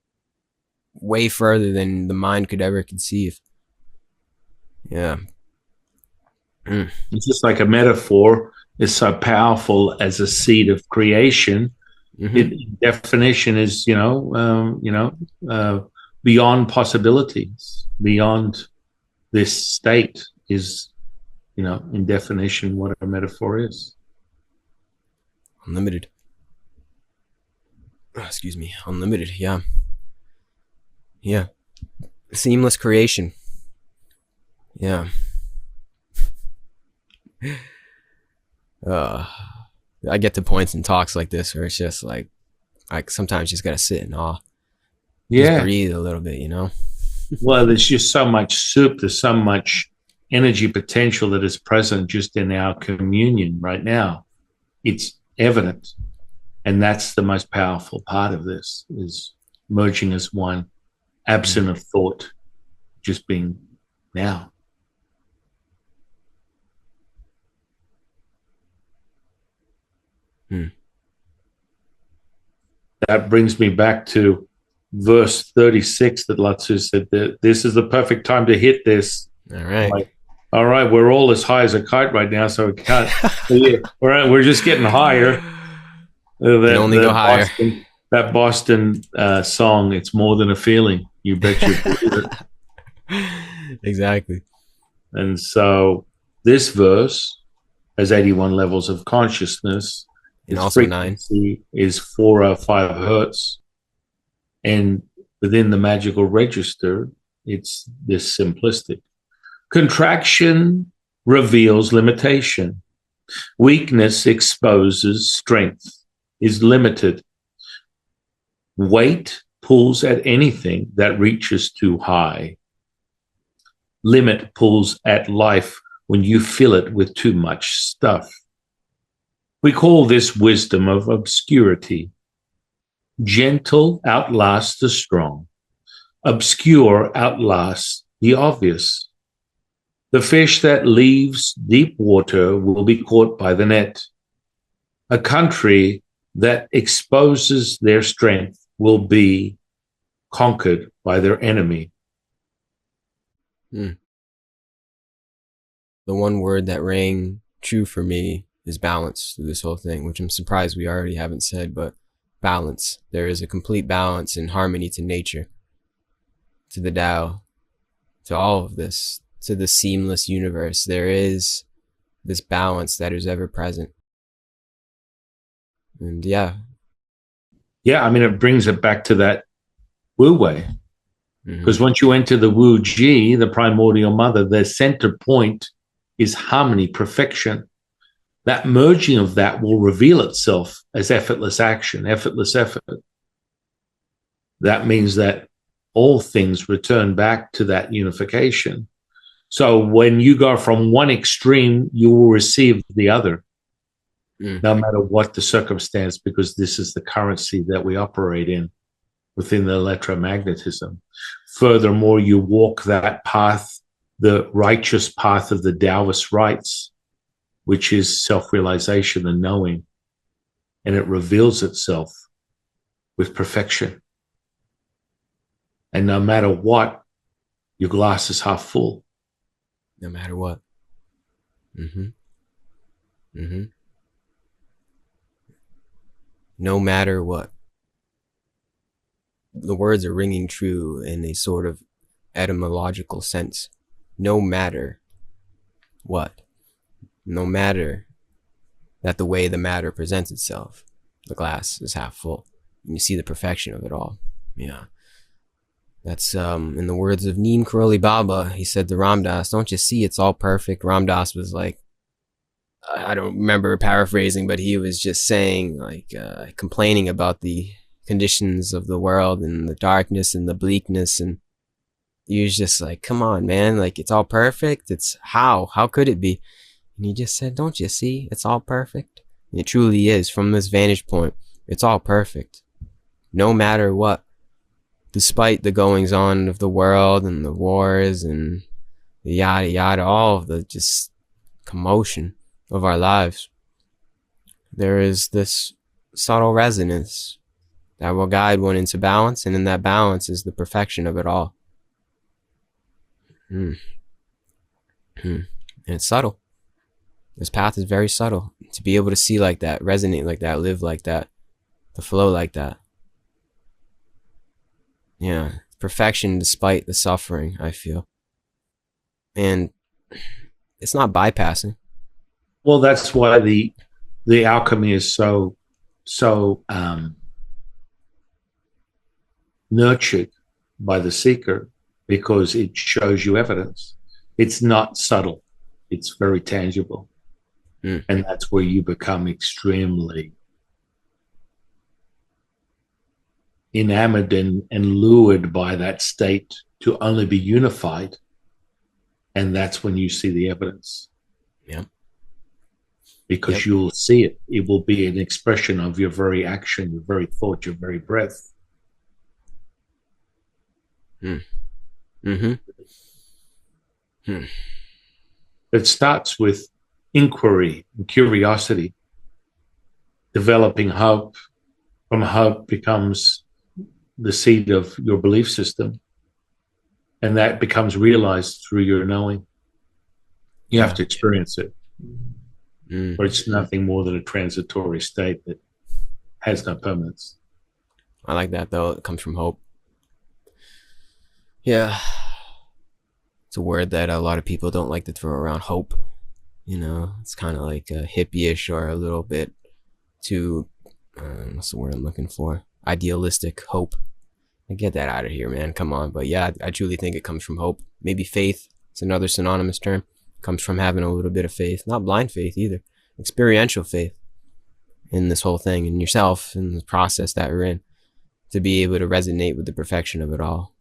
[SPEAKER 1] way further than the mind could ever conceive. Yeah. Mm.
[SPEAKER 2] It's just like a metaphor is so powerful as a seed of creation.
[SPEAKER 1] Mm-hmm.
[SPEAKER 2] It definition is, beyond possibilities, beyond this state is, in definition, what a metaphor is.
[SPEAKER 1] Unlimited. Oh, excuse me. Unlimited. Yeah. Yeah. Seamless creation. Yeah. Uh, I get to points in talks like this where it's just like sometimes you just gotta sit in awe, just
[SPEAKER 2] Yeah.
[SPEAKER 1] breathe a little bit, you know.
[SPEAKER 2] Well, there's just so much soup. There's so much energy potential that is present just in our communion right now. It's evident. And that's the most powerful part of this is merging as one, absent of thought, just being now.
[SPEAKER 1] Hmm.
[SPEAKER 2] That brings me back to verse 36 that Lao Tzu said that this is the perfect time to hit this.
[SPEAKER 1] All right.
[SPEAKER 2] Like, all right, we're all as high as a kite right now, so we can't. Yeah, we're just getting higher.
[SPEAKER 1] That, only go higher.
[SPEAKER 2] That Boston song, "It's More Than a Feeling." You bet you believe
[SPEAKER 1] it. Exactly.
[SPEAKER 2] And so this verse has 81 levels of consciousness.
[SPEAKER 1] And also 9
[SPEAKER 2] is 405 hertz. And within the magical register, it's this simplistic. Contraction reveals limitation. Weakness exposes strength, is limited. Weight pulls at anything that reaches too high. Limit pulls at life when you fill it with too much stuff. We call this wisdom of obscurity. Gentle outlasts the strong. Obscure outlasts the obvious. The fish that leaves deep water will be caught by the net. A country that exposes their strength will be conquered by their enemy.
[SPEAKER 1] The one word that rang true for me is balance through this whole thing, which I'm surprised we already haven't said, but balance. There is a complete balance and harmony to nature, to the Tao, to all of this, to the seamless universe. There is this balance that is ever present. And yeah,
[SPEAKER 2] I mean, it brings it back to that Wu Wei. Because once you enter the Wu Ji, the primordial mother, the center point is harmony, perfection. That merging of that will reveal itself as effortless action, effortless effort. That means that all things return back to that unification. So when you go from one extreme, you will receive the other, no matter what the circumstance, because this is the currency that we operate in within the electromagnetism. Furthermore, you walk that path, the righteous path of the Taoist rights, which is self-realization and knowing, and it reveals itself with perfection. And no matter what, your glass is half full.
[SPEAKER 1] No matter what. No matter what. The words are ringing true in a sort of etymological sense. No matter what. No matter that the way the matter presents itself, the glass is half full. And you see the perfection of it all. Yeah. That's in the words of Neem Karoli Baba. He said to Ram Dass, "Don't you see it's all perfect?" Ram Dass was like, I don't remember paraphrasing, but he was just saying, like, complaining about the conditions of the world and the darkness and the bleakness, and he was just like, come on, man, like, it's all perfect. It's how could it be? And he just said, don't you see it's all perfect? It truly is. From this vantage point, it's all perfect. No matter what. Despite the goings on of the world and the wars and the yada yada, all of the just commotion of our lives, there is this subtle resonance that will guide one into balance, and in that balance is the perfection of it all. And it's subtle. This path is very subtle. To be able to see like that, resonate like that, live like that, to flow like that. Yeah, perfection despite the suffering, I feel. And it's not bypassing.
[SPEAKER 2] Well, that's why the alchemy is so nurtured by the seeker, because it shows you evidence. It's not subtle. It's very tangible. And that's where you become extremely enamored and lured by that state to only be unified. And that's when you see the evidence.
[SPEAKER 1] Yeah.
[SPEAKER 2] Because you'll see it. It will be an expression of your very action, your very thought, your very breath. It starts with inquiry and curiosity, developing hope. From hope becomes the seed of your belief system, and that becomes realized through your knowing. You have to experience it, or it's nothing more than a transitory state that has no permanence.
[SPEAKER 1] I like that, though. It comes from hope. Yeah. It's a word that a lot of people don't like to throw around, hope. You know, it's kind of like hippie-ish, or a little bit too, what's the word I'm looking for? Idealistic hope. Get that out of here, man. Come on. But yeah, I truly think it comes from hope. Maybe faith. It's another synonymous term. It comes from having a little bit of faith. Not blind faith either. Experiential faith in this whole thing, in yourself, in the process that we're in, to be able to resonate with the perfection of it all.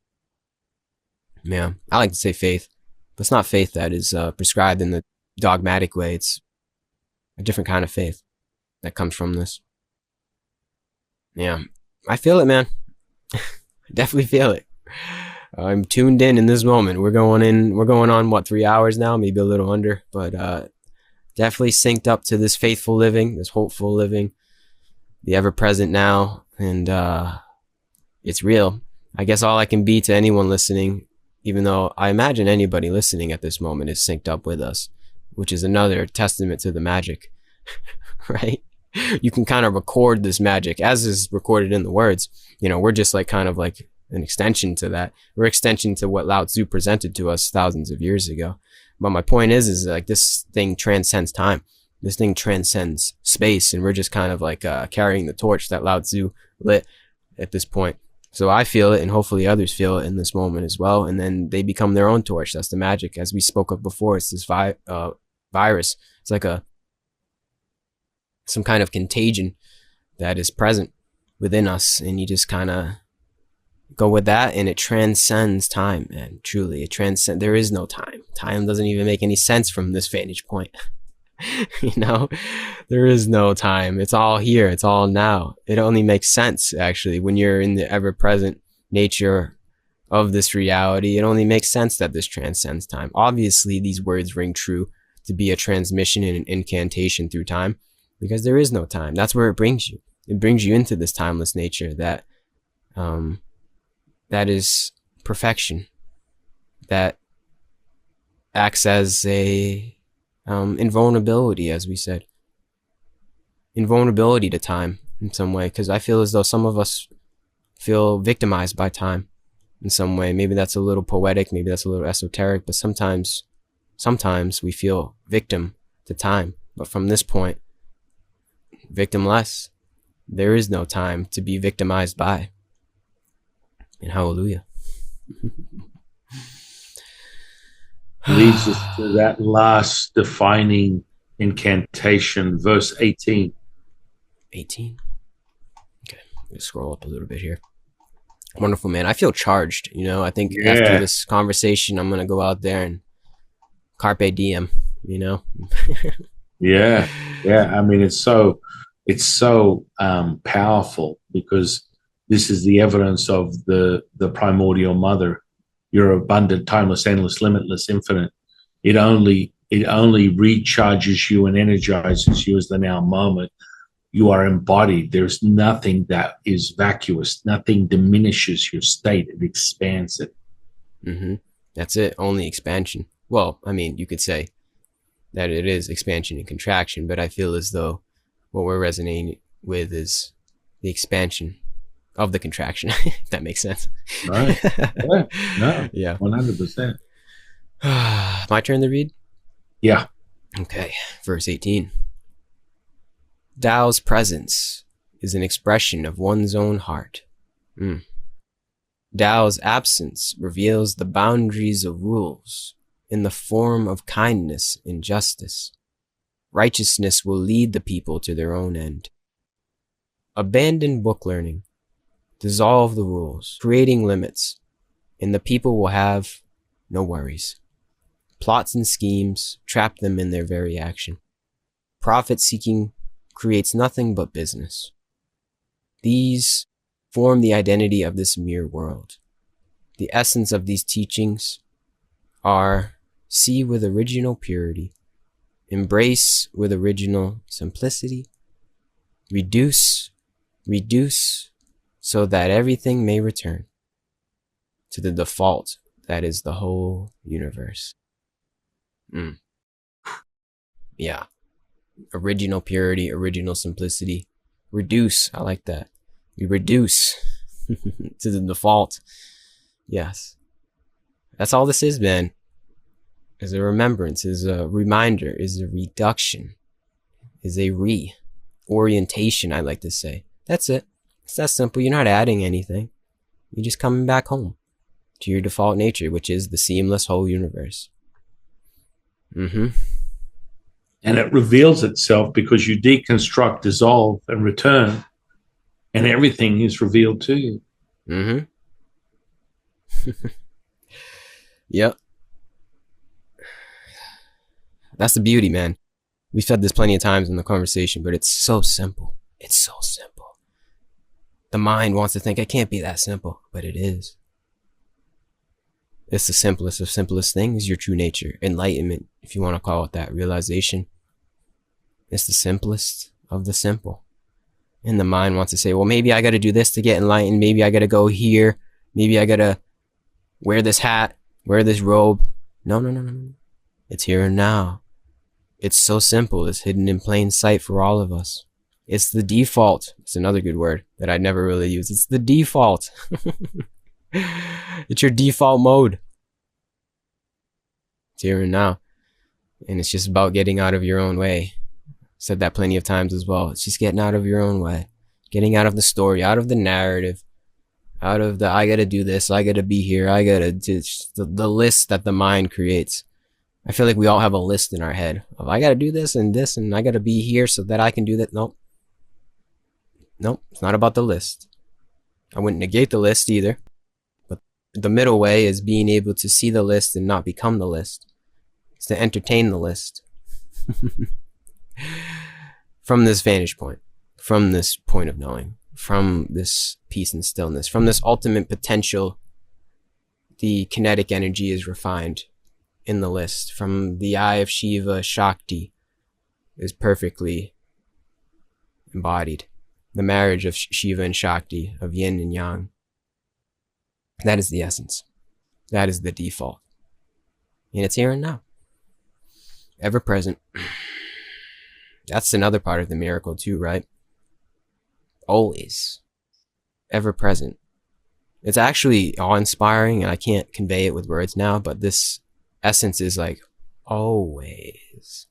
[SPEAKER 1] Yeah, I like to say faith, but it's not faith that is prescribed in the dogmatic way. It's a different kind of faith that comes from this. Yeah, I feel it, man. I definitely feel it. I'm tuned in this moment. We're going on, what, 3 hours now, maybe a little under, but definitely synced up to this faithful living, this hopeful living, the ever-present now, and it's real. I guess all I can be to anyone listening, even though I imagine anybody listening at this moment is synced up with us, which is another testament to the magic, right? You can kind of record this magic as is recorded in the words. You know, we're just like kind of like an extension to that. We're extension to what Lao Tzu presented to us thousands of years ago. But my point is like this thing transcends time. This thing transcends space, and we're just kind of like carrying the torch that Lao Tzu lit at this point. So I feel it, and hopefully others feel it in this moment as well. And then they become their own torch. That's the magic. As we spoke of before, it's this virus. It's like some kind of contagion that is present within us. And you just kind of go with that, and it transcends time, man. Truly, it transcends. There is no time. Time doesn't even make any sense from this vantage point. You know, there is no time. It's all here. It's all now. It only makes sense, actually, when you're in the ever-present nature of this reality. It only makes sense that this transcends time. Obviously, these words ring true to be a transmission and an incantation through time, because there is no time. That's where it brings you. It brings you into this timeless nature that is perfection, that acts as a invulnerability, as we said, invulnerability to time in some way, because I feel as though some of us feel victimized by time in some way. Maybe that's a little poetic, maybe that's a little esoteric, but sometimes we feel victim to time. But from this point, victimless, there is no time to be victimized by. And hallelujah.
[SPEAKER 2] Leads us to that last defining incantation, verse 18.
[SPEAKER 1] 18? Okay, let's scroll up a little bit here. Wonderful, man. I feel charged, you know. I think after this conversation, I'm going to go out there and carpe diem, you know.
[SPEAKER 2] Yeah, yeah. I mean, it's so powerful because this is the evidence of the primordial mother. You're abundant, timeless, endless, limitless, infinite. It only recharges you and energizes you as the now moment. You are embodied. There's nothing that is vacuous. Nothing diminishes your state. It expands it.
[SPEAKER 1] Mm-hmm. That's it. Only expansion. Well, I mean, you could say that it is expansion and contraction, but I feel as though what we're resonating with is the expansion of the contraction, if that makes sense.
[SPEAKER 2] Right? Yeah. No.
[SPEAKER 1] Yeah.
[SPEAKER 2] 100%.
[SPEAKER 1] My turn to read?
[SPEAKER 2] Yeah.
[SPEAKER 1] Okay. Verse 18. Tao's presence is an expression of one's own heart. Tao's absence reveals the boundaries of rules in the form of kindness and justice. Righteousness will lead the people to their own end. Abandon book learning. Dissolve the rules, creating limits, and the people will have no worries. Plots and schemes trap them in their very action. Profit seeking creates nothing but business. These form the identity of this mere world. The essence of these teachings are see with original purity, embrace with original simplicity, reduce so that everything may return to the default that is the whole universe. Yeah. Original purity, original simplicity. Reduce. I like that. We reduce to the default. Yes. That's all this is, man. Is a remembrance, is a reminder, is a reduction, is a reorientation, I like to say. That's it. It's that simple. You're not adding anything. You're just coming back home to your default nature, which is the seamless whole universe.
[SPEAKER 2] And it reveals itself because you deconstruct, dissolve, and return, and everything is revealed to you.
[SPEAKER 1] Yep. That's the beauty, man. We've said this plenty of times in the conversation, but it's so simple. It's so simple. The mind wants to think it can't be that simple, but it is. It's the simplest of simplest things, your true nature. Enlightenment, if you want to call it that. Realization. It's the simplest of the simple. And the mind wants to say, well, maybe I got to do this to get enlightened. Maybe I got to go here. Maybe I got to wear this hat, wear this robe. No. It's here and now. It's so simple. It's hidden in plain sight for all of us. It's the default. It's another good word that I never really use. It's the default. It's your default mode. It's here and now. And it's just about getting out of your own way. Said that plenty of times as well. It's just getting out of your own way. Getting out of the story, out of the narrative, out of the I gotta do this, I gotta be here, I gotta do the list that the mind creates. I feel like we all have a list in our head of I gotta do this, and I gotta be here so that I can do that. Nope, it's not about the list. I wouldn't negate the list either. But the middle way is being able to see the list and not become the list. It's to entertain the list. From this vantage point, from this point of knowing, from this peace and stillness, from this ultimate potential, the kinetic energy is refined in the list. From the eye of Shiva, Shakti is perfectly embodied. The marriage of Shiva and Shakti, of yin and yang. That is the essence. That is the default. And it's here and now. Ever present. That's another part of the miracle too, right? Always. Ever present. It's actually awe-inspiring, and I can't convey it with words now, but this essence is like always.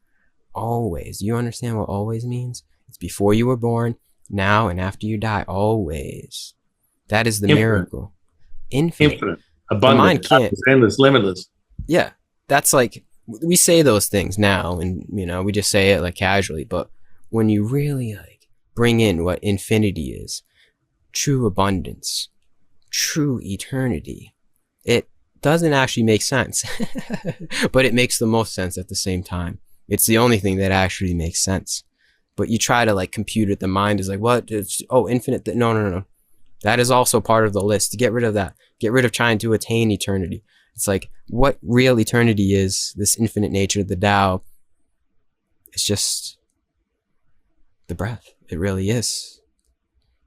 [SPEAKER 1] Always. You understand what always means? It's before you were born, now, and after you die. Always. That is the miracle. Infinite.
[SPEAKER 2] Abundant.
[SPEAKER 1] The mind can't.
[SPEAKER 2] Endless, limitless.
[SPEAKER 1] Yeah. That's like, we say those things now, and we just say it like casually, but when you really like bring in what infinity is, true abundance, true eternity, it doesn't actually make sense. But it makes the most sense at the same time. It's the only thing that actually makes sense. But you try to like compute it. The mind is like, what? It's, oh, infinite. No, no, no, no. That is also part of the list. To get rid of that. Get rid of trying to attain eternity. It's like what real eternity is, this infinite nature, the Tao. It's just the breath. It really is.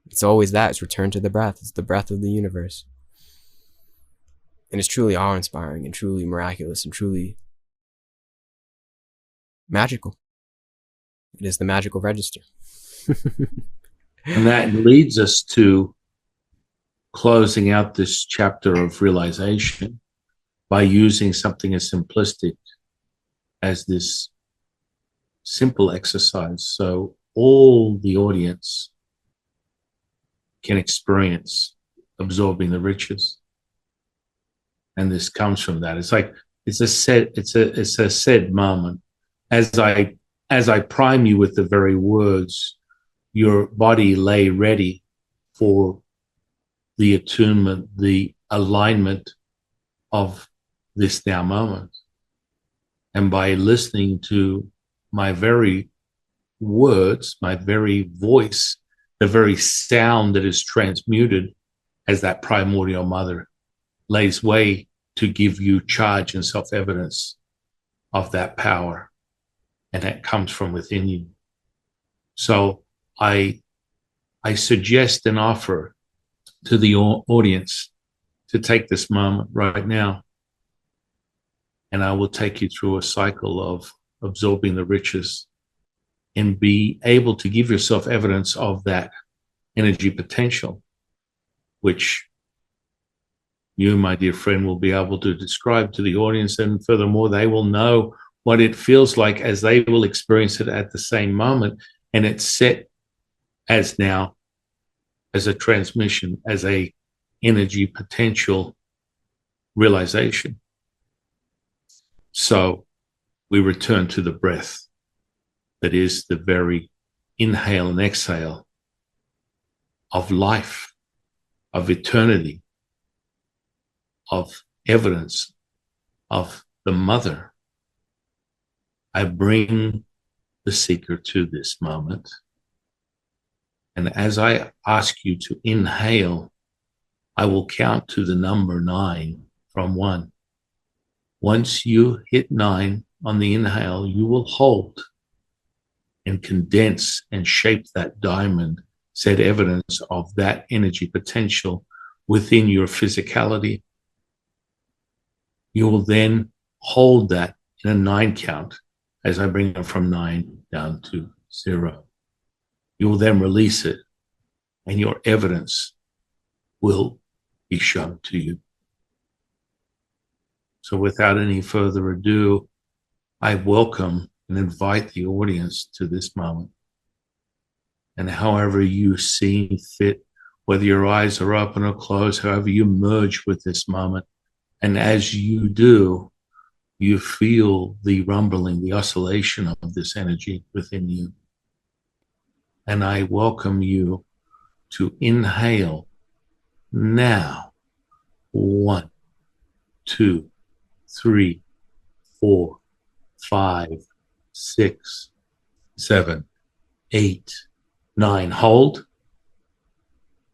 [SPEAKER 1] It's always that. It's return to the breath. It's the breath of the universe. And it's truly awe-inspiring and truly miraculous and truly magical. It is the magical register.
[SPEAKER 2] And that leads us to closing out this chapter of realization by using something as simplistic as this simple exercise. So all the audience can experience absorbing the riches. And this comes from that. It's like, it's a said moment. As I prime you with the very words, your body lay ready for the attunement, the alignment of this now moment. And by listening to my very words, my very voice, the very sound that is transmuted as that primordial mother lays way to give you charge and self-evidence of that power. And that comes from within you. So I suggest and offer to the audience to take this moment right now, and I will take you through a cycle of absorbing the riches and be able to give yourself evidence of that energy potential, which you, my dear friend, will be able to describe to the audience. And furthermore, they will know what it feels like as they will experience it at the same moment. And it's set as now as a transmission, as a energy potential realization. So we return to the breath that is the very inhale and exhale of life, of eternity, of evidence of the mother. I bring the seeker to this moment. And as I ask you to inhale, I will count to the number 9 from 1. Once you hit 9 on the inhale, you will hold and condense and shape that diamond, said evidence of that energy potential within your physicality. You will then hold that in a 9 count as I bring it from 9 down to 0. You will then release it, and your evidence will be shown to you. So without any further ado, I welcome and invite the audience to this moment. And however you see fit, whether your eyes are open or closed, however you merge with this moment, and as you do, you feel the rumbling, the oscillation of this energy within you. And I welcome you to inhale now. 1, 2, 3, 4, 5, 6, 7, 8, 9. Hold.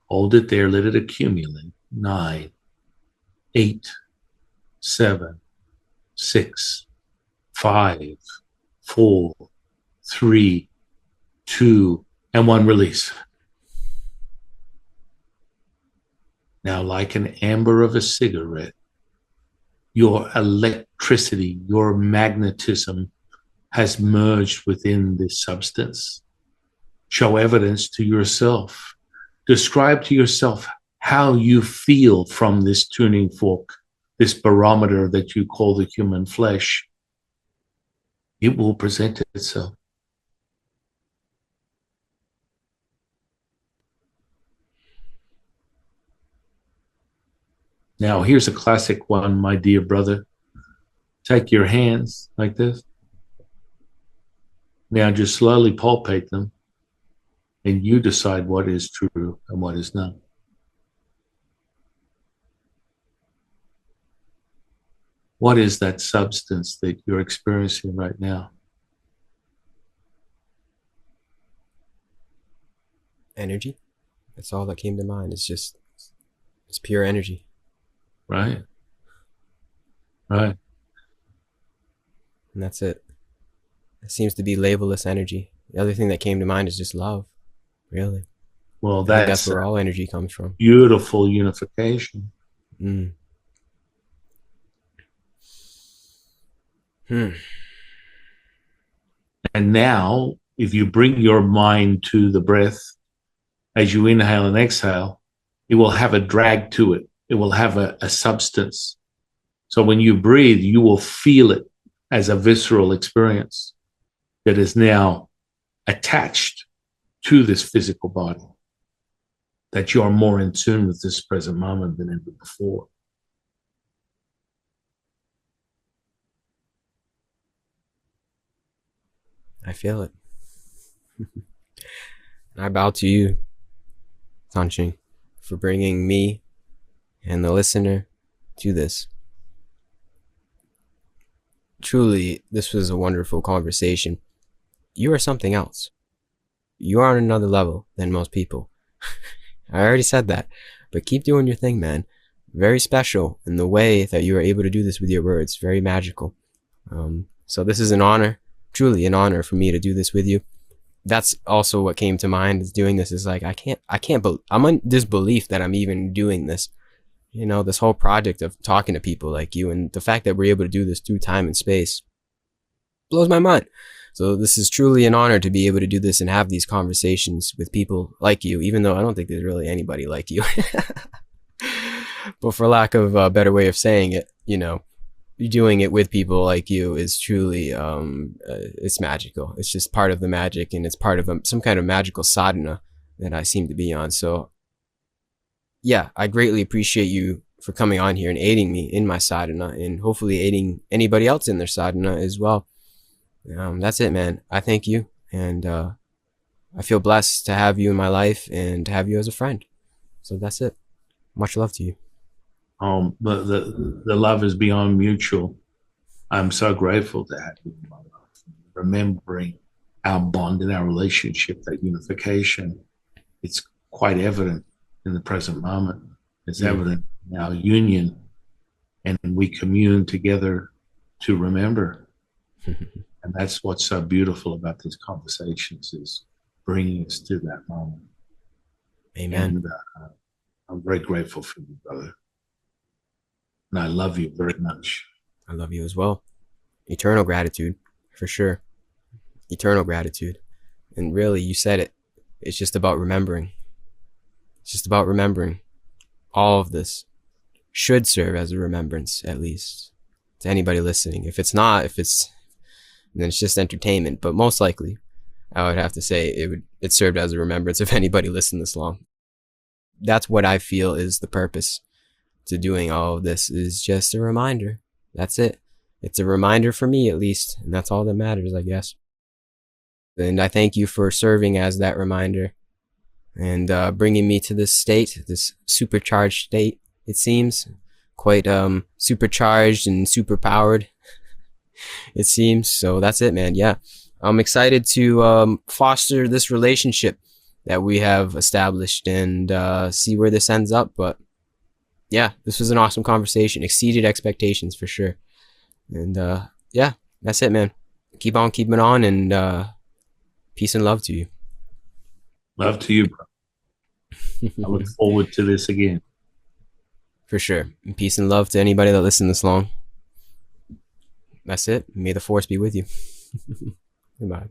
[SPEAKER 2] Hold it there. Let it accumulate. 9, 8, 7, 6, 5, 4, 3, 2, and 1. Release. Now, like an amber of a cigarette, your electricity, your magnetism has merged within this substance. Show evidence to yourself. Describe to yourself how you feel from this tuning fork, this barometer that you call the human flesh. It will present itself. Now, here's a classic one, my dear brother. Take your hands like this. Now, just slowly palpate them, and you decide what is true and what is not. What is that substance that you're experiencing right now?
[SPEAKER 1] Energy. That's all that came to mind. It's pure energy.
[SPEAKER 2] Right. Right.
[SPEAKER 1] And that's it. It seems to be labelless energy. The other thing that came to mind is just love, really.
[SPEAKER 2] Well,
[SPEAKER 1] I think that's
[SPEAKER 2] that's
[SPEAKER 1] where all energy comes from.
[SPEAKER 2] beautiful unification.
[SPEAKER 1] Mm. Hmm.
[SPEAKER 2] And now, if you bring your mind to the breath as you inhale and exhale, it will have a drag to it. It will have a substance. So when you breathe, you will feel it as a visceral experience that is now attached to this physical body, that you are more in tune with this present moment than ever before.
[SPEAKER 1] I feel it. I bow to you, San Qing, for bringing me and the listener to this. Truly, this was a wonderful conversation. You are something else. You are on another level than most people. I already said that, but keep doing your thing, man. Very special in the way that you are able to do this with your words. Very magical. So this is an honor, truly an honor for me to do this with you. That's also what came to mind is doing this is like, I'm in disbelief that I'm even doing this. You know, this whole project of talking to people like you and the fact that we're able to do this through time and space blows my mind. So this is truly an honor to be able to do this and have these conversations with people like you, even though I don't think there's really anybody like you. But for lack of a better way of saying it, you know, doing it with people like you is truly, it's magical. It's just part of the magic, and it's part of some kind of magical sadhana that I seem to be on. So yeah, I greatly appreciate you for coming on here and aiding me in my sadhana, and hopefully aiding anybody else in their sadhana as well. That's it, man. I thank you, and I feel blessed to have you in my life and to have you as a friend. So that's it. Much love to you.
[SPEAKER 2] The love is beyond mutual. I'm so grateful to have you in my life. Remembering our bond and our relationship, that unification, it's quite evident in the present moment. It's evident in our union, and we commune together to remember. And that's what's so beautiful about these conversations, is bringing us to that moment.
[SPEAKER 1] Amen.
[SPEAKER 2] And I'm very grateful for you, brother. And I love you very much.
[SPEAKER 1] I love you as well. Eternal gratitude, for sure. Eternal gratitude. And really, you said it. It's just about remembering. It's just about remembering. All of this should serve as a remembrance, at least, to anybody listening. If it's not, then it's just entertainment. But most likely, I would have to say it served as a remembrance if anybody listened this long. That's what I feel is the purpose to doing all of this, is just a reminder. That's it. It's a reminder for me, at least, and that's all that matters, I guess. And I thank you for serving as that reminder and bringing me to this state, this supercharged state, it seems. Quite supercharged and superpowered, it seems. So that's it, man. Yeah. I'm excited to foster this relationship that we have established and see where this ends up. But yeah, this was an awesome conversation. Exceeded expectations for sure. And yeah, that's it, man. Keep on keeping on, and peace and love to you.
[SPEAKER 2] Love to you, bro. I look forward to this again.
[SPEAKER 1] For sure. And peace and love to anybody that listened this long. That's it. May the force be with you. Goodbye.